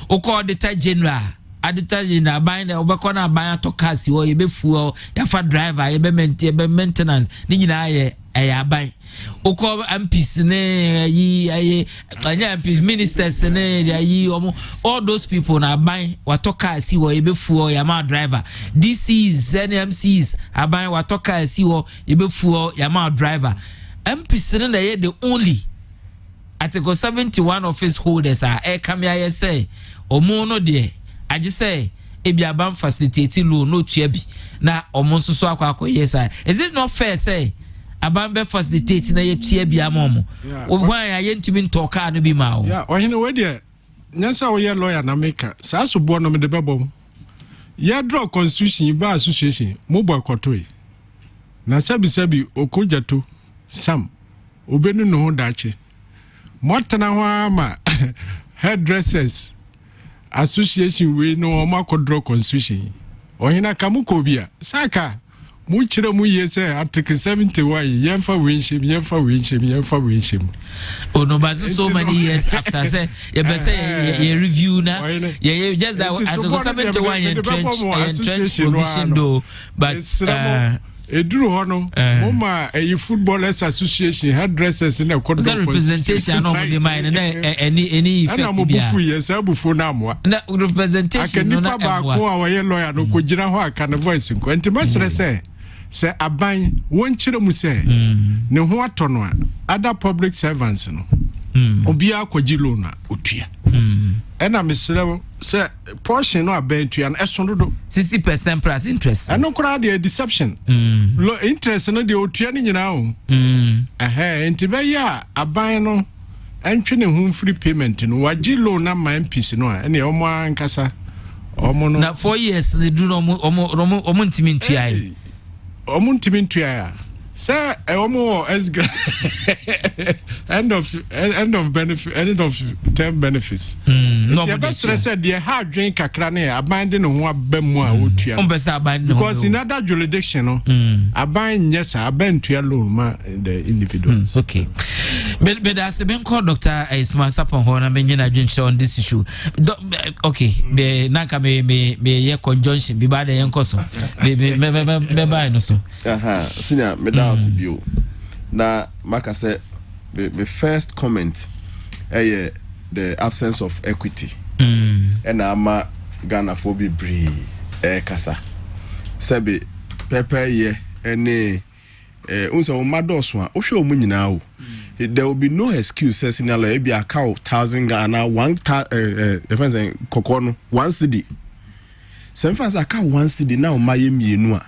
Oko auditor general aban ne obekọ na aban toka si wo ye be fuel ya fa driver ye be maintenance ni nyina ye aban oko MPs ne yi MPs ministers ne yi omo all those people na aban watoka si wo ye be fuel ya ma driver DCs NMCs aban watoka si wo ye be fuel ya ma driver MPs ne ye the only article 71 office holders are come here say omo no de I just say ebi aban facilitate loan no tua bi na omo nso so akwa yes I is it not fair say aban be facilitate na ye tua bi amomo why aye ntimi ntoka no bi ma o yeah ohene we de nyansa wo ye lawyer na meka sa so bo no me de bebom ye draw constitution ba association mo boycott we na sabi okojato sam obenu no ho dache motana ho ama hairdressers association we no makodro constitution ohina kamuko bia saka mu kire mu yese article 71 yemfa winshim oh no but so many years after say you be say you review na you just that article 71 entrench provision do but eduru hono mama a footballers association hairdressers in a code representation no be mine na any effect bia bufu yes abufu na amwa na representation no na ba ko a waye lawyer no ko gina ho aka na voice ko enti masere se aban won kire mu se ne ho atono a other public servants no obi akwaji loan a otua ena mesere se portion no abentua na esondo 60% plus interest eno kura de deception lo interest no de otua ni nyina o enti be ya aban no entwe ne ho free payment no waji loan na man piece no a ene omo ankasa omo no na 4 years they do omo ntimi ntua ai omo ntimi ntua ya say omo end of term benefits no but said they had drink kakra na abandon ho abamu a otua because in other jurisdiction no aban yes abentua loan ma the individuals okay but as been called Dr. Ismail Sapon ho na menyina adwenche on this issue okay be naka me ye conjunction bi ba da yenkoso me ba no so senior medals bio na maka say the first comment the absence of equity and ama Ghana for be bree kasa sebe pepper ye ene unsa o madoso a o hwe o mu nyina o there will be no excuse say senior lawyer be a cow 1000 Ghana 1 defense kokono 1 cedi semfans aka 1 cedi na o maye mienu a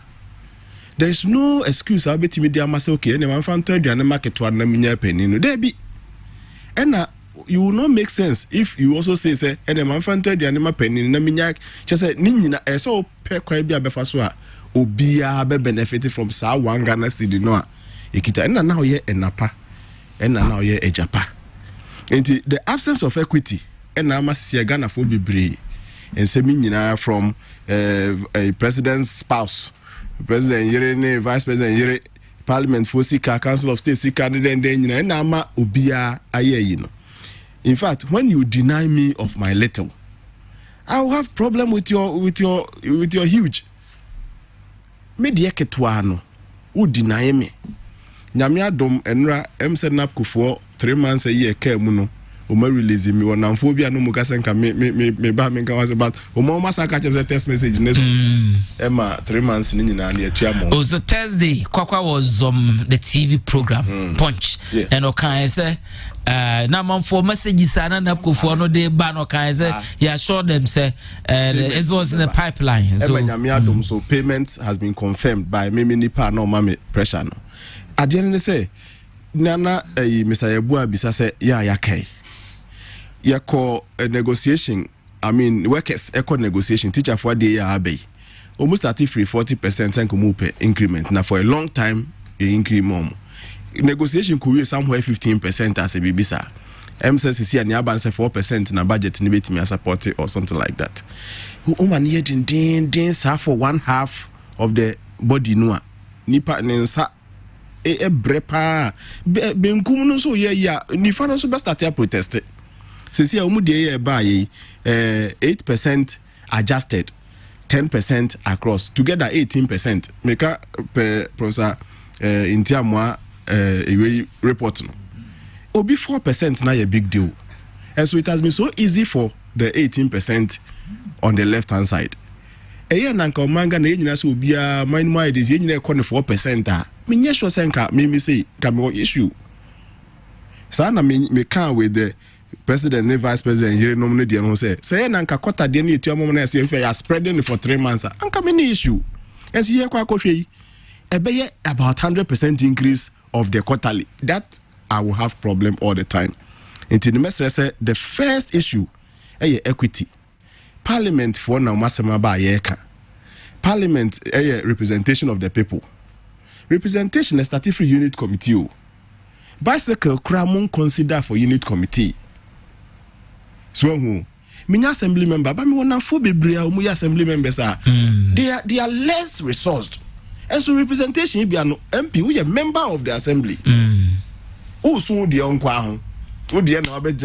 there is no excuse I bet media must say okay and man fan to aduane market one na munya penny no there be and you will not make sense if you also say and man fan to aduane ma penny na munya che say ni nyina e so pe kwan bia befa so a obia be benefit from sa one Ghana cedi no a ekita and now ye enapa and now ye ejapa and the absence of equity and na ma see Ghana for bebre and say me nyina from a president's spouse president yere vice president yere parliament for sika council of state sika den na ama obia ayeyi no in fact when you deny me of my little I will have problem with your huge me de ketwa no wo deny me nyame adom enra emsenap kufo 3 months a year ka mu no o ma release me wona mfobia no muka senka me ba me kan was about o ma masaka che text message neso ema 3 months ni nyina na atua mo o so Thursday kwakwa was the TV program Punch yes. And okay say na man for messages ana na kofo no dey ba no kan say he assured them say it was in the pipeline so so payment has been confirmed by me nipa no mama pressure no adiene say nana Mr. Yebua bisa say ya kai yako negotiation I mean workers eco negotiation teacher for the year abey almost 40% and mupe increment now for a long time increment negotiation could be somewhere 15% as a bibisa MCCC and yaban say 4% na budget ni betimi support or something like that man here din for 1/2 of the body no nipa nensa brepa benkum no so ya nifa no so be start protest sisi a umudie ye ba ye 8% adjusted 10% across together 18% meka professor intiamwa report no obi 4% na a big deal and so it has been so easy for the 18% on the left hand side nanka manga na nyina so obia minimum ideas nyina e 4% a menye sure senka me say ka me issue sana me can with the president and vice president here no money no say nanka quarter de na etua mom na say if you are spreading it for 3 months anka many issue as here kwa kohwe ebeye about 100% increase of the quarterly that I will have problem all the time. Into the message say the first issue equity. Parliament for now masema ba yeka. Parliament representation of the people. Representation is statutory unit committee. Bicycle cramon consider for unit committee. So who? Mini assembly member, but me wanna full be mu assembly members are they are less resourced. And so representation be an MP who a member of the assembly. Oh, so the uncle. Oh, the end of it.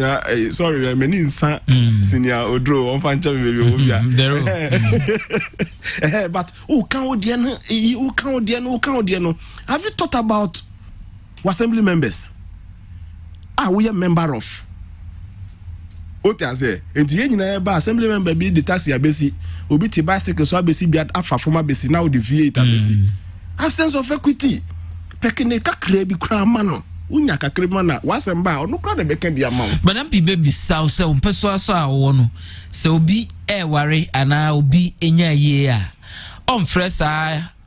Sorry, many senior Odro on Fancha baby. But oh, count the have you thought about assembly members? Are we a member of? What I say, and the assembly member be the taxi abesi, obi ti bicycle so abesi be at afa former besi now the V8 abesi. Absence of equity. Pekene kakre bi kra mano. Unya kakre mana wasemba no kra de beken di amount. But am baby saw so peso so a wo no. Se obi ware ana obi enya ye a. On fresh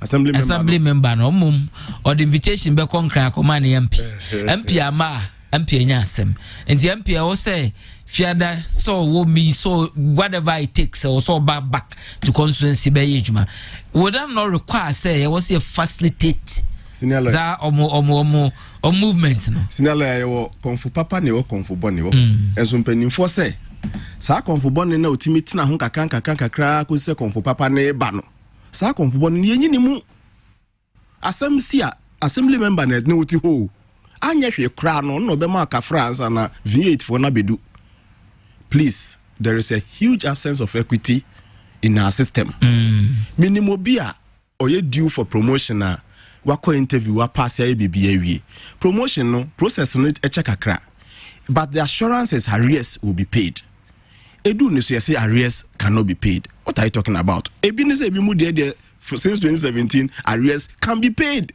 assembly member no mum or the invitation be konkra akoma na MP. MP ama MP enya asem. Enti MP o say fiada so wo me so whatever it takes or so back to constituency be ejuma would that not require say was a facilitate za omo movement no sinala yo konfu papa ne wo konfu bone wo enso mpanimfo say sa konfu bone na otimiti na ho kakra ko se konfu papa ne ba no sa konfu bone ne yenyi ni mu assembly member na ne wuti ho anya hwe kra no be ma ka France na V8 for na bedu. Please, there is a huge absence of equity in our system. Minimobia or you due for promotion wako interview wa pass ya BBA. Promotion no process no echakakra. But the assurance is arrears will be paid. Edu no so say arrears cannot be paid. What are you talking about? Ebi say ebi mu there since 2017 arrears can be paid.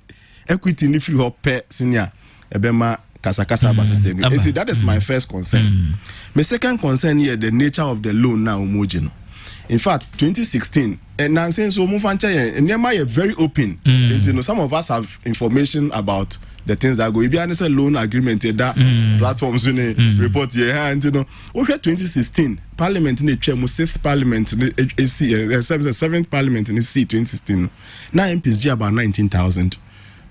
Equity ni free up per senior ebema Kasakasa system. That is my first concern. My second concern here, the nature of the loan now homogeno. In fact, 2016, and now saying so Mufancha and Nema are very open. Some of us have information about the things that go. If you understand loan agreement that platforms in report here, and over 2016, Parliament in the chair, 6th Parliament in the 7th Parliament in the C 2016. Now MPs about 19,000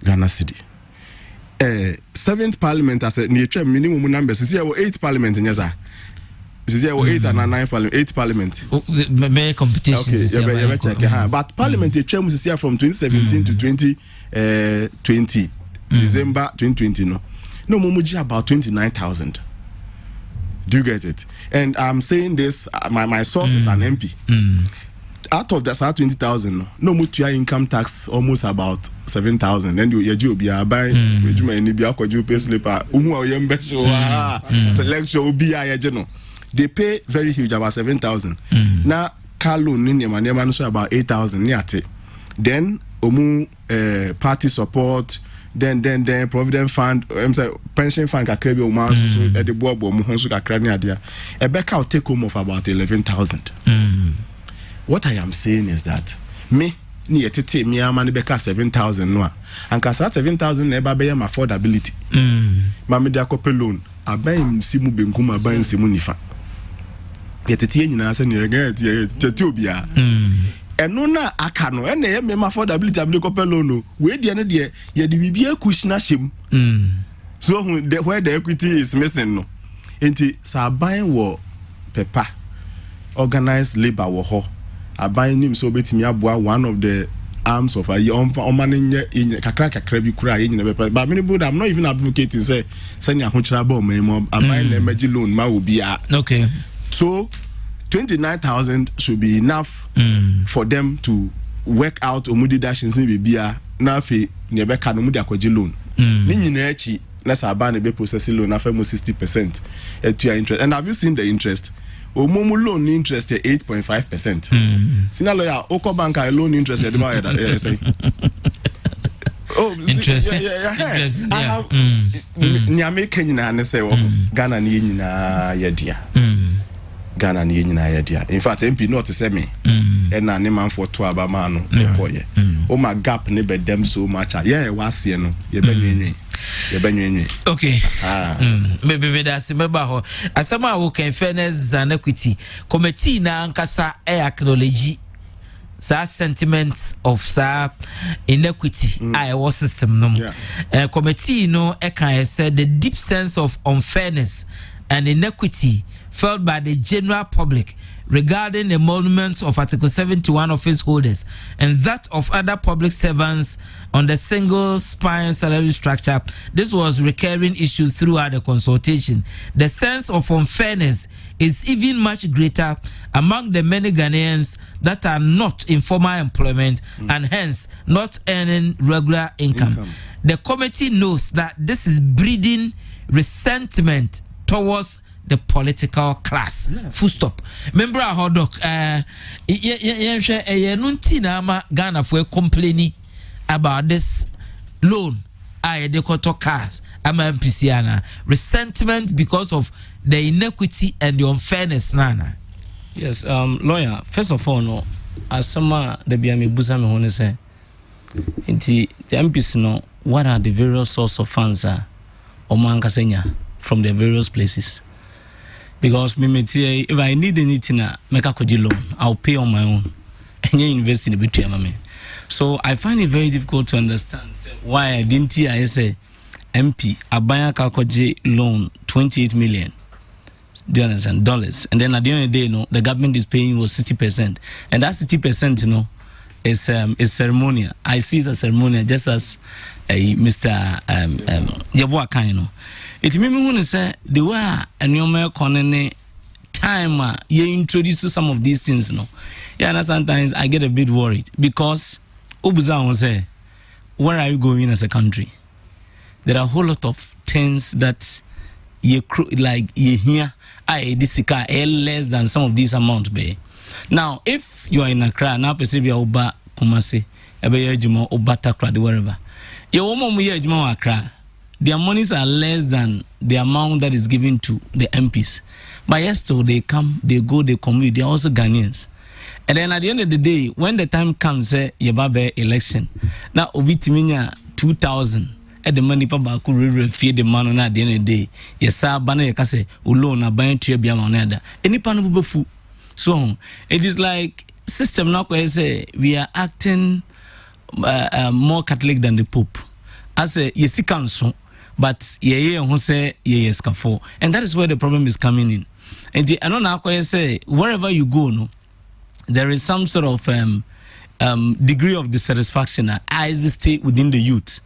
Ghana cedi. 7th Parliament as a nature minimum number. This year 8th Parliament in Yaza. This year 8th and 9th Parliament. 8th Parliament. May competition. Okay, check. But Parliament term is here from 2017 to 2020, December 2020. No, Mumuji about 29,000. Do you get it? And I'm saying this. My source is an MP. Out of that 20,000, no mutual income tax almost about 7,000. Then you job you buy you any be you pay slip they pay very huge about 7,000. Now car loan in your so about 8,000 then party support then provident fund pension fund kakrebi o man so e de bobo mo ho so kakra ne ade a beka will take home of about 11,000. What I am saying is that me ni yetete me amane beka 7,000 no and ka 7,000 na eba be am affordability ma me da kope loan aban simu benkum aban simu nifa yetete nyina se ne ga yetete obia eno na aka no ene ye me affordability abli kope loan no we de ne de ye de bibia kushina shem so where the equity is missing no enti sa aban wo pepa organized labor wo ho aban nim so betimi aboa one of the arms of a omanenye kakra bi kura ye nyina be but many people I'm not even advocating say senya ho kira ba o memo aban na emergency loan ma obi a okay so 29,000 should be enough for them to work out omudi dashins ni bibia na afi ne be ka no mudi akwaji loan ni nyina achi na sa aban na be process loan na fa mo 60% at your interest. And have you seen the interest? Omomu loan interest 8.5%. Sina lawyer Oko bank loan interest say interest. I have Nyame Kenya and say Ghana ni nyina yedia. Ghana ni nyina yedia. In fact, MP not to say me. And na man for 12 amano koye. O my gap ne be dem so much. Yeah, was no. Ye benwe. Okay. Maybe that's remember ho. Asama wo kan fairness and equity committee na ankasa acknowledge sentiments of inequity our system no committee no said the deep sense of unfairness and inequity felt by the general public regarding the emoluments of Article 71 office holders and that of other public servants on the single spine salary structure. This was recurring issue throughout the consultation. The sense of unfairness is even much greater among the many Ghanaians that are not in formal employment and hence not earning regular income. The committee knows that this is breeding resentment towards the political class. Full stop. Member Hodok, Ghana for complaining about this loan. I decoto cars. I'm MPCana. Resentment because of the inequity and the unfairness, Nana. Yes, lawyer, first of all, no, as some the Biami Busami Hone say, the MPs know what are the various source of funds Omankasenya from the various places. Because if I need anything, make a loan, I'll pay on my own. And you invest in the between. So I find it very difficult to understand why I didn't hear I say MP Abaya Kakoji loan 28 million. Do you understand? Dollars. And then at the end of the day, no, the government is paying you 60%. And that 60%, you know, is ceremonial. I see it as ceremonial, just as Mr. Yabuaka, you know. It made me want to say the way and your economy time you introduce some of these things, you know. Yeah, and sometimes I get a bit worried because Obuza will say, where are you going as a country? There are a whole lot of things that you hear. This car less than some of these amounts be. Now, if you are in Accra, now perceive your Oba Kumasi, Ebe Oba Takradi, wherever. Your woman will Accra. Their monies are less than the amount that is given to the MPs. But yes, so they come, they go, they commute. They are also Ghanaians. And then at the end of the day, when the time comes, Yebabe election, now Obi Timinya 2,000. At the money papa could feed the man on at the end of the day. Yes, sir, Banner Case, Ulo, na buying to be a any pan of food. So it is like system now say we are acting more Catholic than the Pope. As a yesi council, but ye who say ye scaffold. And that is where the problem is coming in. And the I say wherever you go, no, there is some sort of degree of dissatisfaction I exist within the youth.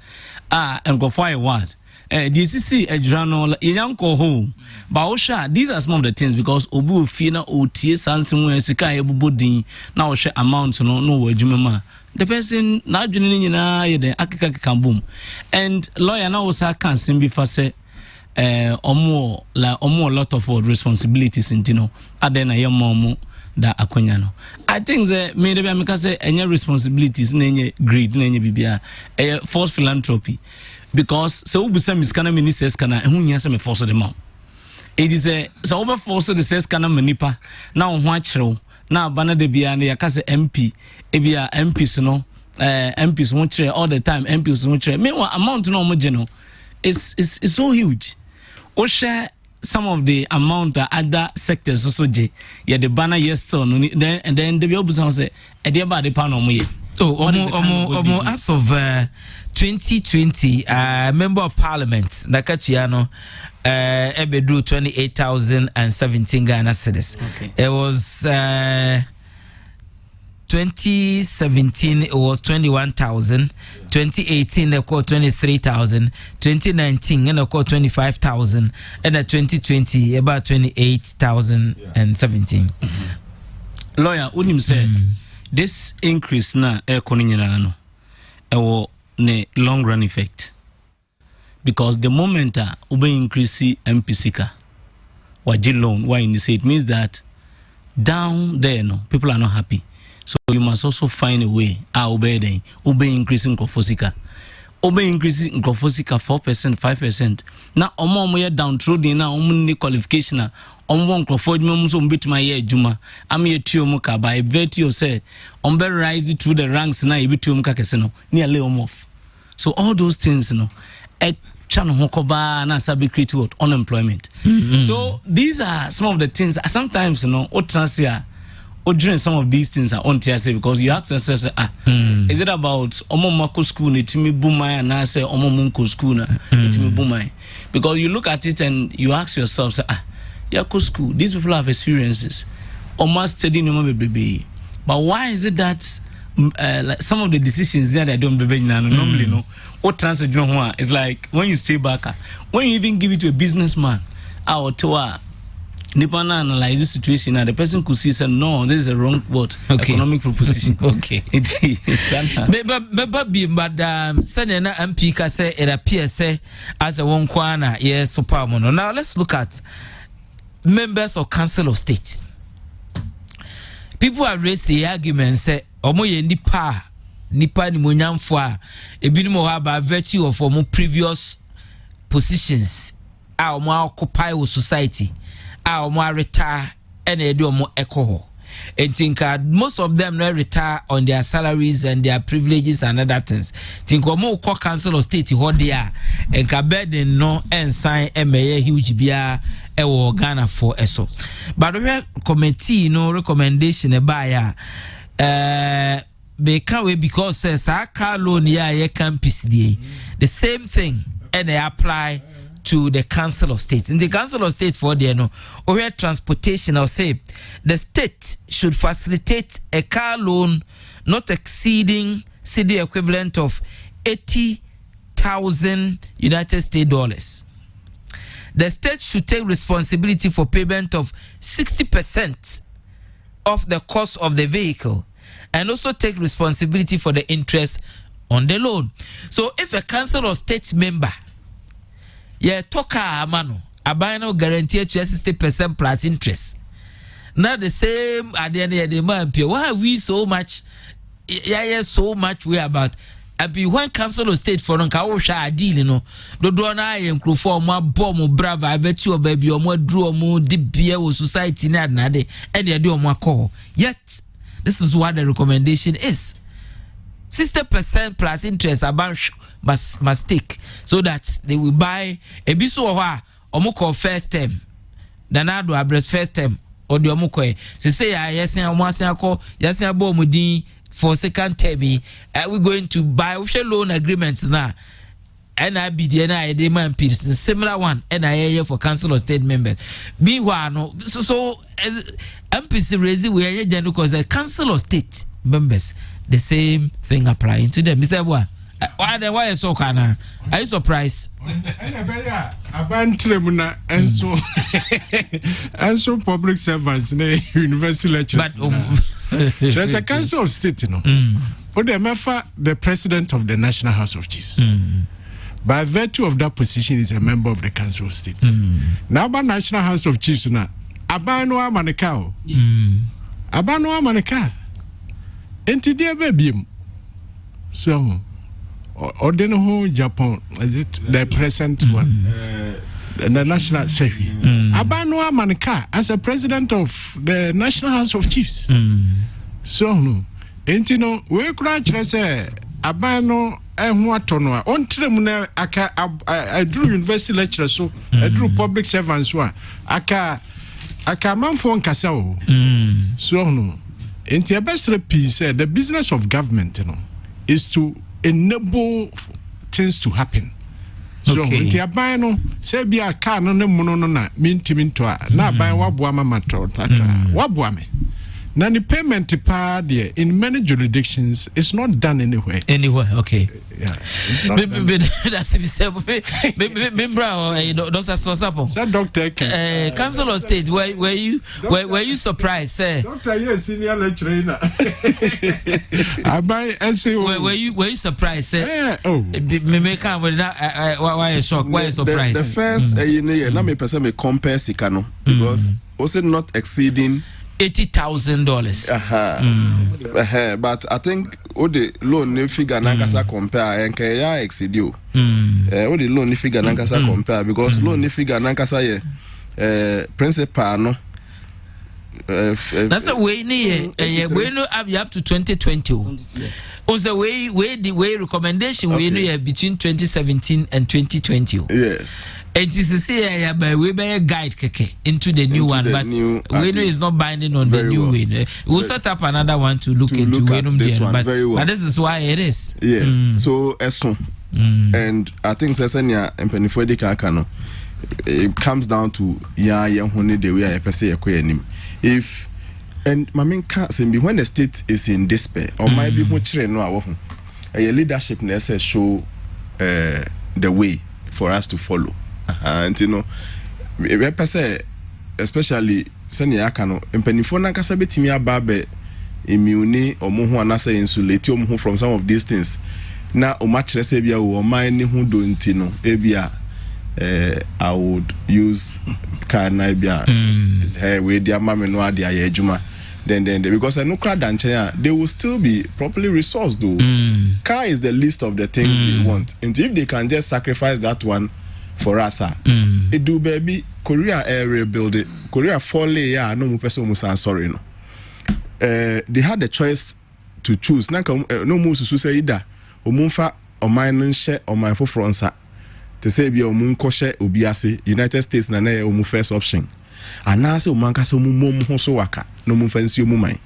And go for a word. DCC Ejrano Yanko home. Baosha, these are some of the things because Obu Fina Oti Sansimu Sika Ebudin now share amounts no Jumema. The person now joining in the Akika Kambum. And lawyer now also can simply say or more a lot of responsibilities in Tino. Adena Yamomo da Akonyano. I think that maybe I can say any responsibilities, any greed, any bibia, forced philanthropy. Because so Busam is kana ministers kana hunya me force them out. It is a so over force the says kana manipa now watchro now bana de bia na yakase MP ebia MPs no MPs won't share all the time MPs won't share meanwhile amount no mo is so huge. O share some of the amount that other sectors also j yeah the banner yes so then and then the Busam say e dey ba the pan omo ye. Oh, as of 2020, member of parliament, Nakatiano, Ebedru 28,017 Ghana cedis. Okay. It was 2017, it was 21,000. 2018, they called 23,000. 2019, they called 25,000. And 2020, about 28,017. Lawyer, Unim said. This increase na no ne long run effect because the moment ube increase MPC waji loan why in it means that down there no people are not happy, so you must also find a way ube increasing kofosika obe increase nkrofosika 4% 5%. Na omo ye downtrodden na omo ni qualification na omo nkrofo adwuma so mbetima ye adwuma am ye tuo mu ka by virtue say be rise through the ranks na ebetuo mu ka kese no ne lay off. So all those things channel hokoba na sabi create what unemployment. So these are some of the things sometimes o transia or during some of these things are on TSA because you ask yourself, is it about Omomako school, Nitimi Bumai, and I say Omomunko school, Nitimi Bumai? Because you look at it and you ask yourself, Yako school, these people have experiences, almost studying baby. But why is it that like some of the decisions there they don't baby normally what transfer it's like when you stay back, when you even give it to a businessman, or to Nipa na analyze the situation and the person could see say no, this is a wrong word. Economic proposition. Okay. But send na MP ka say it appears say as a one kwana yes super mono. Now let's look at members of Council of State. People are raised the argument say omo ye nipa ni monyamfo a ebinim ho about virtue of omo previous positions a omo occupy with society. Omo retire and they do omo echo. And think most of them no retire on their salaries and their privileges and other things. Think omo ko Council of State ho there and ka burden no and sign emeye huge bia e wo Ghana for eso. But we committee no recommendation e ba ya they can't wait because says car loan ye campus the same thing and they apply to the Council of State. In the Council of State for the or transportation, I'll say the state should facilitate a car loan not exceeding city equivalent of 80,000 United States dollars. The state should take responsibility for payment of 60% of the cost of the vehicle and also take responsibility for the interest on the loan. So if a Council of State member toka amano abano guarantee to 60% plus interest. Not the same at the end of the month. Why are we so much so much we about and be one Council of State for nka deal do na yenkrofo mo abom brava virtue of baby or more draw more deep beer society na de and they do more call. Yet this is what the recommendation is. 60% plus interest about must take so that they will buy a biso omo first term danado address first term or the omo say yes for second term we going to buy loan agreements now and I be the demand Peterson similar one and I for Council of State members meanwhile no so as MPC raise we because the Council of State members the same thing applying to them. Mr. Boa, why is so kind? Are you surprised? And so public servants, university lecturers. But there's a Council of State, But the president of the National House of Chiefs. By virtue of that position, is a member of the Council of State. Now, by National House of Chiefs, Abanoa Manekao. Abanoa Maneka. Enti dia baby so or then who Japan is it the present one the national secretary Abanoa Maneka as a president of the National House of Chiefs so no enti no we kura kire say Abano ehun atono on trem na aka I drew university lecturer so I drew public servants one aka manfo nkasa o so no. In the best piece, the business of government, is to enable things to happen. So, in the abano, say be a car no na minto na buy wabuama matter wabuame. Now the payment part there in many jurisdictions is not done anywhere. Anywhere, okay. Yeah. That's Dr. Swasapo. That doctor Council of State, were you surprised, sir? Doctor, yes, senior lecturer. Were you surprised, sir? Yeah. Oh. Why a shock? Why a surprise? The first let me person compare Sikano because also not exceeding $80,000. But I think the loan figure nankasa compare and ya excedio. The loan figure nankasa compare because loan figure nankasa ye principal no. That's a way near we know up to 2020. Also way recommendation we know between 2017 and 2020. Yes. And this is we by a guide into the new one, but we know it's not binding on the new way. We'll set up another one to look into this one very well. But this is why it is. Yes. So and I think Sesania and Penifodi Kakano, it comes down to the way I say if and my main can't be when the state is in despair or might be much no a leadership necessary show the way for us to follow. And you know, especially Senya Kano, and Penifona Casabetimia Babe immune or Mohuanasa insulate from some of these things. Now, o much resebia or mine who don't know, Ebia. I would use car naibia with their mamma no idea juma. Then because I know crowd and they will still be properly resourced though. Car is the least of the things they want. And if they can just sacrifice that one for us, it do baby Korea area build it. Korea fall no person sorry no. They had the choice to choose. No more to say either Omunfa or mine share or my fronsa. To say be omun koshe obiase United States na na omu first option anase omanka so mum ho so waka no mu fancy omu man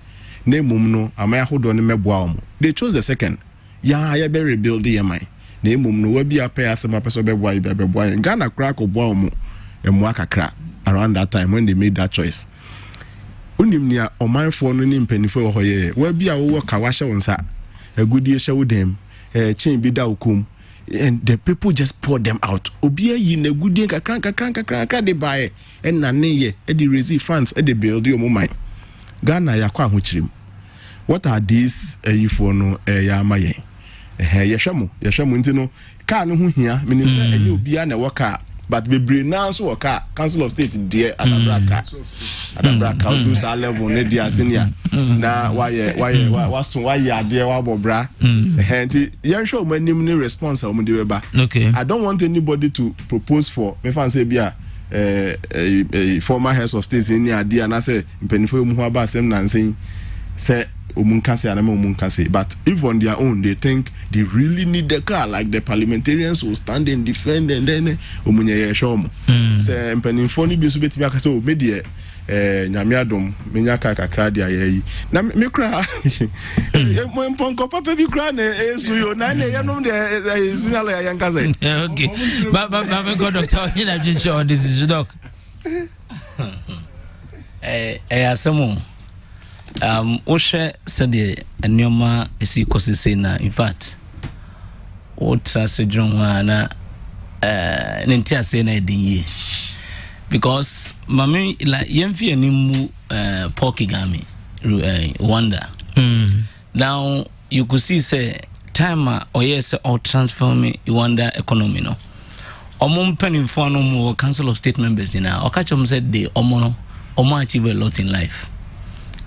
na mum no amaya hodo ne meboa omu they chose the second ya be rebuild the man na mum no wa bia pay asema person beboa beboa Ghana crack oboa omu emu akakra around that time when they made that choice unim nia omanfo no ni mpanifo ho ye wa bia wo ka wa hye wonsa agudie hye wo dem chain bi da okum. And the people just pour them out. Obia yi na gudie kakran they buy and na ye e the receive funds e the build your mine. Ghana ya kwa hochirim. What are these for no ya maye? Yeshamo ntino ka no ho hia menim say enye obia na worker but we bring now so car council of state there adabraka do sa level ne dia senior na why ade wa bobra henti yan show manim ne response am de ba. Okay, I don't want anybody to propose for me fan say bia a former heads of states in ade na say mpanifo mu ho aba asem na nsen say but if on their own they think they really need the car, like the parliamentarians will stand and defend and then say mpanimfoni bi so betimi aka say media nyamiadom menyaka kakra dia yi na me kra mo mponko papa bi kra na esu yo na na yanom de signal ya yanka say okay but me go doctor Ohene Gyan on this is doc asemo Oshe said the Nyoma is ecosystem. In fact, what Trans John Wana Nintia say na di because mami like yemfi animu porkigami wonder. Now you could see say time or yes or transform wonder economy no. Omon penny for no more council of state members in our catch them said they omo achieve a lot in life.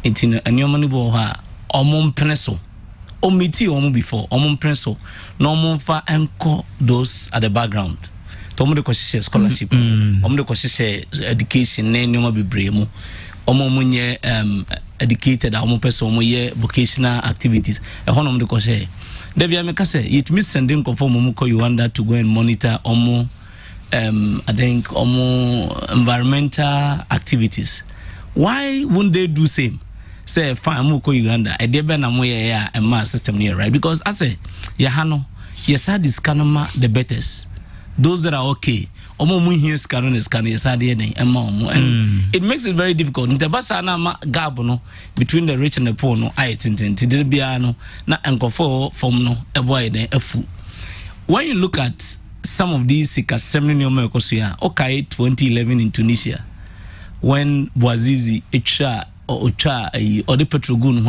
Inti anyomani bo ha omon preso omiti omo before omon preso no omon fa enko those at the background to omo de kwahye scholarship omo de kwahye education na nyoma bebre mu omo munye educated omo person omo ye vocational activities e hono omo de kwahye de bia me ka say it means sending conform omo ko Uganda to go and monitor omo I think omo environmental activities. Why wouldn't they do same? Say fine muko Uganda e de be na mo ye ya e ma system here, right? Because I say ya hano yes had this kanoma the betters those that are okay omo mu here scan yes had here e ma omo and it makes it very difficult in the basa na ma gap no between the rich and the poor no I tintin de bia no na enkofo form no e boy den afu. When you look at some of these Kessben nyoma ekosia okay 2011 in Tunisia when Bouazizi Echa or Ocha or the Petrogun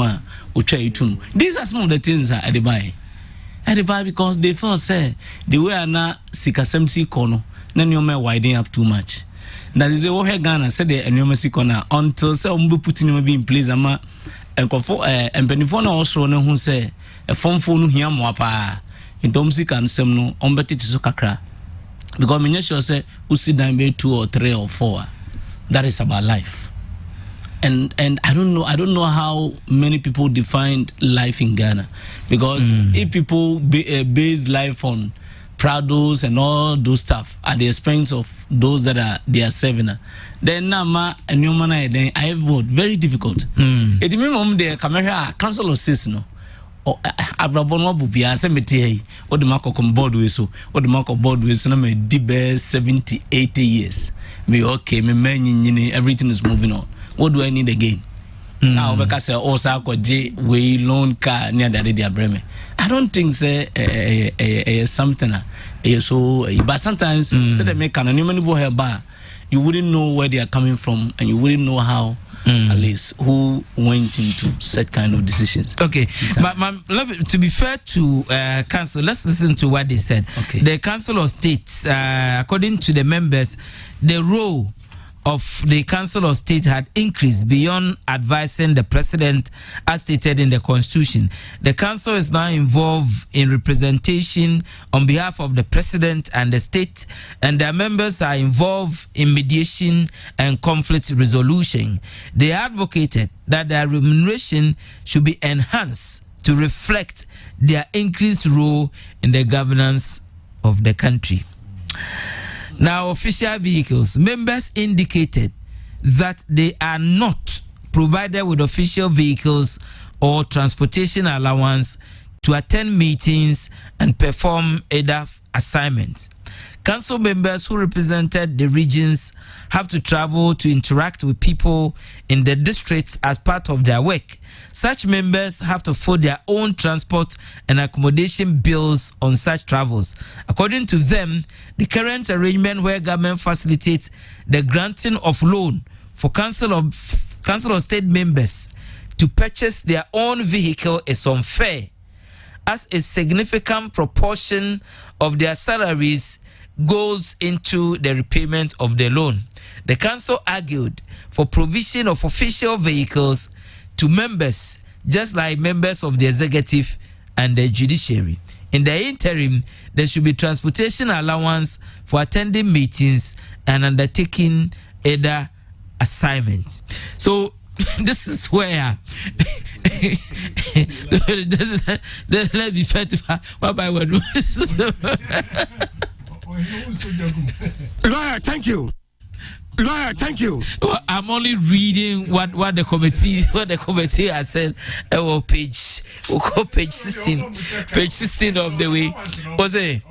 Ocha Itum. These are some of the things that I buy. I buy because they first say the way na Kessben corner, then you may widen up too much. That is the Ohene Gyan said the Nyoma corner until some putting be in place ama enkofo empenifo na osoro ne hu se efomfo no hia mo apa ntom sika nsem no ombetiti so kakra because me sure say usi dan be 2 or 3 or 4 that is about life. And I don't know how many people defined life in Ghana, because if people base life on Prados and all those stuff at the expense of those that they are serving, then nama and your man then I vote very difficult. It means the camera council of state no. Abrabono bubia semete or the mark of board with so or the mark of board with so me dibe 70-80 years. Me okay, me man everything is moving on. What do I need again? Now because also ko J way loan car near the dia breme. I don't think say something so but sometimes say they make an animal here bar you wouldn't know where they are coming from and you wouldn't know how at least who went into such kind of decisions. Okay, but to be fair to council, let's listen to what they said. Okay. The Council of State, according to the members, the role of the Council of State had increased beyond advising the president as stated in the constitution. The council is now involved in representation on behalf of the president and the state, and their members are involved in mediation and conflict resolution. They advocated that their remuneration should be enhanced to reflect their increased role in the governance of the country. Now, official vehicles. Members indicated that they are not provided with official vehicles or transportation allowance to attend meetings and perform other assignments. Council members who represented the regions have to travel to interact with people in the districts as part of their work. Such members have to foot their own transport and accommodation bills on such travels. According to them, the current arrangement where government facilitates the granting of loan for Council of State members to purchase their own vehicle is unfair, as a significant proportion of their salaries goes into the repayment of the loan. The council argued for provision of official vehicles to members, just like members of the executive and the judiciary. In the interim, there should be transportation allowance for attending meetings and undertaking other assignments. So this is where let's be fair to what by word. Lawyer, thank you. Lawyer, thank you. Well, I'm only reading what the committee has said. Page 16 of the way. Was it?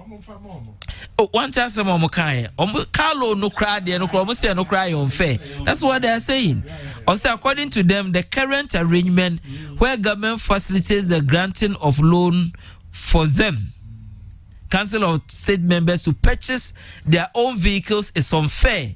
One time some Carlo no cry there, no cry, no cry unfair. That's what they are saying. Also, according to them, the current arrangement where government facilitates the granting of loan for them, Council of State members, to purchase their own vehicles is unfair,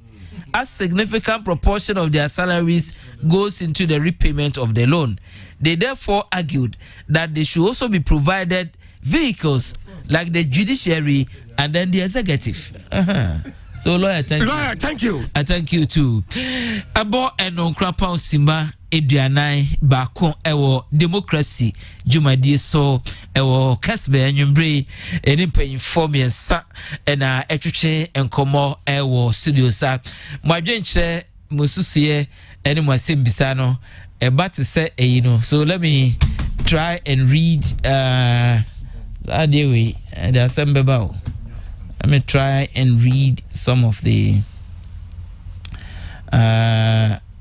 as significant proportion of their salaries goes into the repayment of the loan. They therefore argued that they should also be provided vehicles like the judiciary and then the executive. So, lawyer, thank you. Lawyer, thank you. I thank you too. About and on Krapa Sima Edianai Bako Ewo Democracy Jumadi so Ewo Kessben Yumbre Edimpe inform me sa and Etuche and Komo Ewo Studio sa. My jenche Mususie and Mwasim Bisano about to say so let me try and read that way the assembly bow. Let me try and read some of the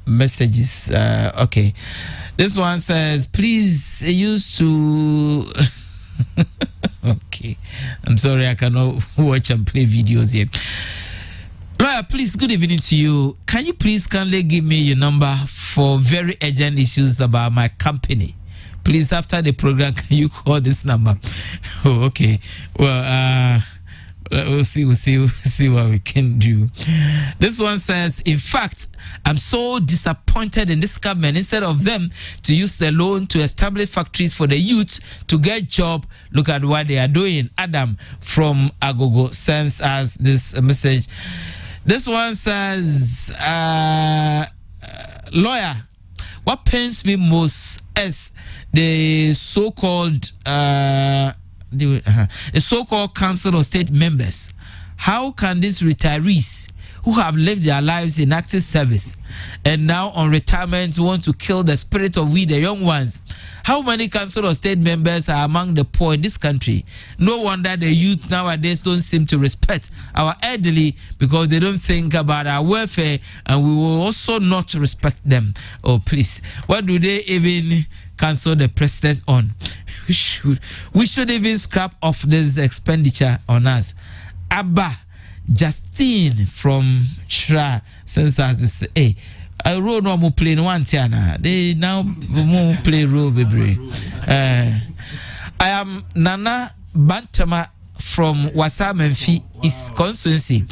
messages. Okay. This one says, please use to... Okay. I'm sorry, I cannot watch and play videos here. Lawyer, please, good evening to you. Can you please kindly give me your number for very urgent issues about my company? Please, after the program, can you call this number? Oh, okay. Well, we'll see what we can do. This one says, in fact, I'm so disappointed in this government. Instead of them to use the loan to establish factories for the youth to get job, look at what they are doing. Adam from Agogo sends us this message. This one says, lawyer, what pains me most is the so-called council of state members. How can these retirees who have lived their lives in active service and now on retirement want to kill the spirit of we, the young ones? How many council of state members are among the poor in this country? No wonder the youth nowadays don't seem to respect our elderly, because they don't think about our welfare, and we will also not respect them. Oh, please, what do they even cancel the president on? We should even scrap off this expenditure on us. Abba Justine from Shra Census. Hey, I wrote no more play one tiana. They now more play role, baby. I am Nana Bantama from Wasamenfi East Constituency.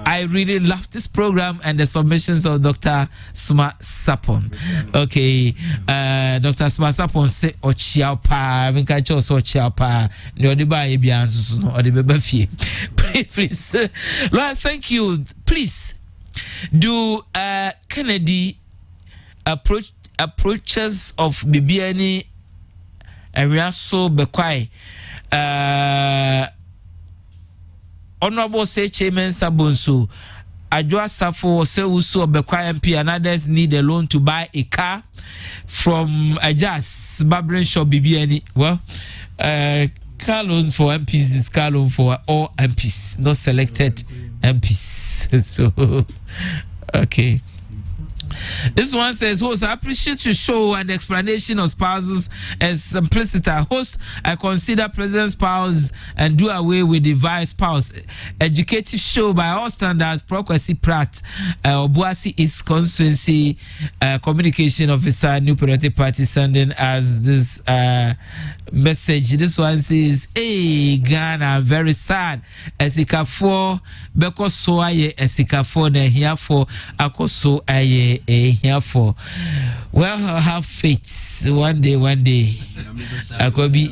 I really love this program and the submissions of Dr. Smart Sapon. Okay, Dr. Smart Sapon say Ochiapa, Vinka Chos Ochiapa, no the buy bians no or the baby. Please, Lord, thank you. Please do Kennedy approaches of Bibiani and we are so bequai. Honorable say Chairman Sabonso Adwa Safo say Uso Bekwa MP and others need a loan to buy a car from Ajas Barbering Shop BBN. Well, car loan for MPs is car loan for all MPs, not selected MPs. So okay. This one says, host, I appreciate your show and explanation of spouses as simplicity. Host, I consider president spouse and do away with the vice spouse. Educative show by all standards. Procuracy Pratt, Obuasi East Constituency Communication Officer, New Patriotic Party, sending as this message. This one says, hey, Ghana, very sad. Esikafo, Beko so aye, Esikafo, ne here for Akoso aye. Here for well, have faith. One day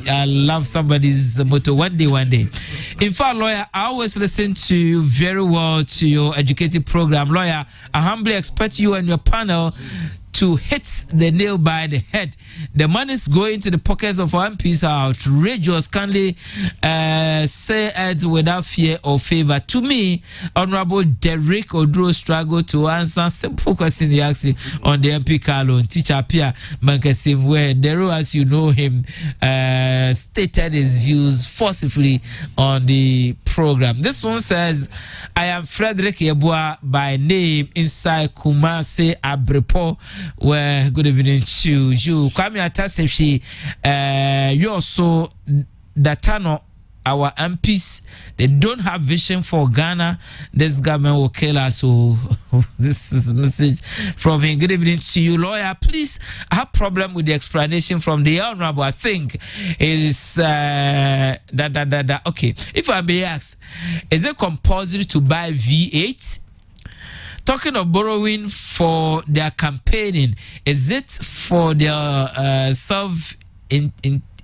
I love somebody's motto. One day. In fact, lawyer, I always listen to you very well to your educative program. Lawyer, I humbly expect you and your panel to hit the nail by the head. The monies going to the pockets of our MPs are outrageous. Kindly say it without fear or favor. To me, Honorable Derek Odro struggled to answer simple question he asked on the MP car loan. Teacher Pia Mankasim, where Dero, as you know him, stated his views forcefully on the program. This one says, I am Frederick Yeboah by name inside Kumasi Abrepo. Well, good evening to you. Kwame Atasefi, you also Datano, our MPs, they don't have vision for Ghana. This government will kill us. So this is a message from him. Good evening to you, lawyer. Please, I have problem with the explanation from the honorable. I think is okay. If I may ask, is it compulsory to buy V8? Talking of borrowing for their campaigning, is it for their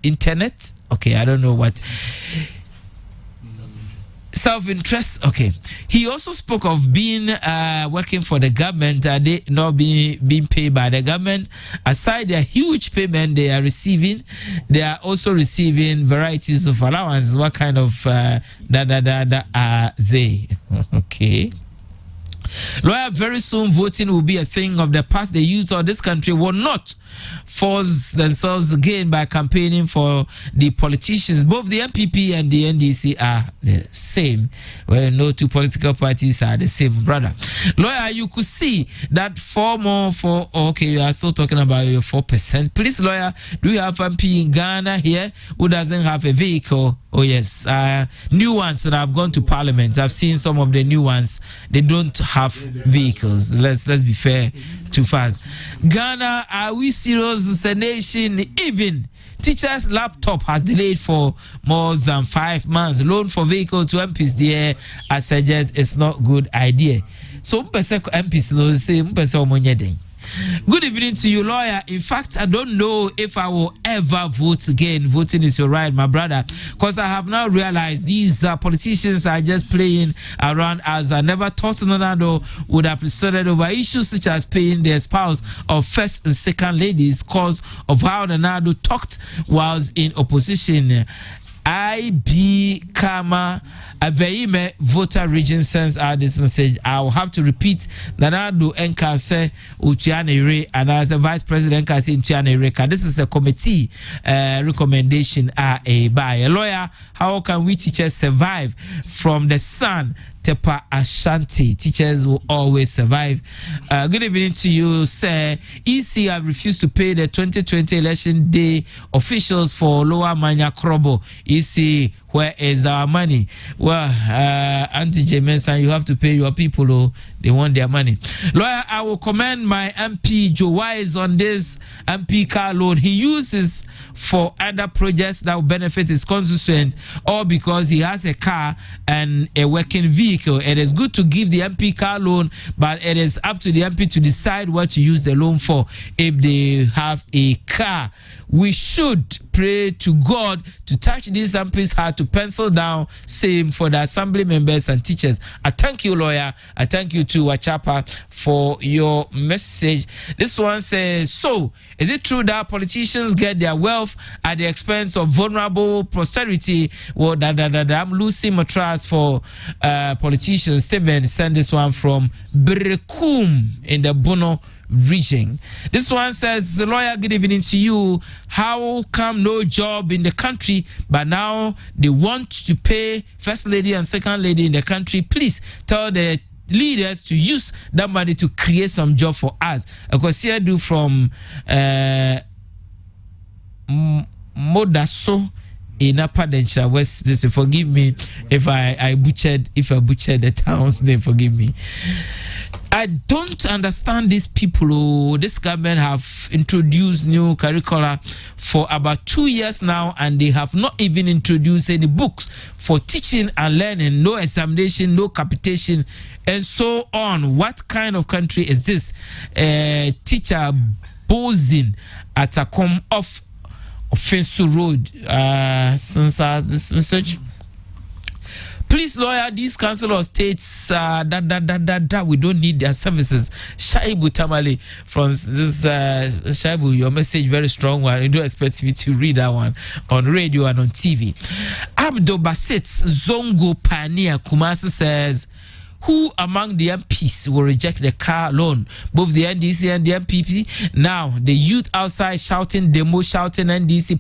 internet? Okay, I don't know what. Self-interest. Okay. He also spoke of being working for the government. They not being paid by the government. Aside their huge payment they are receiving, they are also receiving varieties of allowances. What kind of are they? Okay. Lawyer, very soon voting will be a thing of the past. The youth of this country will not force themselves again by campaigning for the politicians. Both the MPP and the NDC are the same. Well, no two political parties are the same, brother. Lawyer, you could see that okay, you are still talking about your 4%. Please, lawyer, do you have MP in Ghana here who doesn't have a vehicle? Oh yes, new ones that have gone to parliament. I've seen some of the new ones. They don't have vehicles. Let's be fair too fast. Ghana, are we serious as a nation? Even teachers' laptop has delayed for more than 5 months. Loan for vehicle to MPs there, I suggest it's not good idea. So MPs no say Good evening to you, lawyer. In fact, I don't know if I will ever vote again. Voting is your right, my brother, because I have now realized these politicians are just playing around us. I never thought Nonado would have presided over issues such as paying their spouse of first and second ladies because of how Nonado talked whilst in opposition. IB Kama Aveime voter region sends out this message. I will have to repeat Nanado Enka say Utiane Re and as a vice president can say Utiane Reka. This is a committee recommendation by a lawyer. How can we teachers survive from the sun? Tepa Ashanti. Teachers will always survive. Good evening to you, sir. EC have refused to pay the 2020 election day officials for Lower Manya Krobo. EC, where is our money? Well, Auntie Jameson, you have to pay your people. Oh, they want their money. Lawyer, I will commend my MP Joe Wise on this MP car loan he uses for other projects that will benefit his constituents, or because he has a car and a working vehicle. It is good to give the MP car loan, but it is up to the MP to decide what to use the loan for if they have a car. We should pray to God to touch these MPs' heart to pencil down same for the assembly members and teachers. I thank you, lawyer. I thank you to Wachapa for your message. This one says, so is it true that politicians get their wealth at the expense of vulnerable posterity? Well, I'm losing my trust for politicians. Steven sent this one from Berekum in the Bono region. This one says, the lawyer, good evening to you. How come no job in the country, but now they want to pay first lady and second lady in the country? Please tell the leaders to use that money to create some job for us. Because here do from Modaso in Apadencha West. Forgive me if I butchered the towns. They forgive me. I don't understand these people who this government have introduced new curricula for about 2 years now, and they have not even introduced any books for teaching and learning, no examination, no capitation, and so on. What kind of country is this? Teacher Bozin at a come off Offensive Road. Since this message. Please, lawyer, these councillor states that we don't need their services. Shaibu Tamale from this Shaibu, your message very strong one. You don't expect me to read that one on radio and on TV. Abdo Basit Zongo Pioneer Kumasi says, who among the MPs will reject the car loan? Both the NDC and the MPP. Now the youth outside shouting, demo shouting NDC.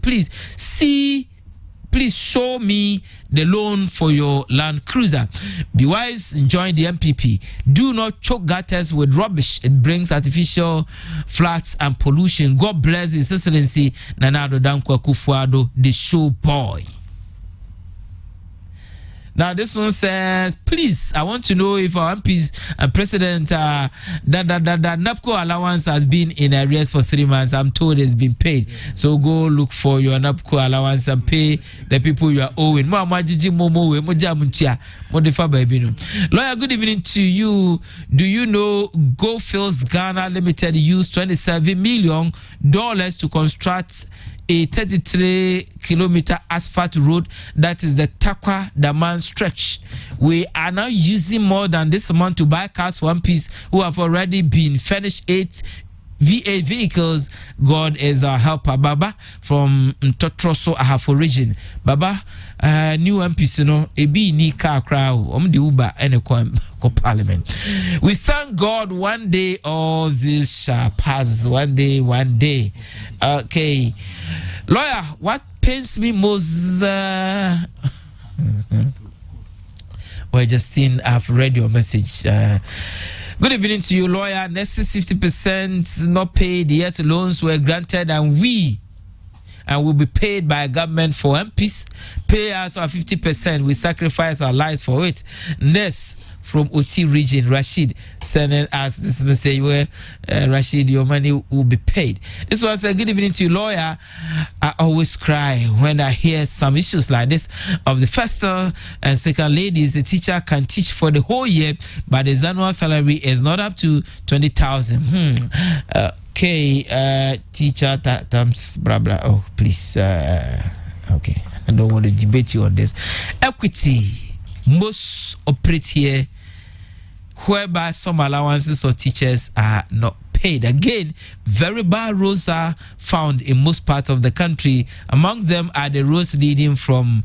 Please show me the loan for your Land Cruiser. Be wise and join the MPP. Do not choke gutters with rubbish. It brings artificial floods and pollution. God bless His Excellency Nanado Dankwa Kufuado, the show boy. Now this one says, please, I want to know if our MPs and President that NAPCO allowance has been in arrears for 3 months. I'm told it's been paid. So go look for your NAPCO allowance and pay the people you are owing. Lawyer, good evening to you. Do you know GoFields Ghana Limited used $27 million to construct a 33-kilometer asphalt road that is the Takwa Daman stretch? We are now using more than this amount to buy cars for MPs who have already been furnished 8 V8 vehicles. God is our helper. Baba from Totroso Ahafo region. Baba, new MPs, you know, ebi ni car crowd, the Uber and a parliament. We thank God one day all this shall pass. One day. Okay. Lawyer, what pains me most? Well, Justine, I've read your message. Good evening to you, lawyer. Next 50% not paid yet. Loans were granted and will be paid by government for MPs. Pay us our 50%. We sacrifice our lives for it. Next from OT region. Rashid sending us this message where Rashid, your money will be paid. This one said, good evening to you, lawyer. I always cry when I hear some issues like this of the first and second ladies. The teacher can teach for the whole year, but his annual salary is not up to 20,000. Okay, teacher times blah blah. Oh, please. Okay, I don't want to debate you on this. Equity most operate here whereby some allowances or teachers are not paid. Again, very bad roads are found in most parts of the country. Among them are the roads leading from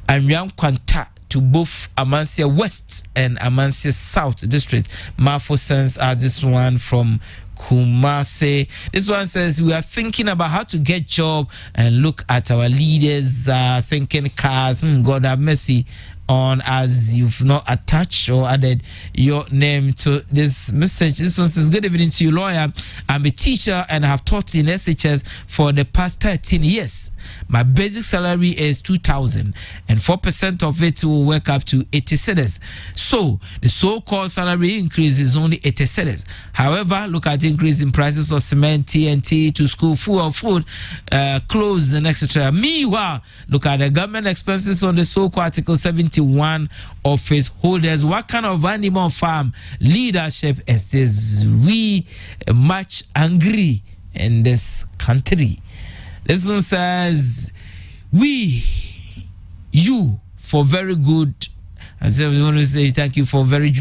Anyam Kwanta to both Amansia West and Amansia South district. Marfo sends this one from Kumase. This one says, we are thinking about how to get job and look at our leaders thinking cars. God have mercy on as you've not attached or added your name to this message. This one says, good evening to you, lawyer. I'm a teacher and I have taught in SHS for the past 13 years. My basic salary is 2,000 and 4% of it will work up to 80 cedis. So the so-called salary increase is only 80 cedis. However, look at the increase in prices of cement, TNT, to school food, clothes and etc. Meanwhile, look at the government expenses on the so-called Article 71 office holders. What kind of animal farm leadership is this? We much angry in this country. This one says, you for very good, and so we want to say thank you for very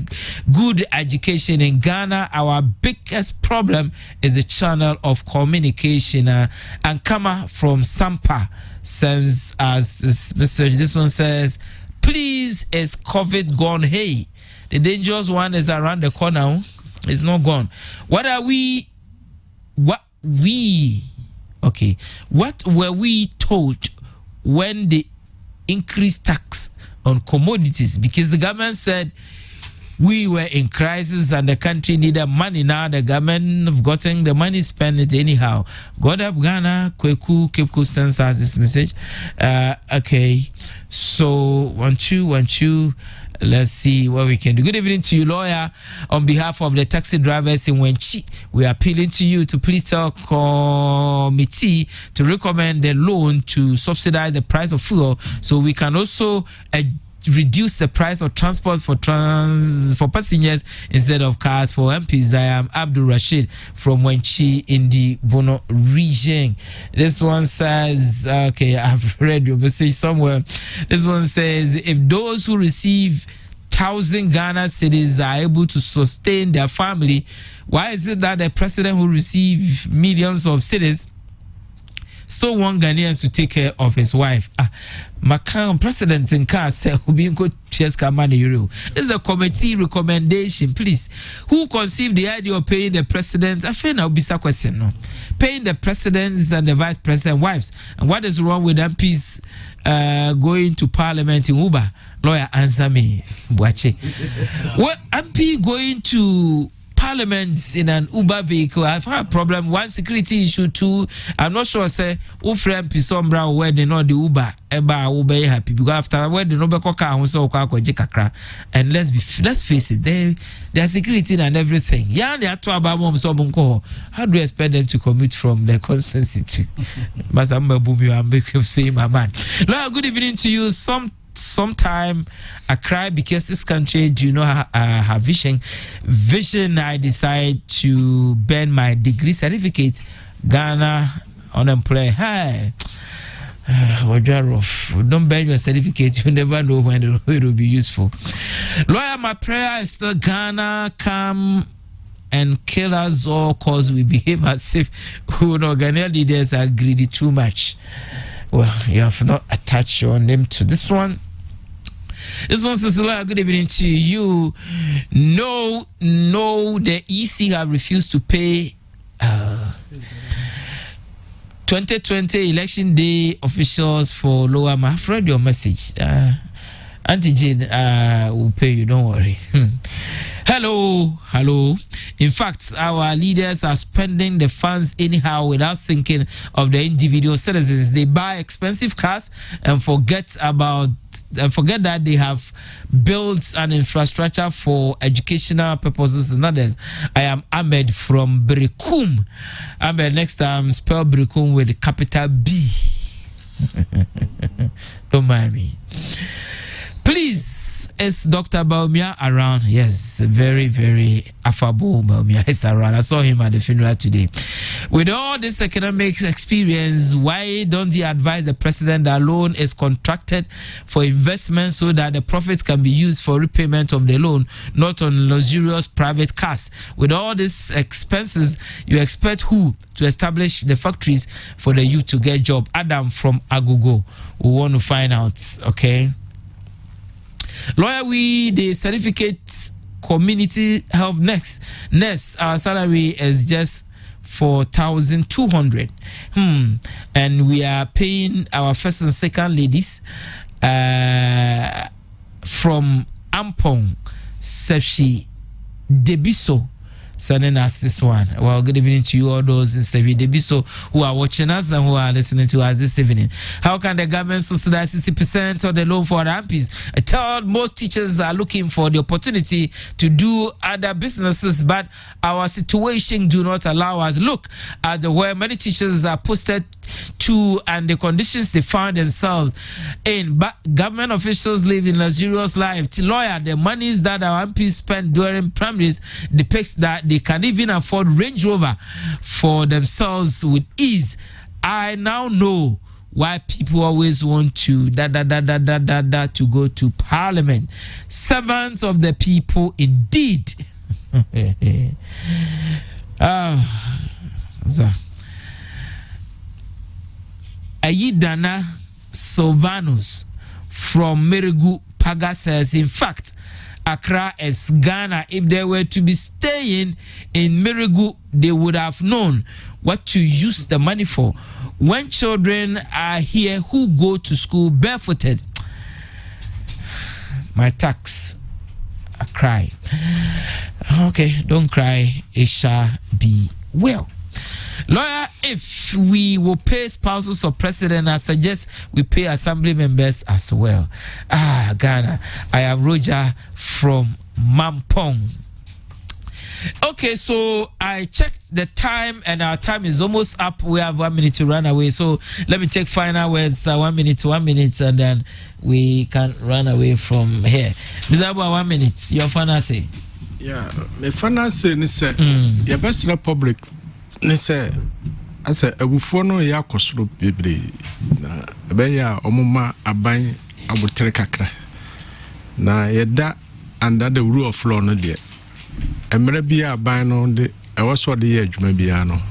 good education in Ghana. Our biggest problem is the channel of communication. And Kama from Sampa sends us this message. This one says, please, is COVID gone? Hey, the dangerous one is around the corner. It's not gone. Okay, what were we told when they increased tax on commodities? Because the government said we were in crisis and the country needed money. Now the government have gotten the money, spend it anyhow. God up Ghana, Kweku sends us this message. Okay, so want you. Let's see what we can do. Good evening to you, lawyer. On behalf of the taxi drivers in Wenchi, we are appealing to you to please tell committee to recommend the loan to subsidize the price of fuel so we can also reduce the price of transport for passengers instead of cars for MPs. I am Abdul Rashid from Wenchi in the Bono region. This one says, okay, I've read your message somewhere. This one says, if those who receive 1,000 Ghana cedis are able to sustain their family, why is it that the president who receives millions of cedis still want Ghanaians to take care of his wife? Macron president in car said being good. This is a committee recommendation. Please, who conceived the idea of paying the president? I feel now be a question. No, paying the presidents and the vice president wives. And what is wrong with MPs going to parliament in Uber? Lawyer, answer me. What MP going to parliaments in an Uber vehicle? I've had a problem. One, security issue. Two, I'm not sure say who friend Pisombra wedding or the Uber will be happy because after wedding Uber car and let's face it, their security and everything. Yeah, they are to about mom so how do you expect them to commute from their constituency? But I'm saying my man. Good evening to you. Sometime I cry because this country do not have vision. I decide to burn my degree certificate. Ghana unemployed. Hi. Don't burn your certificate. You never know when it will be useful. Lawyer, my prayer is still Ghana come and kill us all cause we behave as if Ghanaian leaders are greedy too much. Well, you have not attached your name to this one. This one says, good evening to you. No, the EC have refused to pay 2020 election day officials for lower. I've read your message. Auntie Jane will pay you, don't worry. Hello. In fact, our leaders are spending the funds anyhow without thinking of the individual citizens. They buy expensive cars and forget that they have built an infrastructure for educational purposes and others. I am Ahmed from Birikum. Ahmed, next time spell Birikum with a capital B. Don't mind me. Please, is Dr. Baumia around? Yes, very, very affable Baumia is around. I saw him at the funeral today. With all this economic experience, why don't you advise the president that loan is contracted for investment so that the profits can be used for repayment of the loan, not on luxurious private cars? With all these expenses, you expect who to establish the factories for the youth to get job? Adam from Agogo. We want to find out, okay? Lawyer, we the certificate community health nurse, our salary is just 4,200. And we are paying our first and second ladies from Ampong, Sepsi, Debiso, sending us this one. Well, good evening to you all those in Sevi Debiso who are watching us and who are listening to us this evening. How can the government subsidize 60% of the loan for the MPs? I tell most teachers are looking for the opportunity to do other businesses, but our situation do not allow us. Look at where many teachers are posted to and the conditions they find themselves in. But government officials live in luxurious life. Lawyer, the monies that our MPs spend during primaries depicts that they can even afford Range Rover for themselves with ease. I now know why people always want to to go to parliament. Servants of the people indeed. Ayidana Sylvanus from Merigu Paga says, in fact, Accra is Ghana. If they were to be staying in Merigu, they would have known what to use the money for. When children are here who go to school barefooted, my tax, I cry. Okay, don't cry. It shall be well. Lawyer, if we will pay spouses of president, I suggest we pay assembly members as well. Ghana. I am Roger from Mampong. Okay, so I checked the time and our time is almost up. We have 1 minute to run away. So let me take final words, 1 minute, and then we can run away from here. This is about 1 minute. Your final say? Yeah, my final say is your best public. Ne say asa abufo no ya kosoro bebre na be ya omuma aban abotre kakra na yeda under the rule of law no de emre bia aban no de ewoso de ya adwuma bia no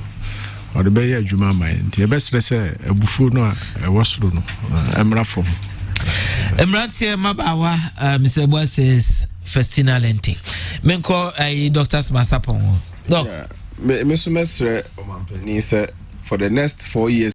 o de be ya adwuma man nti e be sere say abufo no a ewosoro no emra fo emrantie mabawa Mr. Boy says Festina Lente menko Dr. Smasapon. Me so mesre o mampani say for the next 4 years